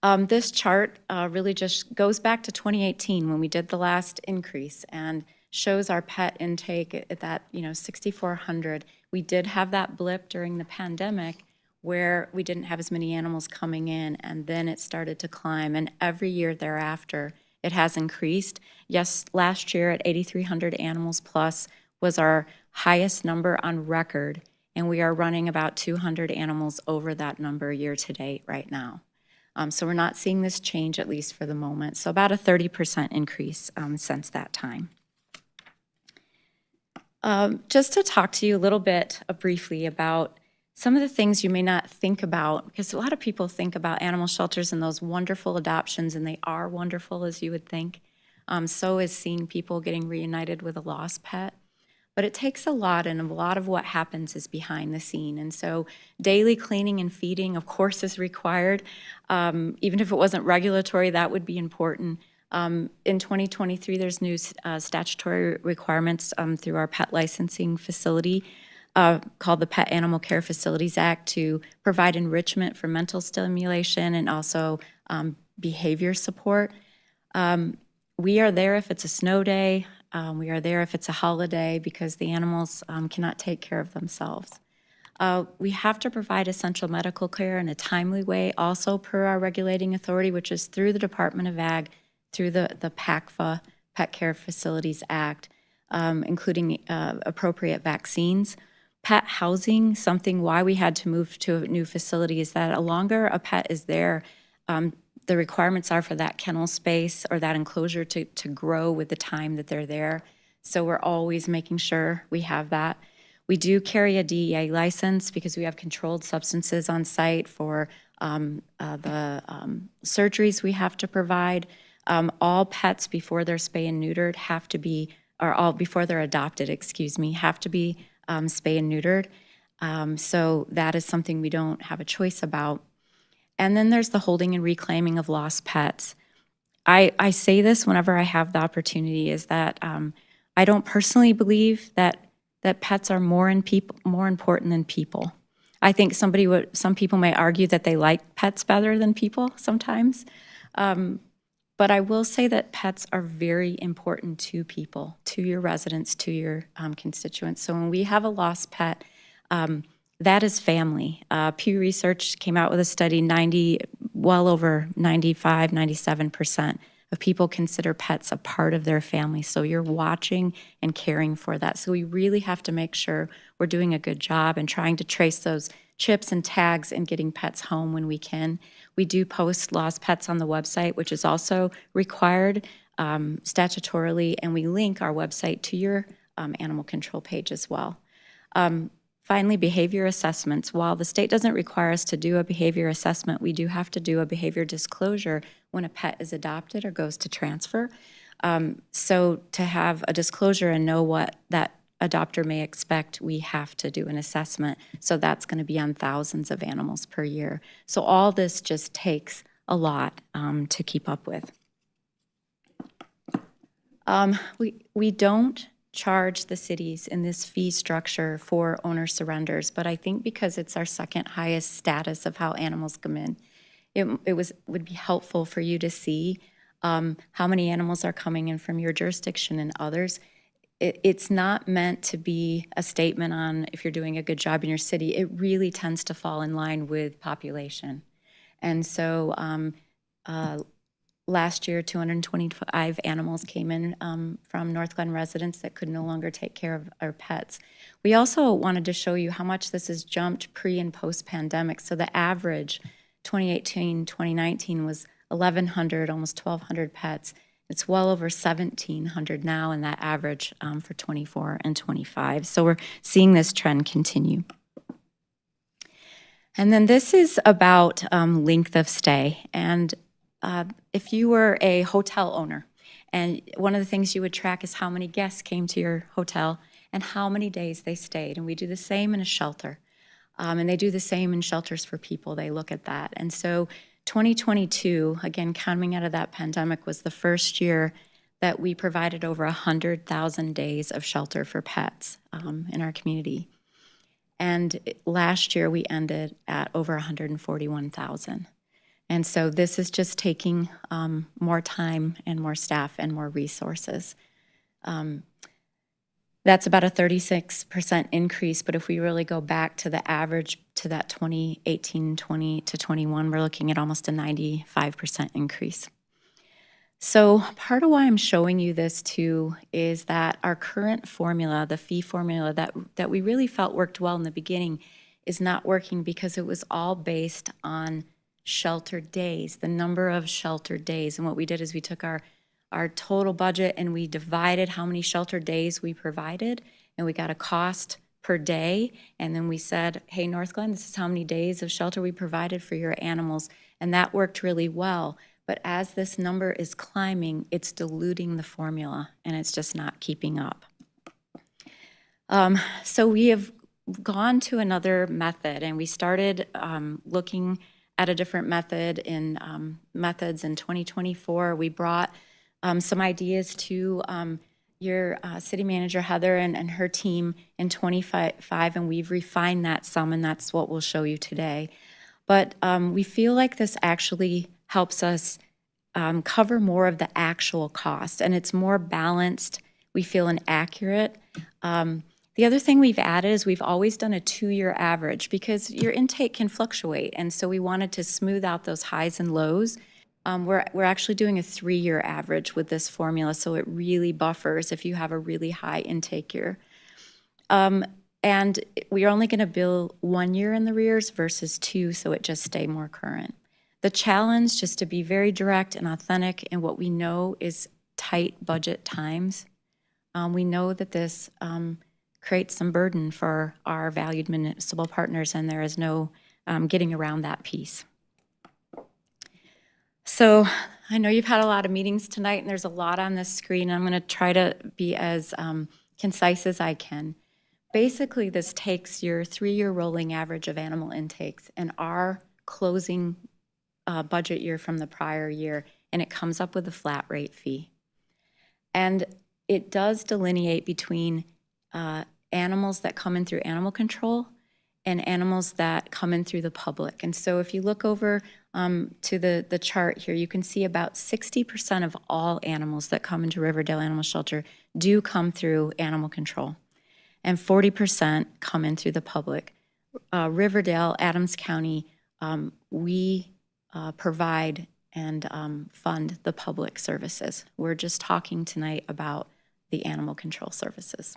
This chart really just goes back to 2018 when we did the last increase, and shows our pet intake at that 6,400. We did have that blip during the pandemic where we didn't have as many animals coming in, and then it started to climb, and every year thereafter it has increased. Yes, last year at 8,300 animals plus was our highest number on record, and we are running about 200 animals over that number year to date right now. So we're not seeing this change, at least for the moment. So about a 30% increase since that time. Just to talk to you a little bit briefly about some of the things you may not think about, because a lot of people think about animal shelters and those wonderful adoptions, and they are wonderful as you would think. So is seeing people getting reunited with a lost pet. But it takes a lot, and a lot of what happens is behind the scene. And so daily cleaning and feeding, of course, is required. Even if it wasn't regulatory, that would be important. In 2023, there's new statutory requirements through our pet licensing facility called the Pet Animal Care Facilities Act to provide enrichment for mental stimulation and also behavior support. We are there if it's a snow day. We are there if it's a holiday because the animals cannot take care of themselves. We have to provide essential medical care in a timely way, also per our regulating authority, which is through the Department of Ag, through the PACFA, Pet Care Facilities Act, including appropriate vaccines. Pet housing, something why we had to move to a new facility is that the longer a pet is there, the requirements are for that kennel space or that enclosure to grow with the time that they're there. So we're always making sure we have that. We do carry a DEA license because we have controlled substances on site for the surgeries we have to provide. All pets before they're spay and neutered have to be, or all before they're adopted, excuse me, have to be spay and neutered. So that is something we don't have a choice about. And then there's the holding and reclaiming of lost pets. I say this whenever I have the opportunity, is that I don't personally believe that pets are more important than people. I think some people may argue that they like pets better than people sometimes. But I will say that pets are very important to people, to your residents, to your constituents. So when we have a lost pet, that is family. Pew Research came out with a study, well over 95, 97% of people consider pets a part of their family. So you're watching and caring for that. So we really have to make sure we're doing a good job and trying to trace those chips and tags and getting pets home when we can. We do post lost pets on the website, which is also required statutorily, and we link our website to your animal control page as well. Finally, behavior assessments. While the state doesn't require us to do a behavior assessment, we do have to do a behavior disclosure when a pet is adopted or goes to transfer. So to have a disclosure and know what that adopter may expect, we have to do an assessment. So that's going to be on thousands of animals per year. So all this just takes a lot to keep up with. We don't charge the cities in this fee structure for owner surrenders, but I think because it's our second highest status of how animals come in, would be helpful for you to see how many animals are coming in from your jurisdiction and others. It's not meant to be a statement on if you're doing a good job in your city. It really tends to fall in line with population. And so last year, 225 animals came in from Northglenn residents that could no longer take care of our pets. We also wanted to show you how much this has jumped pre and post-pandemic. So the average 2018, 2019 was 1,100, almost 1,200 pets. It's well over 1,700 now in that average for 24 and 25. So we're seeing this trend continue. And then this is about length of stay. And if you were a hotel owner, and one of the things you would track is how many guests came to your hotel and how many days they stayed. And we do the same in a shelter. And they do the same in shelters for people. They look at that. And so 2022, again, coming out of that pandemic, was the first year that we provided over 100,000 days of shelter for pets in our community. And last year, we ended at over 141,000. And so this is just taking more time and more staff and more resources. That's about a 36% increase, but if we really go back to the average to that 2018, 20 to 21, we're looking at almost a 95% increase. So part of why I'm showing you this too is that our current formula, the fee formula that we really felt worked well in the beginning, is not working because it was all based on sheltered days, the number of sheltered days. And what we did is we took our total budget and we divided how many shelter days we provided, and we got a cost per day. And then we said, hey, Northglenn, this is how many days of shelter we provided for your animals. And that worked really well. But as this number is climbing, it's diluting the formula, and it's just not keeping up. So we have gone to another method, and we started looking at a different method in methods in 2024. We brought some ideas to your city manager, Heather, and her team in 25, and we've refined that some, and that's what we'll show you today. But we feel like this actually helps us cover more of the actual cost, and it's more balanced, we feel, and accurate. The other thing we've added is we've always done a 2-year average because your intake can fluctuate, and so we wanted to smooth out those highs and lows. We're actually doing a 3-year average with this formula, so it really buffers if you have a really high intake year. And we're only going to bill 1 year in the rears versus 2, so it just stay more current. The challenge, just to be very direct and authentic in what we know is tight budget times, we know that this creates some burden for our valued municipal partners, and there is no getting around that piece. So I know you've had a lot of meetings tonight, and there's a lot on this screen. I'm going to try to be as concise as I can. Basically, this takes your 3-year rolling average of animal intakes and our closing budget year from the prior year, and it comes up with a flat rate fee. And it does delineate between animals that come in through animal control and animals that come in through the public. And so if you look over to the chart here, you can see about 60% of all animals that come into Riverdale Animal Shelter do come through animal control, and 40% come in through the public. Riverdale, Adams County, we provide and fund the public services. We're just talking tonight about the animal control services.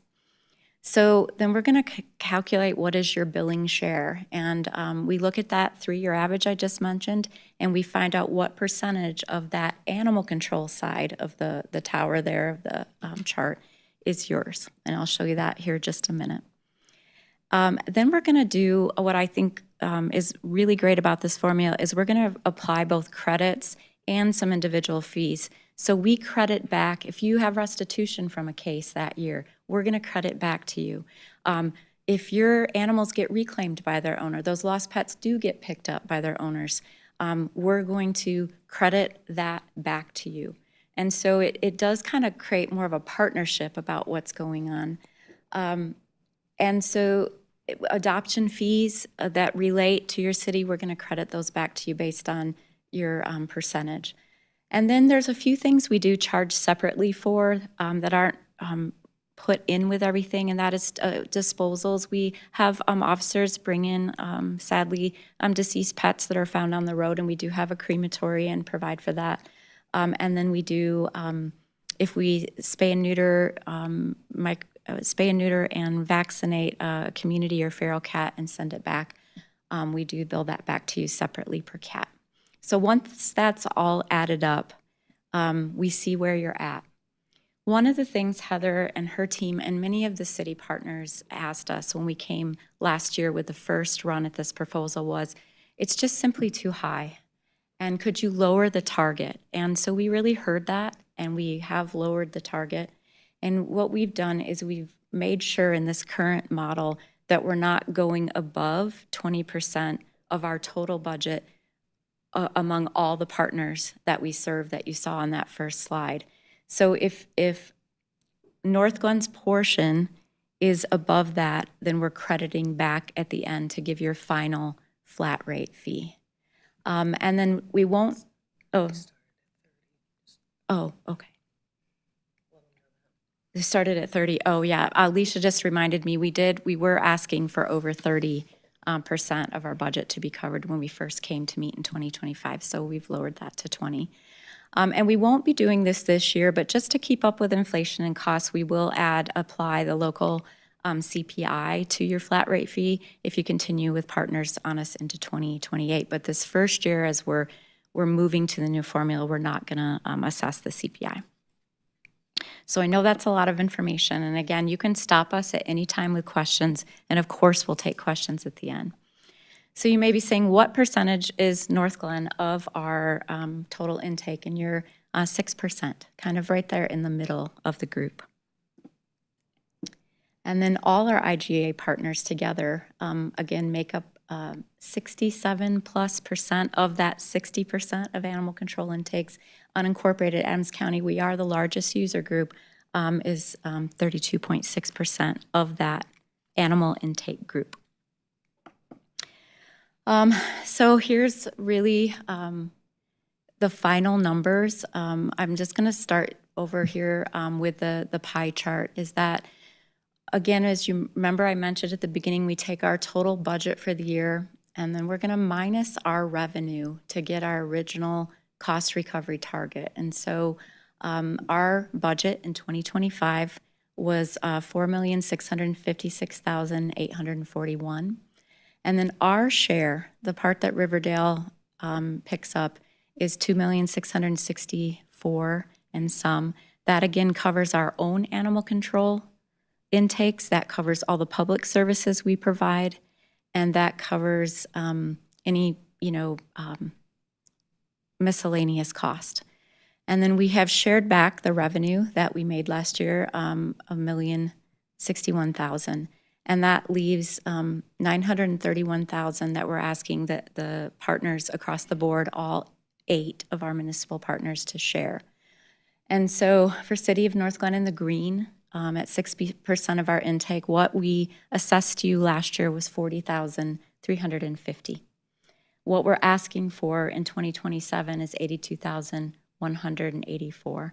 So then we're going to calculate what is your billing share. And we look at that 3-year average I just mentioned, and we find out what percentage of that animal control side of the tower there, of the chart, is yours. And I'll show you that here in just a minute. Then we're going to do what I think is really great about this formula is we're going to apply both credits and some individual fees. So we credit back, if you have restitution from a case that year, we're going to credit back to you. If your animals get reclaimed by their owner, those lost pets do get picked up by their owners, we're going to credit that back to you. And so it does kind of create more of a partnership about what's going on. And so adoption fees that relate to your city, we're going to credit those back to you based on your percentage. And then there's a few things we do charge separately for that aren't put in with everything, and that is disposals. We have officers bring in, sadly, deceased pets that are found on the road, and we do have a crematory and provide for that. And then we do, if we spay and neuter, spay and neuter and vaccinate a community or feral cat and send it back, we do bill that back to you separately per cat. So once that's all added up, we see where you're at. One of the things Heather and her team and many of the city partners asked us when we came last year with the first run at this proposal was, it's just simply too high. And could you lower the target? And so we really heard that, and we have lowered the target. And what we've done is we've made sure in this current model that we're not going above 20% of our total budget among all the partners that we serve that you saw on that first slide. So if Northglenn's portion is above that, then we're crediting back at the end to give your final flat rate fee. And then we won't, okay. They started at 30. Oh yeah, Alicia just reminded me we were asking for over 30% of our budget to be covered when we first came to meet in 2025. So we've lowered that to 20. And we won't be doing this year, but just to keep up with inflation and costs, we will apply the local CPI to your flat rate fee if you continue with partners on us into 2028. But this first year, as we're moving to the new formula, we're not going to assess the CPI. So I know that's a lot of information, and again, you can stop us at any time with questions, and of course, we'll take questions at the end. So you may be saying, what percentage is Northglenn of our total intake? And you're 6%, kind of right there in the middle of the group. And then all our IGA partners together, again, make up 67+% of that 60% of animal control intakes. Unincorporated Adams County, we are the largest user group, is 32.6% of that animal intake group. So here's really the final numbers. I'm just going to start over here with the pie chart. Is that, again, as you remember, I mentioned at the beginning, we take our total budget for the year, and then we're going to minus our revenue to get our original cost recovery target. And so our budget in 2025 was $4,656,841. And then our share, the part that Riverdale picks up, is $2,664,000 and some. That again covers our own animal control intakes. That covers all the public services we provide, and that covers any miscellaneous cost. And then we have shared back the revenue that we made last year, $1,061,000. And that leaves $931,000 that we're asking the partners across the board, all 8 of our municipal partners, to share. And so for City of Northglenn in the green, at 60% of our intake, what we assessed you last year was $40,350. What we're asking for in 2027 is $82,184.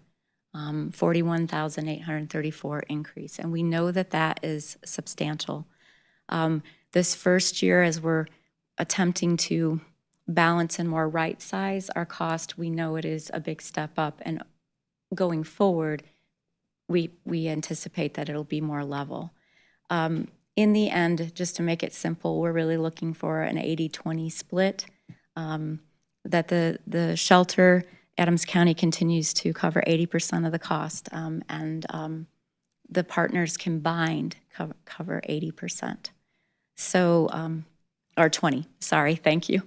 41,834 increase, and we know that that is substantial. This first year, as we're attempting to balance and more right size our cost, we know it is a big step up, and going forward, we anticipate that it'll be more level. In the end, just to make it simple, we're really looking for an 80-20 split, that the shelter, Adams County, continues to cover 80% of the cost, and the partners combined cover 80%. So, or 20, sorry, thank you.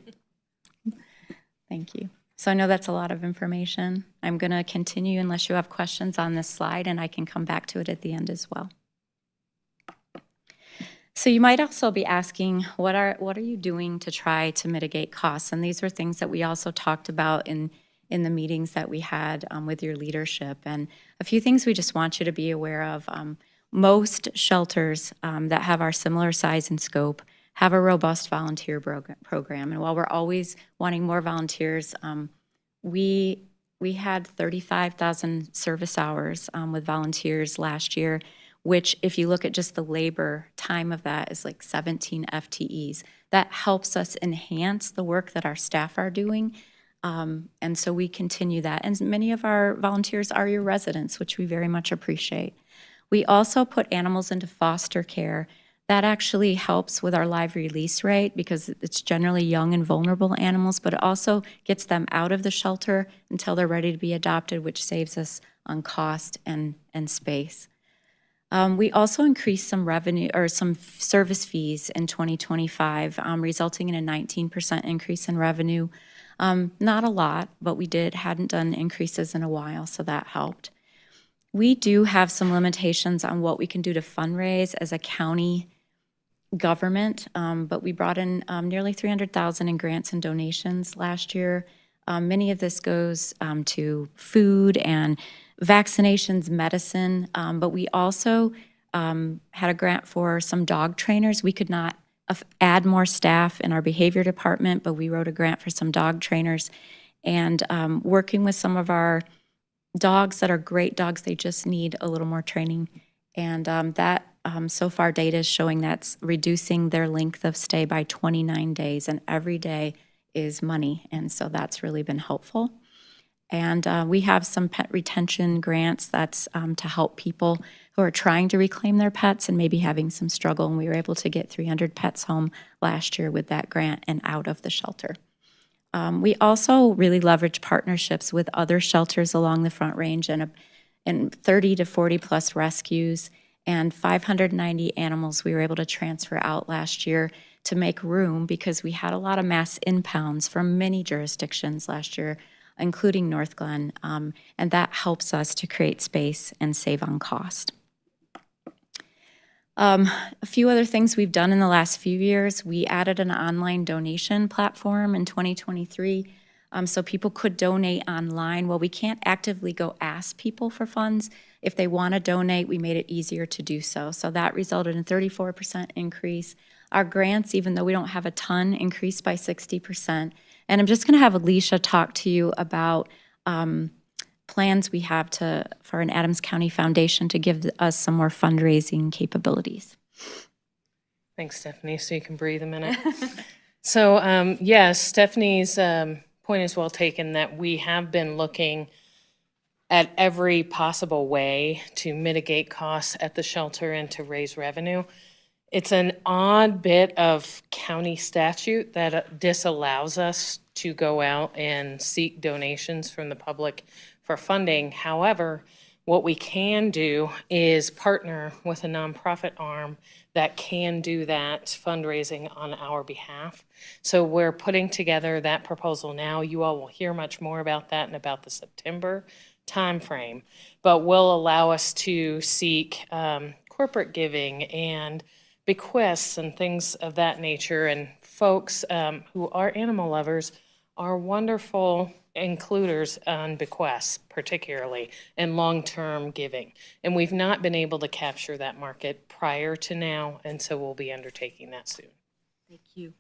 Thank you. So I know that's a lot of information. I'm going to continue unless you have questions on this slide, and I can come back to it at the end as well. So you might also be asking, what are you doing to try to mitigate costs? And these were things that we also talked about in the meetings that we had with your leadership. And a few things we just want you to be aware of. Most shelters that have our similar size and scope have a robust volunteer program. And while we're always wanting more volunteers, we had 35,000 service hours with volunteers last year, which if you look at just the labor time of that is like 17 FTEs. That helps us enhance the work that our staff are doing. And so we continue that. And many of our volunteers are your residents, which we very much appreciate. We also put animals into foster care. That actually helps with our live release rate because it's generally young and vulnerable animals, but it also gets them out of the shelter until they're ready to be adopted, which saves us on cost and space. We also increased some revenue or some service fees in 2025, resulting in a 19% increase in revenue. Not a lot, but we hadn't done increases in a while, so that helped. We do have some limitations on what we can do to fundraise as a county government, but we brought in nearly $300,000 in grants and donations last year. Many of this goes to food and vaccinations, medicine, but we also had a grant for some dog trainers. We could not add more staff in our behavior department, but we wrote a grant for some dog trainers and working with some of our dogs that are great dogs, they just need a little more training. And that so far data is showing that's reducing their length of stay by 29 days, and every day is money, and so that's really been helpful. And we have some pet retention grants that's to help people who are trying to reclaim their pets and maybe having some struggle, and we were able to get 300 pets home last year with that grant and out of the shelter. We also really leverage partnerships with other shelters along the Front Range, and and 30 to 40 plus rescues, and 590 animals we were able to transfer out last year to make room because we had a lot of mass impounds from many jurisdictions last year, including Northglenn, and that helps us to create space and save on cost. A few other things we've done in the last few years. We added an online donation platform in 2023, so people could donate online. Well, we can't actively go ask people for funds. If they want to donate, we made it easier to do so. So that resulted in 34% increase. Our grants, even though we don't have a ton, increased by 60%. And I'm just going to have Alicia talk to you about plans we have for an Adams County Foundation to give us some more fundraising capabilities. Thanks, Stephanie, so you can breathe a minute. So yes, Stephanie's point is well taken that we have been looking at every possible way to mitigate costs at the shelter and to raise revenue. It's an odd bit of county statute that disallows us to go out and seek donations from the public for funding. However, what we can do is partner with a nonprofit arm that can do that fundraising on our behalf. So we're putting together that proposal now. You all will hear much more about that in about the September timeframe, but will allow us to seek corporate giving and bequests and things of that nature. And folks who are animal lovers are wonderful includers on bequests, particularly, and long-term giving. And we've not been able to capture that market prior to now, and so we'll be undertaking that soon. Thank you.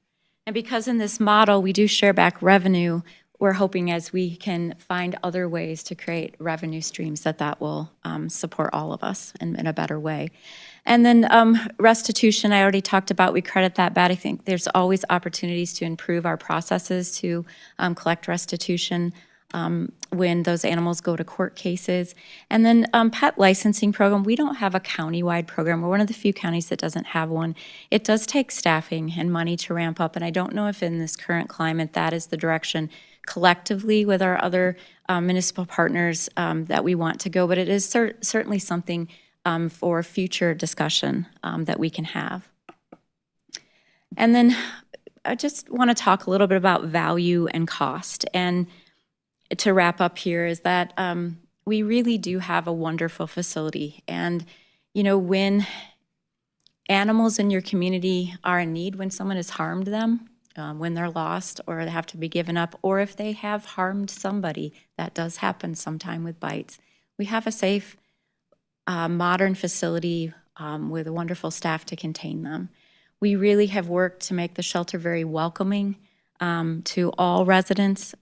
And because in this model, we do share back revenue, we're hoping as we can find other ways to create revenue streams that will support all of us in a better way. And then restitution, I already talked about, we credit that bad. I think there's always opportunities to improve our processes to collect restitution when those animals go to court cases. And then pet licensing program, we don't have a county-wide program. We're one of the few counties that doesn't have one. It does take staffing and money to ramp up, and I don't know if in this current climate that is the direction collectively with our other municipal partners that we want to go, but it is certainly something for future discussion that we can have. And then I just want to talk a little bit about value and cost. And to wrap up here is that we really do have a wonderful facility. And, you know, when animals in your community are in need, when someone has harmed them, when they're lost or they have to be given up, or if they have harmed somebody, that does happen sometime with bites. We have a safe, modern facility with a wonderful staff to contain them. We really have worked to make the shelter very welcoming to all residents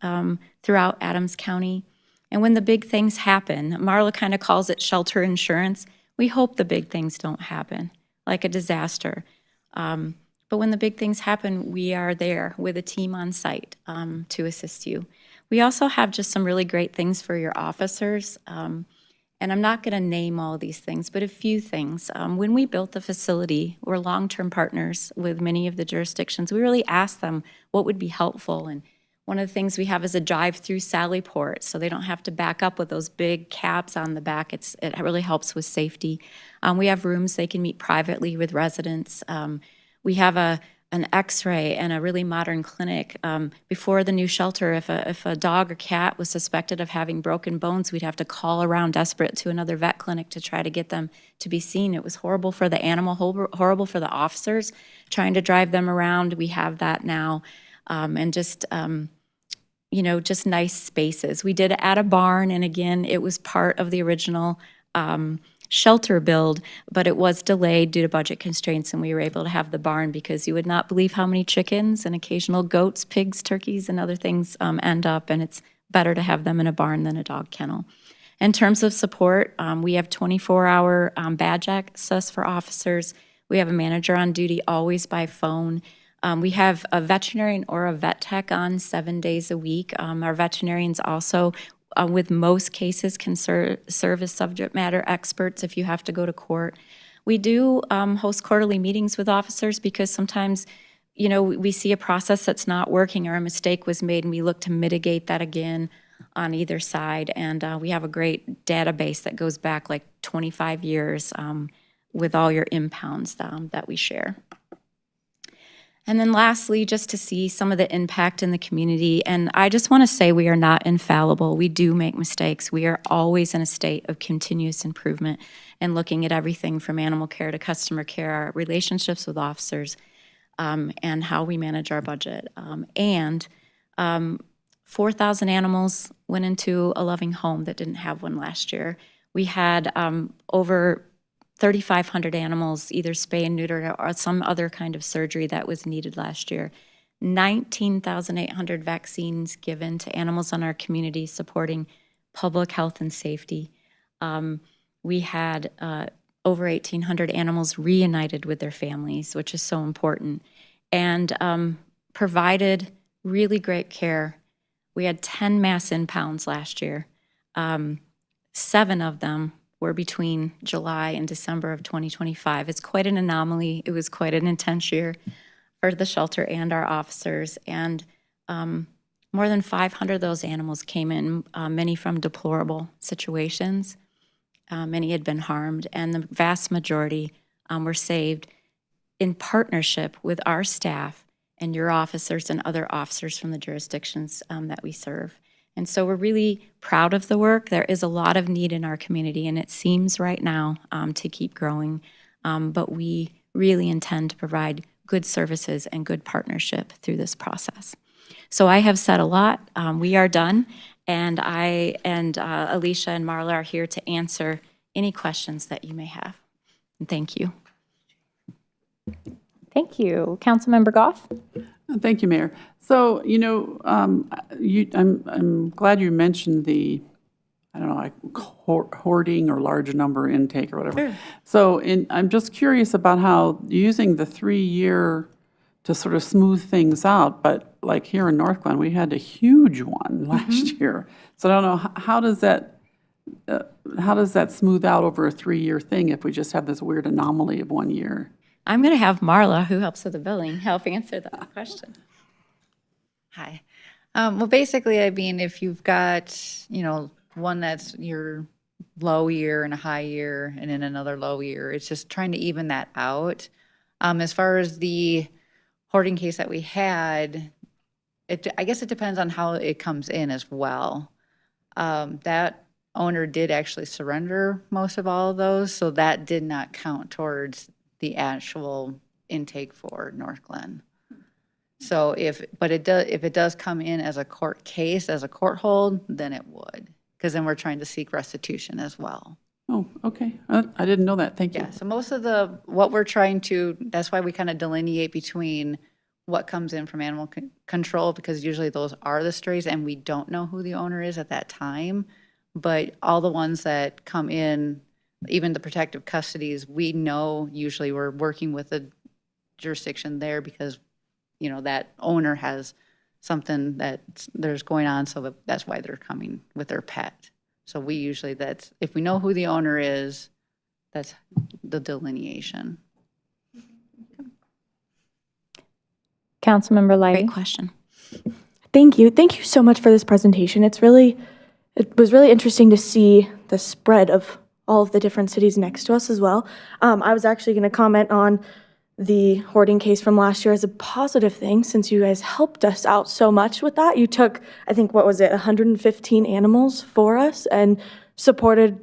throughout Adams County. And when the big things happen, Marla kind of calls it shelter insurance. We hope the big things don't happen, like a disaster. But when the big things happen, we are there with a team on site to assist you. We also have just some really great things for your officers. And I'm not going to name all of these things, but a few things. When we built the facility, we're long-term partners with many of the jurisdictions. We really asked them what would be helpful. And one of the things we have is a drive-through Sally port, so they don't have to back up with those big cabs on the back. It really helps with safety. We have rooms they can meet privately with residents. We have an x-ray and a really modern clinic. Before the new shelter, if a dog or cat was suspected of having broken bones, we'd have to call around desperate to another vet clinic to try to get them to be seen. It was horrible for the animal, horrible for the officers trying to drive them around. We have that now. And just, you know, just nice spaces. We did add a barn, and again, it was part of the original shelter build, but it was delayed due to budget constraints, and we were able to have the barn because you would not believe how many chickens and occasional goats, pigs, turkeys, and other things end up, and it's better to have them in a barn than a dog kennel. In terms of support, we have 24-hour badge access for officers. We have a manager on duty always by phone. We have a veterinarian or a vet tech on 7 days a week. Our veterinarians also, with most cases, can serve as subject matter experts if you have to go to court. We do host quarterly meetings with officers because sometimes, you know, we see a process that's not working or a mistake was made and we look to mitigate that again. on either side. And we have a great database that goes back like 25 years with all your impounds that we share. And then lastly, just to see some of the impact in the community. And I just want to say we are not infallible. We do make mistakes. We are always in a state of continuous improvement and looking at everything from animal care to customer care, our relationships with officers, and how we manage our budget. 4,000 animals went into a loving home that didn't have one last year. We had over 3,500 animals either spay and neuter or some other kind of surgery that was needed last year. 19,800 vaccines given to animals in our community supporting public health and safety. We had over 1,800 animals reunited with their families, which is so important, and provided really great care. We had 10 mass impounds last year. 7 of them were between July and December of 2025. It's quite an anomaly. It was quite an intense year for the shelter and our officers. And more than 500 of those animals came in, many from deplorable situations. Many had been harmed, and the vast majority were saved in partnership with our staff and your officers and other officers from the jurisdictions that we serve. And so we're really proud of the work. There is a lot of need in our community, and it seems right now to keep growing. But we really intend to provide good services and good partnership through this process. So I have said a lot. We are done, and I and Alicia and Marla are here to answer any questions that you may have. And thank you. Thank you. Councilmember Goff? Thank you, Mayor. So, you know, I'm glad you mentioned the, I don't know, like hoarding or large number intake or whatever. Sure. So I'm just curious about how using the 3-year to sort of smooth things out, but like here in Northglenn, we had a huge one last year. So I don't know, how does that smooth out over a 3-year thing if we just have this weird anomaly of 1 year? I'm going to have Marla, who helps with the billing, help answer that question. Hi. Well, basically, I mean, if you've got, you know, one that's your low year and a high year and then another low year, it's just trying to even that out. As far as the hoarding case that we had, I guess it depends on how it comes in as well. That owner did actually surrender most of all of those, so that did not count towards the actual intake for Northglenn. So if it does come in as a court case, as a court hold, then it would, because then we're trying to seek restitution as well. Oh, okay. I didn't know that. Thank you. Yeah, so most of what we're trying to, that's why we kind of delineate between what comes in from animal control, because usually those are the strays and we don't know who the owner is at that time. But all the ones that come in, even the protective custodies, we know usually we're working with a jurisdiction there because, you know, that owner has something that there's going on, so that's why they're coming with their pet. So we usually, if we know who the owner is, that's the delineation. Councilmember Leidy. Great question. Thank you. Thank you so much for this presentation. It was really interesting to see the spread of all of the different cities next to us as well. I was actually going to comment on the hoarding case from last year as a positive thing, since you guys helped us out so much with that. You took, I think, what was it, 115 animals for us and supported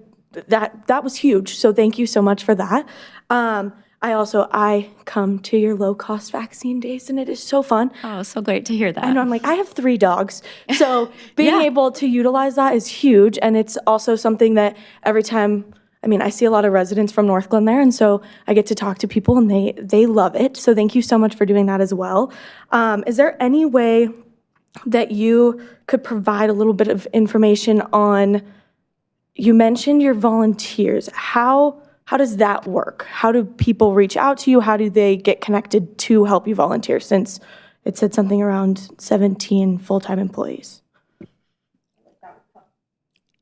that. That was huge. So thank you so much for that. I come to your low-cost vaccine days, and it is so fun. Oh, so great to hear that. I know, I'm like, I have 3 dogs. So being able to utilize that is huge. And it's also something that every time, I mean, I see a lot of residents from Northglenn there, and so I get to talk to people, and they love it. So thank you so much for doing that as well. Is there any way that you could provide a little bit of information on, you mentioned your volunteers. How does that work? How do people reach out to you? How do they get connected to help you volunteer, since it said something around 17 full-time employees?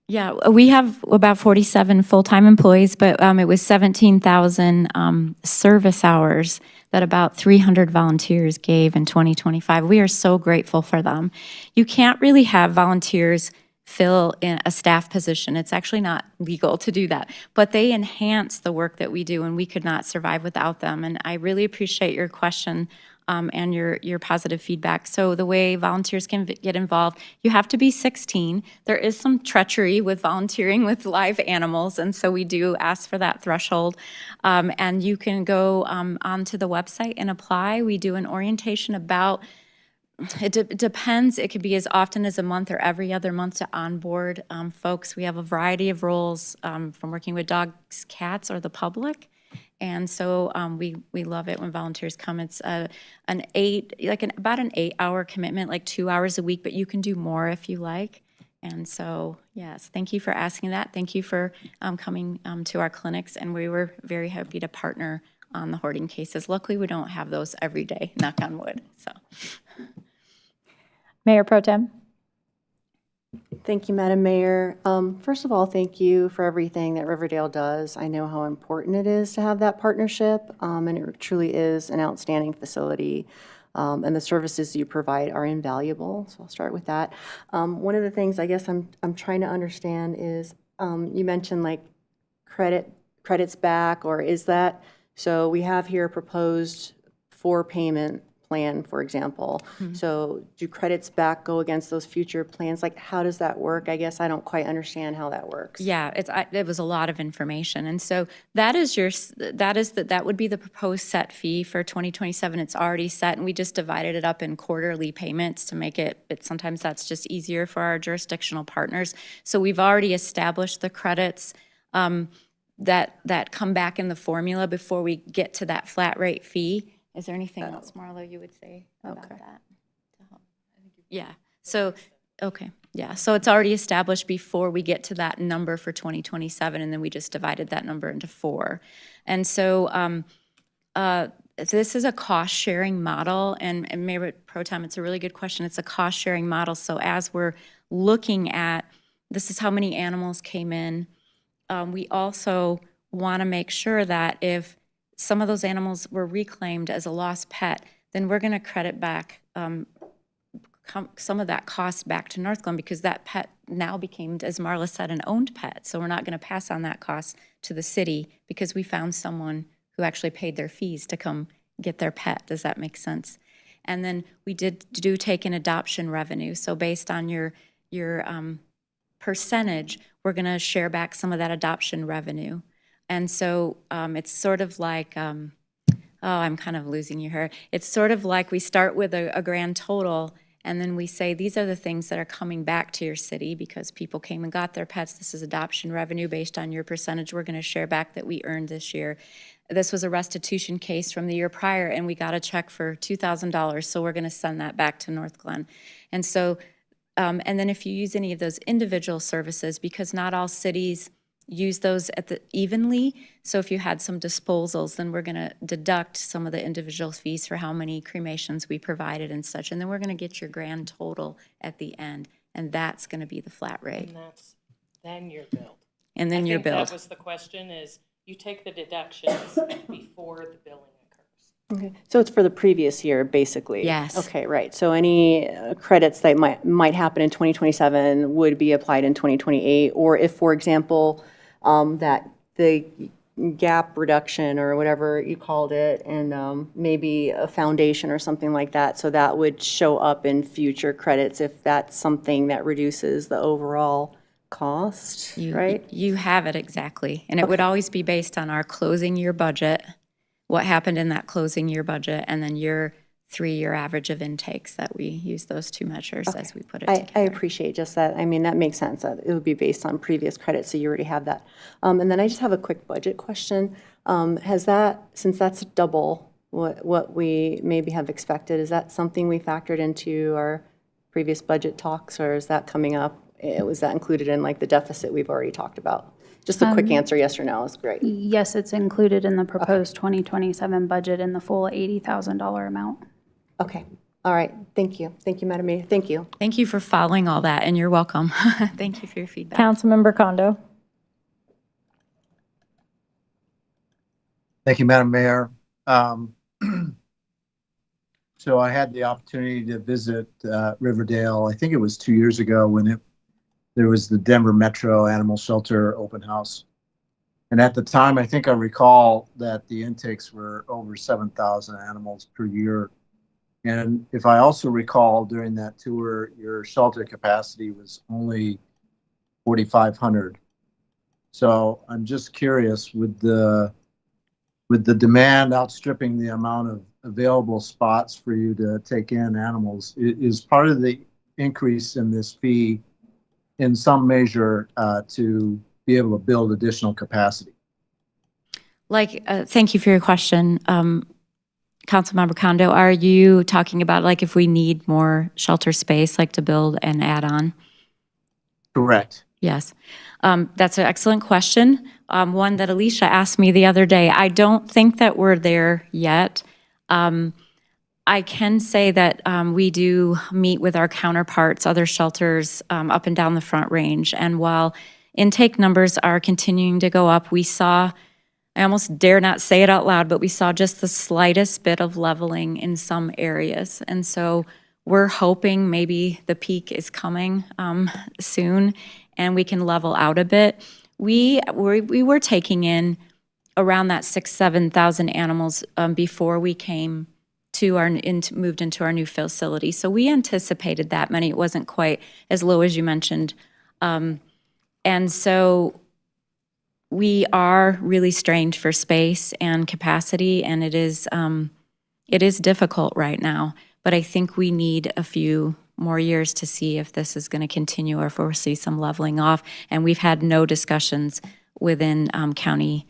Yeah, we have about 47 full-time employees, but it was 17,000 service hours that about 300 volunteers gave in 2025. We are so grateful for them. You can't really have volunteers fill in a staff position. It's actually not legal to do that, but they enhance the work that we do, and we could not survive without them. And I really appreciate your question and your positive feedback. So the way volunteers can get involved, you have to be 16. There is some treachery with volunteering with live animals, and so we do ask for that threshold. And you can go onto the website and apply. We do an orientation about, it depends. It could be as often as a month or every other month to onboard folks. We have a variety of roles from working with dogs, cats, or the public. And so we love it when volunteers come. It's about an 8-hour commitment, like 2 hours a week, but you can do more if you like. And so, yes, thank you for asking that. Thank you for coming to our clinics, and we were very happy to partner on the hoarding cases. Luckily, we don't have those every day, knock on wood, so. Mayor Pro Tem. Thank you, Madam Mayor. First of all, thank you for everything that Riverdale does. I know how important it is to have that partnership, and it truly is an outstanding facility. And the services you provide are invaluable, so I'll start with that. One of the things I guess I'm trying to understand is, you mentioned like credits back, or is that, so we have here proposed 4 payment plan, for example. So do credits back go against those future plans? Like, how does that work? I guess I don't quite understand how that works. Yeah, it was a lot of information. And so that would be the proposed set fee for 2027. It's already set, and we just divided it up in quarterly payments to make it, sometimes that's just easier for our jurisdictional partners. So we've already established the credits that come back in the formula before we get to that flat rate fee. Is there anything else, Marlo, you would say about that? Yeah, so, okay, yeah. So it's already established before we get to that number for 2027, and then we just divided that number into 4. And so this is a cost-sharing model, and Mayor Pro Tem, it's a really good question. It's a cost-sharing model. So as we're looking at, this is how many animals came in, we also want to make sure that if some of those animals were reclaimed as a lost pet, then we're going to credit back some of that cost back to Northglenn, because that pet now became, as Marla said, an owned pet. So we're not going to pass on that cost to the city because we found someone who actually paid their fees to come get their pet. Does that make sense? And then we do take an adoption revenue. So based on your percentage, we're going to share back some of that adoption revenue. And so it's sort of like, oh, I'm kind of losing you here. It's sort of like we start with a grand total, and then we say, these are the things that are coming back to your city because people came and got their pets. This is adoption revenue based on your percentage we're going to share back that we earned this year. This was a restitution case from the year prior, and we got a check for $2,000, so we're going to send that back to Northglenn. And so, and then if you use any of those individual services, because not all cities use those evenly. So if you had some disposals, then we're going to deduct some of the individual fees for how many cremations we provided and such. And then we're going to get your grand total at the end. And that's going to be the flat rate. And then you're billed. And then you're billed. That was the question, is you take the deductions before the billing occurs. Okay, so it's for the previous year, basically? Yes. Okay, right. So any credits that might happen in 2027 would be applied in 2028, or if, for example, that the gap reduction or whatever you called it, and maybe a foundation or something like that, so that would show up in future credits if that's something that reduces the overall cost, right? You have it exactly. And it would always be based on our closing year budget, what happened in that closing year budget, and then your 3-year average of intakes. That we use those 2 measures as we put it together. I appreciate just that. I mean, that makes sense. That it would be based on previous credits, so you already have that. And then I just have a quick budget question. Has that, since that's double what we maybe have expected, is that something we factored into our previous budget talks, or is that coming up? Was that included in like the deficit we've already talked about? Just a quick answer, yes or no, is great. Yes, it's included in the proposed 2027 budget in the full $80,000 amount. Okay. All right. Thank you. Thank you, Madam Mayor. Thank you. Thank you for following all that, and you're welcome. Thank you for your feedback. Councilmember Kondo. Thank you, Madam Mayor. So I had the opportunity to visit Riverdale, I think it was 2 years ago, when it there was the Denver Metro Animal Shelter open house. And at the time, I think I recall that the intakes were over 7,000 animals per year. And if I also recall during that tour, your shelter capacity was only 4,500. So I'm just curious, with the demand outstripping the amount of available spots for you to take in animals, is part of the increase in this fee in some measure to be able to build additional capacity? Thank you for your question. Councilmember Kondo, are you talking about like if we need more shelter space, like to build and add on? Correct. Yes. That's an excellent question. One that Alicia asked me the other day. I don't think that we're there yet. I can say that we do meet with our counterparts, other shelters up and down the Front Range. And while intake numbers are continuing to go up, we saw, I almost dare not say it out loud, but we saw just the slightest bit of leveling in some areas. And so we're hoping maybe the peak is coming soon and we can level out a bit. We were taking in around that 6,000-7,000 animals before we came to moved into our new facility. So we anticipated that many. It wasn't quite as low as you mentioned. And so we are really strained for space and capacity, and it is difficult right now. But I think we need a few more years to see if this is going to continue or if we'll see some leveling off. And we've had no discussions within county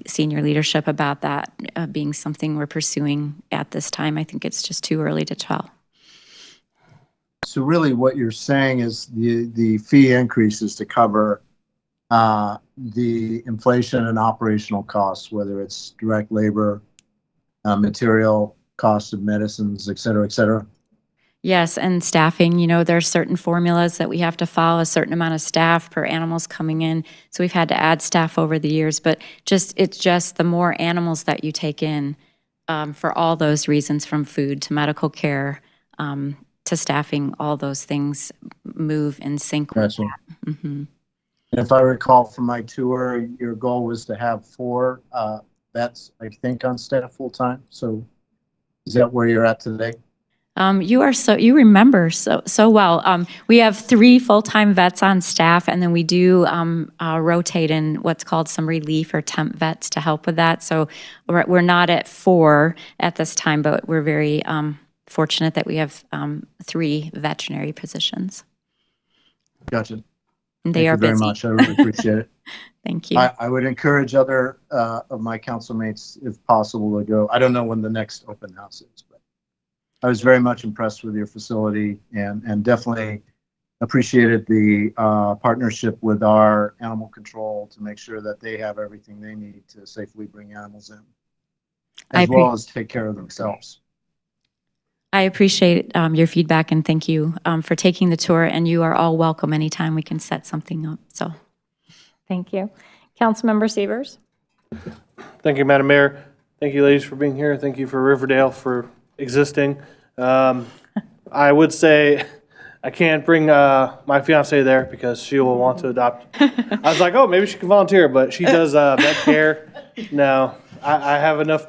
senior leadership about that being something we're pursuing at this time. I think it's just too early to tell. So really what you're saying is the fee increases to cover the inflation and operational costs, whether it's direct labor, material, cost of medicines, et cetera, et cetera. Yes, and staffing, there are certain formulas that we have to follow, a certain amount of staff per animals coming in. So we've had to add staff over the years, but it's just the more animals that you take in for all those reasons, from food to medical care to staffing, all those things move in sync with Gotcha. that. Mm-hmm. If I recall from my tour, your goal was to have 4 vets, I think, on staff full time. So is that where you're at today? You remember so well. We have 3 full-time vets on staff, and then we do rotate in what's called some relief or temp vets to help with that. So we're not at 4 at this time, but we're very fortunate that we have 3 veterinary positions. Gotcha. And they are Thank you very busy. much. I really appreciate it. Thank you. I would encourage other of my council mates, if possible, to go. I don't know when the next open house is, but I was very much impressed with your facility and definitely appreciated the partnership with our animal control to make sure that they have everything they need to safely bring animals in, as well as take care of themselves. I appreciate your feedback, and thank you for taking the tour, and you are all welcome anytime we can set something up. So, thank you. Councilmember Severs. Thank you, Madam Mayor. Thank you, ladies, for being here. Thank you for Riverdale for existing. I would say I can't bring my fiance there because she will want to adopt. I was like, oh, maybe she can volunteer, but she does vet care. No, I have enough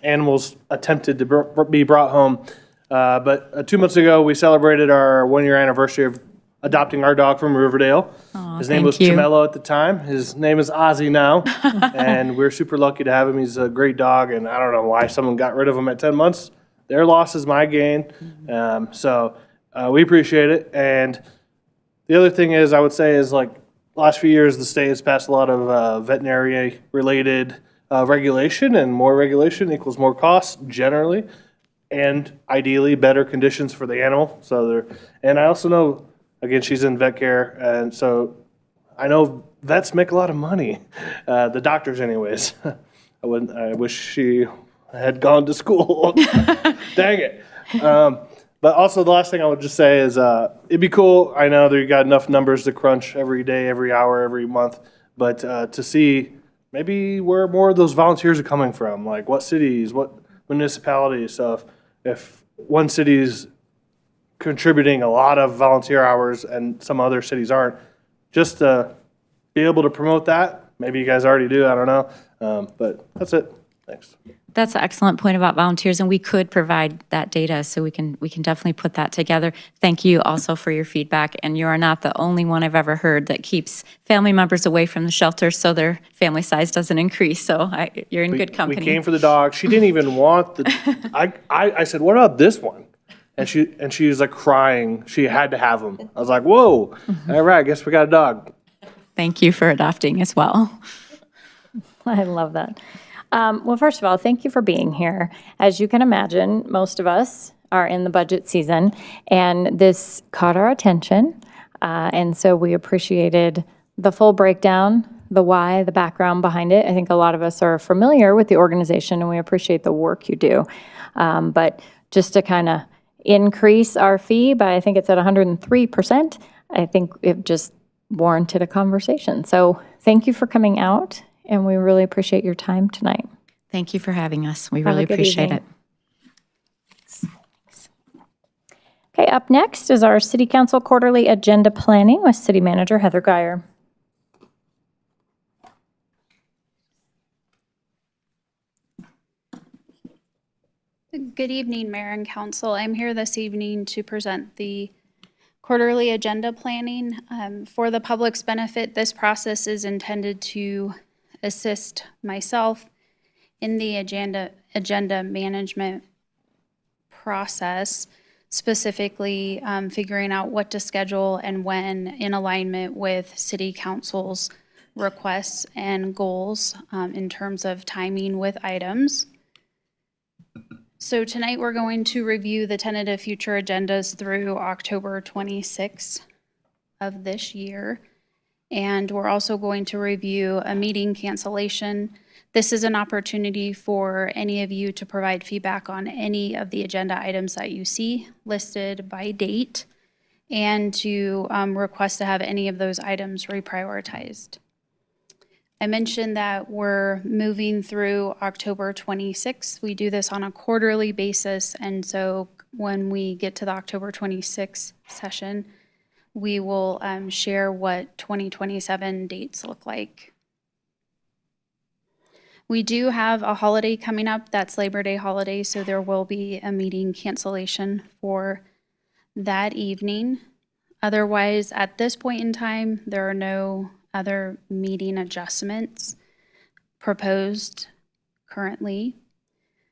animals attempted to be brought home. But 2 months ago, we celebrated our 1-year anniversary of adopting our dog from Riverdale. His name was Chamello at the time. His name is Ozzy now. And we're super lucky to have him. He's a great dog, and I don't know why someone got rid of him at 10 months. Their loss is my gain. So we appreciate it. And the other thing is, I would say, is like last few years, the state has passed a lot of veterinary-related regulation, and more regulation equals more costs generally, and ideally better conditions for the animal. And I also know, again, she's in vet care, and so I know vets make a lot of money, the doctors anyways. I wish she had gone to school. Dang it. But also the last thing I would just say is it'd be cool. I know that you got enough numbers to crunch every day, every hour, every month, but to see maybe where more of those volunteers are coming from, like what cities, what municipalities. So if one city's contributing a lot of volunteer hours and some other cities aren't. Just to be able to promote that, maybe you guys already do, I don't know. But that's it. Thanks. That's an excellent point about volunteers, and we could provide that data, so we can definitely put that together. Thank you also for your feedback, and you are not the only one I've ever heard that keeps family members away from the shelter so their family size doesn't increase. So you're in good company. We came for the dog. She didn't even want the. I said, "What about this one?" And she was like crying. She had to have him. I was like, "Whoa! All right, I guess we got a dog." Thank you for adopting as well. I love that. Well, first of all, thank you for being here. As you can imagine, most of us are in the budget season, and this caught our attention. And so we appreciated the full breakdown, the why, the background behind it. I think a lot of us are familiar with the organization, and we appreciate the work you do. But just to kind of increase our fee by, I think it's at 103%, I think it just warranted a conversation. So thank you for coming out. And we really appreciate your time tonight. Thank you for having us. We Have a really good appreciate evening. it. Okay, up next is our City Council Quarterly Agenda Planning with City Manager Heather Geyer. Good evening, Mayor and Council. I'm here this evening to present the quarterly agenda planning. For the public's benefit, this process is intended to assist myself in the agenda management process, specifically figuring out what to schedule and when in alignment with City Council's requests and goals in terms of timing with items. So tonight we're going to review the tentative future agendas through October 26th of this year. And we're also going to review a meeting cancellation. This is an opportunity for any of you to provide feedback on any of the agenda items that you see listed by date and to request to have any of those items reprioritized. I mentioned that we're moving through October 26th. We do this on a quarterly basis, and so when we get to the October 26th session, we will share what 2027 dates look like. We do have a holiday coming up. That's Labor Day holiday, so there will be a meeting cancellation for that evening. Otherwise, at this point in time, there are no other meeting adjustments proposed currently.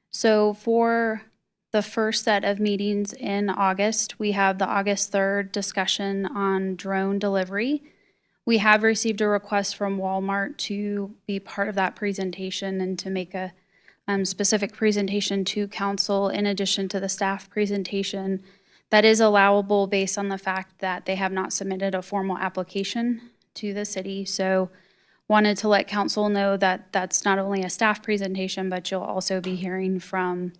So for the first set of meetings in August, we have the August 3rd discussion on drone delivery. We have received a request from Walmart to be part of that presentation and to make a specific presentation to council in addition to the staff presentation. That is allowable based on the fact that they have not submitted a formal application to the city. So wanted to let council know that that's not only a staff presentation, but you'll also be hearing from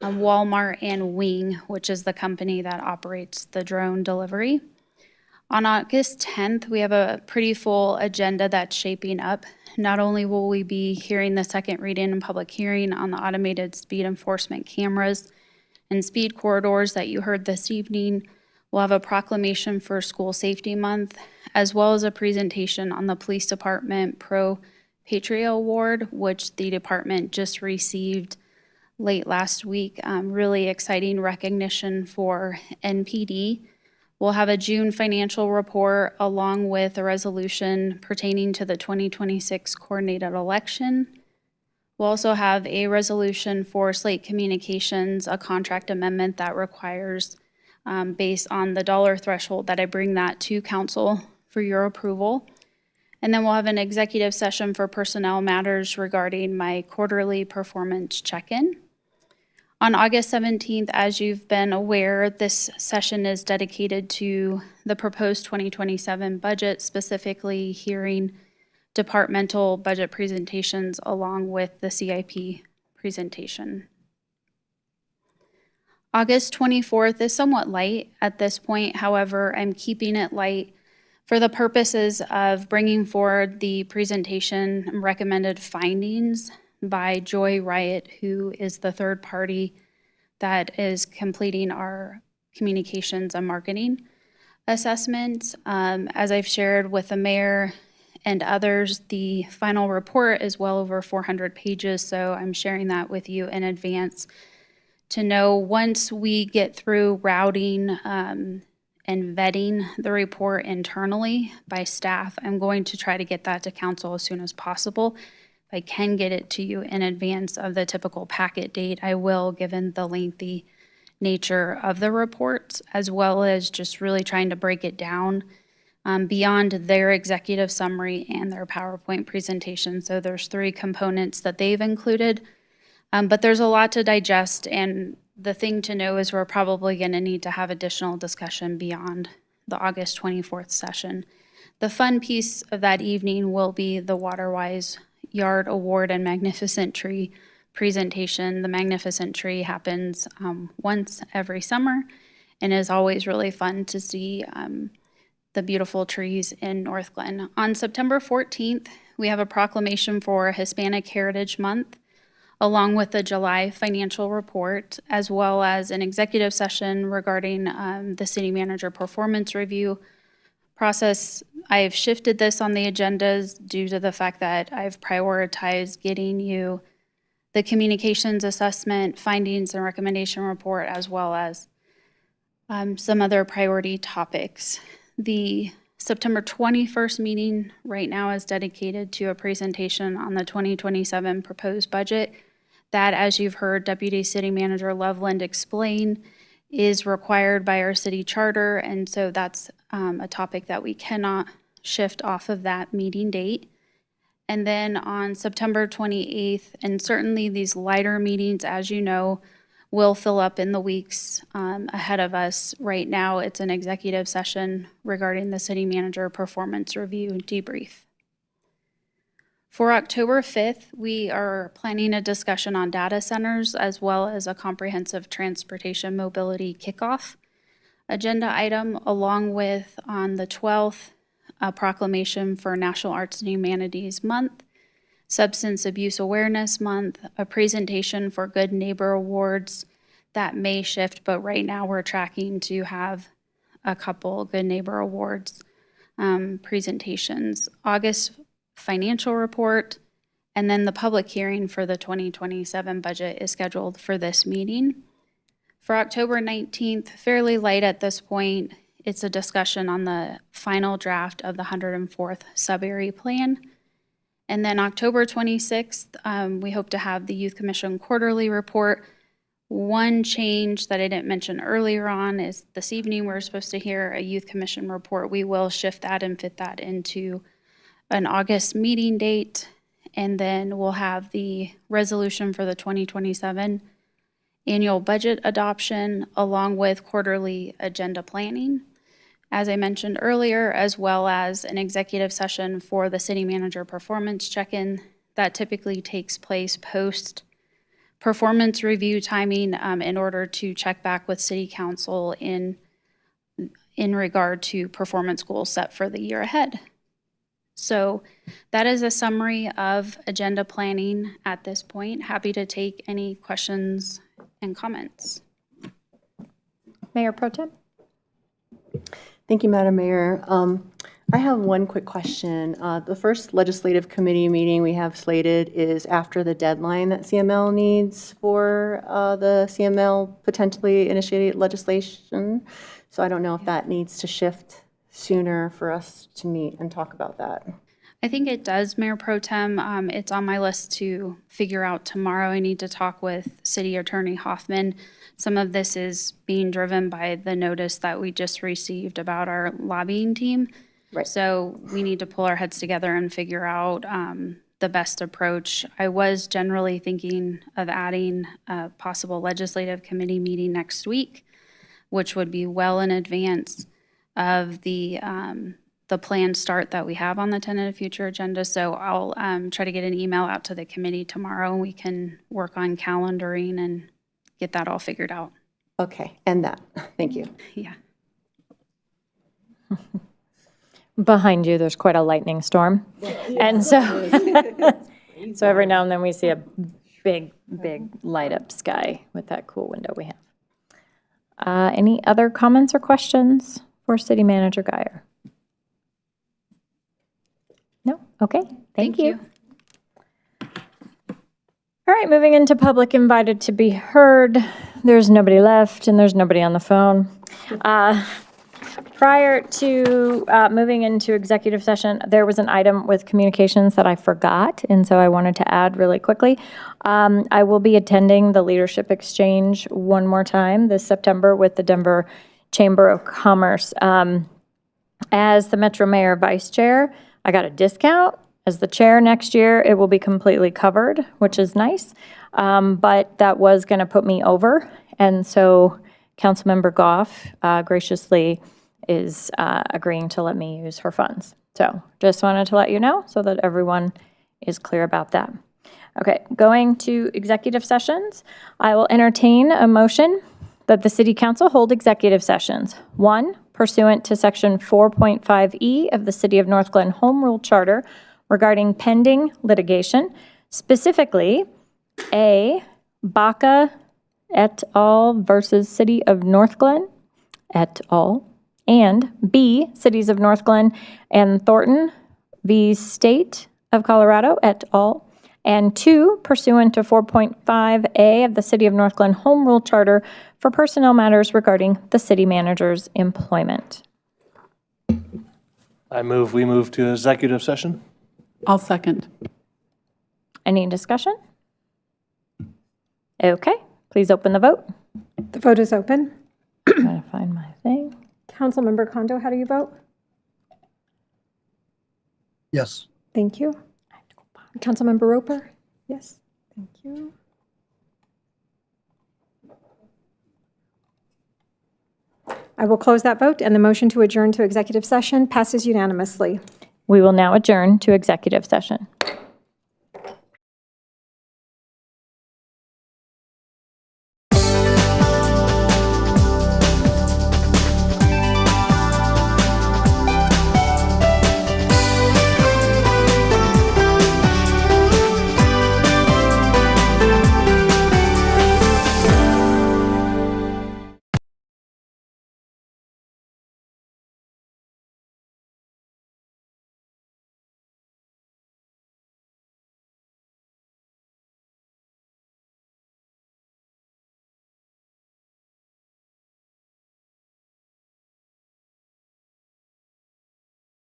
Walmart and Wing, which is the company that operates the drone delivery. On August 10th, we have a pretty full agenda that's shaping up. Not only will we be hearing the second reading and public hearing on the automated speed enforcement cameras and speed corridors that you heard this evening, we'll have a proclamation for School Safety Month, as well as a presentation on the Police Department Pro Patria Award, which the department just received late last week. Really exciting recognition for NPD. We'll have a June financial report along with a resolution pertaining to the 2026 coordinated election. We'll also have a resolution for Slate Communications, a contract amendment that requires, based on the dollar threshold, that I bring that to council for your approval. And then we'll have an executive session for personnel matters regarding my quarterly performance check-in. On August 17th, as you've been aware, this session is dedicated to the proposed 2027 budget, specifically hearing departmental budget presentations along with the CIP presentation. August 24th is somewhat light at this point. However, I'm keeping it light for the purposes of bringing forward the presentation and recommended findings by Joy Riot, who is the third party that is completing our communications and marketing assessment. As I've shared with the mayor and others, the final report is well over 400 pages, so I'm sharing that with you in advance to know once we get through routing and vetting the report internally by staff, I'm going to try to get that to council as soon as possible. If I can get it to you in advance of the typical packet date, I will, given the lengthy nature of the report, as well as just really trying to break it down beyond their executive summary and their PowerPoint presentation. So there's 3 components that they've included, but there's a lot to digest, and the thing to know is we're probably going to need to have additional discussion beyond the August 24th session. The fun piece of that evening will be the WaterWise Yard Award and Magnificent Tree presentation. The Magnificent Tree happens once every summer and is always really fun to see the beautiful trees in Northglenn. On September 14th, we have a proclamation for Hispanic Heritage Month, along with the July financial report, as well as an executive session regarding the city manager performance review process. I've shifted this on the agendas due to the fact that I've prioritized getting you the communications assessment, findings and recommendation report, as well as some other priority topics. The September 21st meeting right now is dedicated to a presentation on the 2027 proposed budget. That, as you've heard Deputy City Manager Loveland explain, is required by our city charter, and so that's a topic that we cannot shift off of that meeting date. And then on September 28th, and certainly these lighter meetings, as you know, will fill up in the weeks ahead of us. Right now, it's an executive session regarding the city manager performance review debrief. For October 5th, we are planning a discussion on data centers as well as a comprehensive transportation mobility kickoff agenda item, along with on the 12th, a proclamation for National Arts and Humanities Month, Substance Abuse Awareness Month, a presentation for Good Neighbor Awards. That may shift, but right now we're tracking to have a couple Good Neighbor Awards presentations. August financial report, and then the public hearing for the 2027 budget is scheduled for this meeting. For October 19th, fairly light at this point, it's a discussion on the final draft of the 104th sub-area plan. And then October 26th, we hope to have the Youth Commission quarterly report. One change that I didn't mention earlier on is this evening we're supposed to hear a Youth Commission report. We will shift that and fit that into an August meeting date, and then we'll have the resolution for the 2027 annual budget adoption along with quarterly agenda planning, as I mentioned earlier, as well as an executive session for the city manager performance check-in. That typically takes place post performance review timing in order to check back with city council in regard to performance goals set for the year ahead. So that is a summary of agenda planning at this point. Happy to take any questions and comments. Mayor Pro Tem? Thank you, Madam Mayor. I have one quick question. The first legislative committee meeting we have slated is after the deadline that CML needs for the CML potentially initiated legislation. So I don't know if that needs to shift sooner for us to meet and talk about that. I think it does, Mayor Pro Tem. It's on my list to figure out tomorrow. I need to talk with City Attorney Hoffman. Some of this is being driven by the notice that we just received about our lobbying team. Right. So we need to pull our heads together and figure out the best approach. I was generally thinking of adding a possible legislative committee meeting next week, which would be well in advance of the planned start that we have on the tentative future agenda. So I'll try to get an email out to the committee tomorrow. We can work on calendaring and get that all figured out. Okay, and that. Thank you. Yeah. Behind you, there's quite a lightning storm. And so, so every now and then we see a big light up sky with that cool window we have. Any other comments or questions for City Manager Guyer? No? Okay, thank you. All right, moving into public invited to be heard. There's nobody left and there's nobody on the phone. Prior to moving into executive session, there was an item with communications that I forgot, and so I wanted to add really quickly. I will be attending the Leadership Exchange one more time this September with the Denver Chamber of Commerce. As the Metro Mayor Vice Chair, I got a discount. As the chair next year, it will be completely covered, which is nice. But that was going to put me over, and so Councilmember Goff graciously is agreeing to let me use her funds. So just wanted to let you know so that everyone is clear about that. Okay, going to executive sessions, I will entertain a motion that the City Council hold executive sessions. 1, pursuant to Section 4.5E of the City of Northglenn Home Rule Charter regarding pending litigation, specifically A, Baca et al. Versus City of Northglenn et al., and B, Cities of Northglenn and Thornton v. State of Colorado et al., and 2, pursuant to 4.5A of the City of Northglenn Home Rule Charter for personnel matters regarding the city manager's employment. I move, we move to executive session. I'll second. Any discussion? Okay, please open the vote. The vote is open. Gotta find my thing. Councilmember Kondo, how do you vote? Yes. Thank you. Councilmember Roper? Yes. Thank you. I will close that vote, and the motion to adjourn to executive session passes unanimously. We will now adjourn to executive session.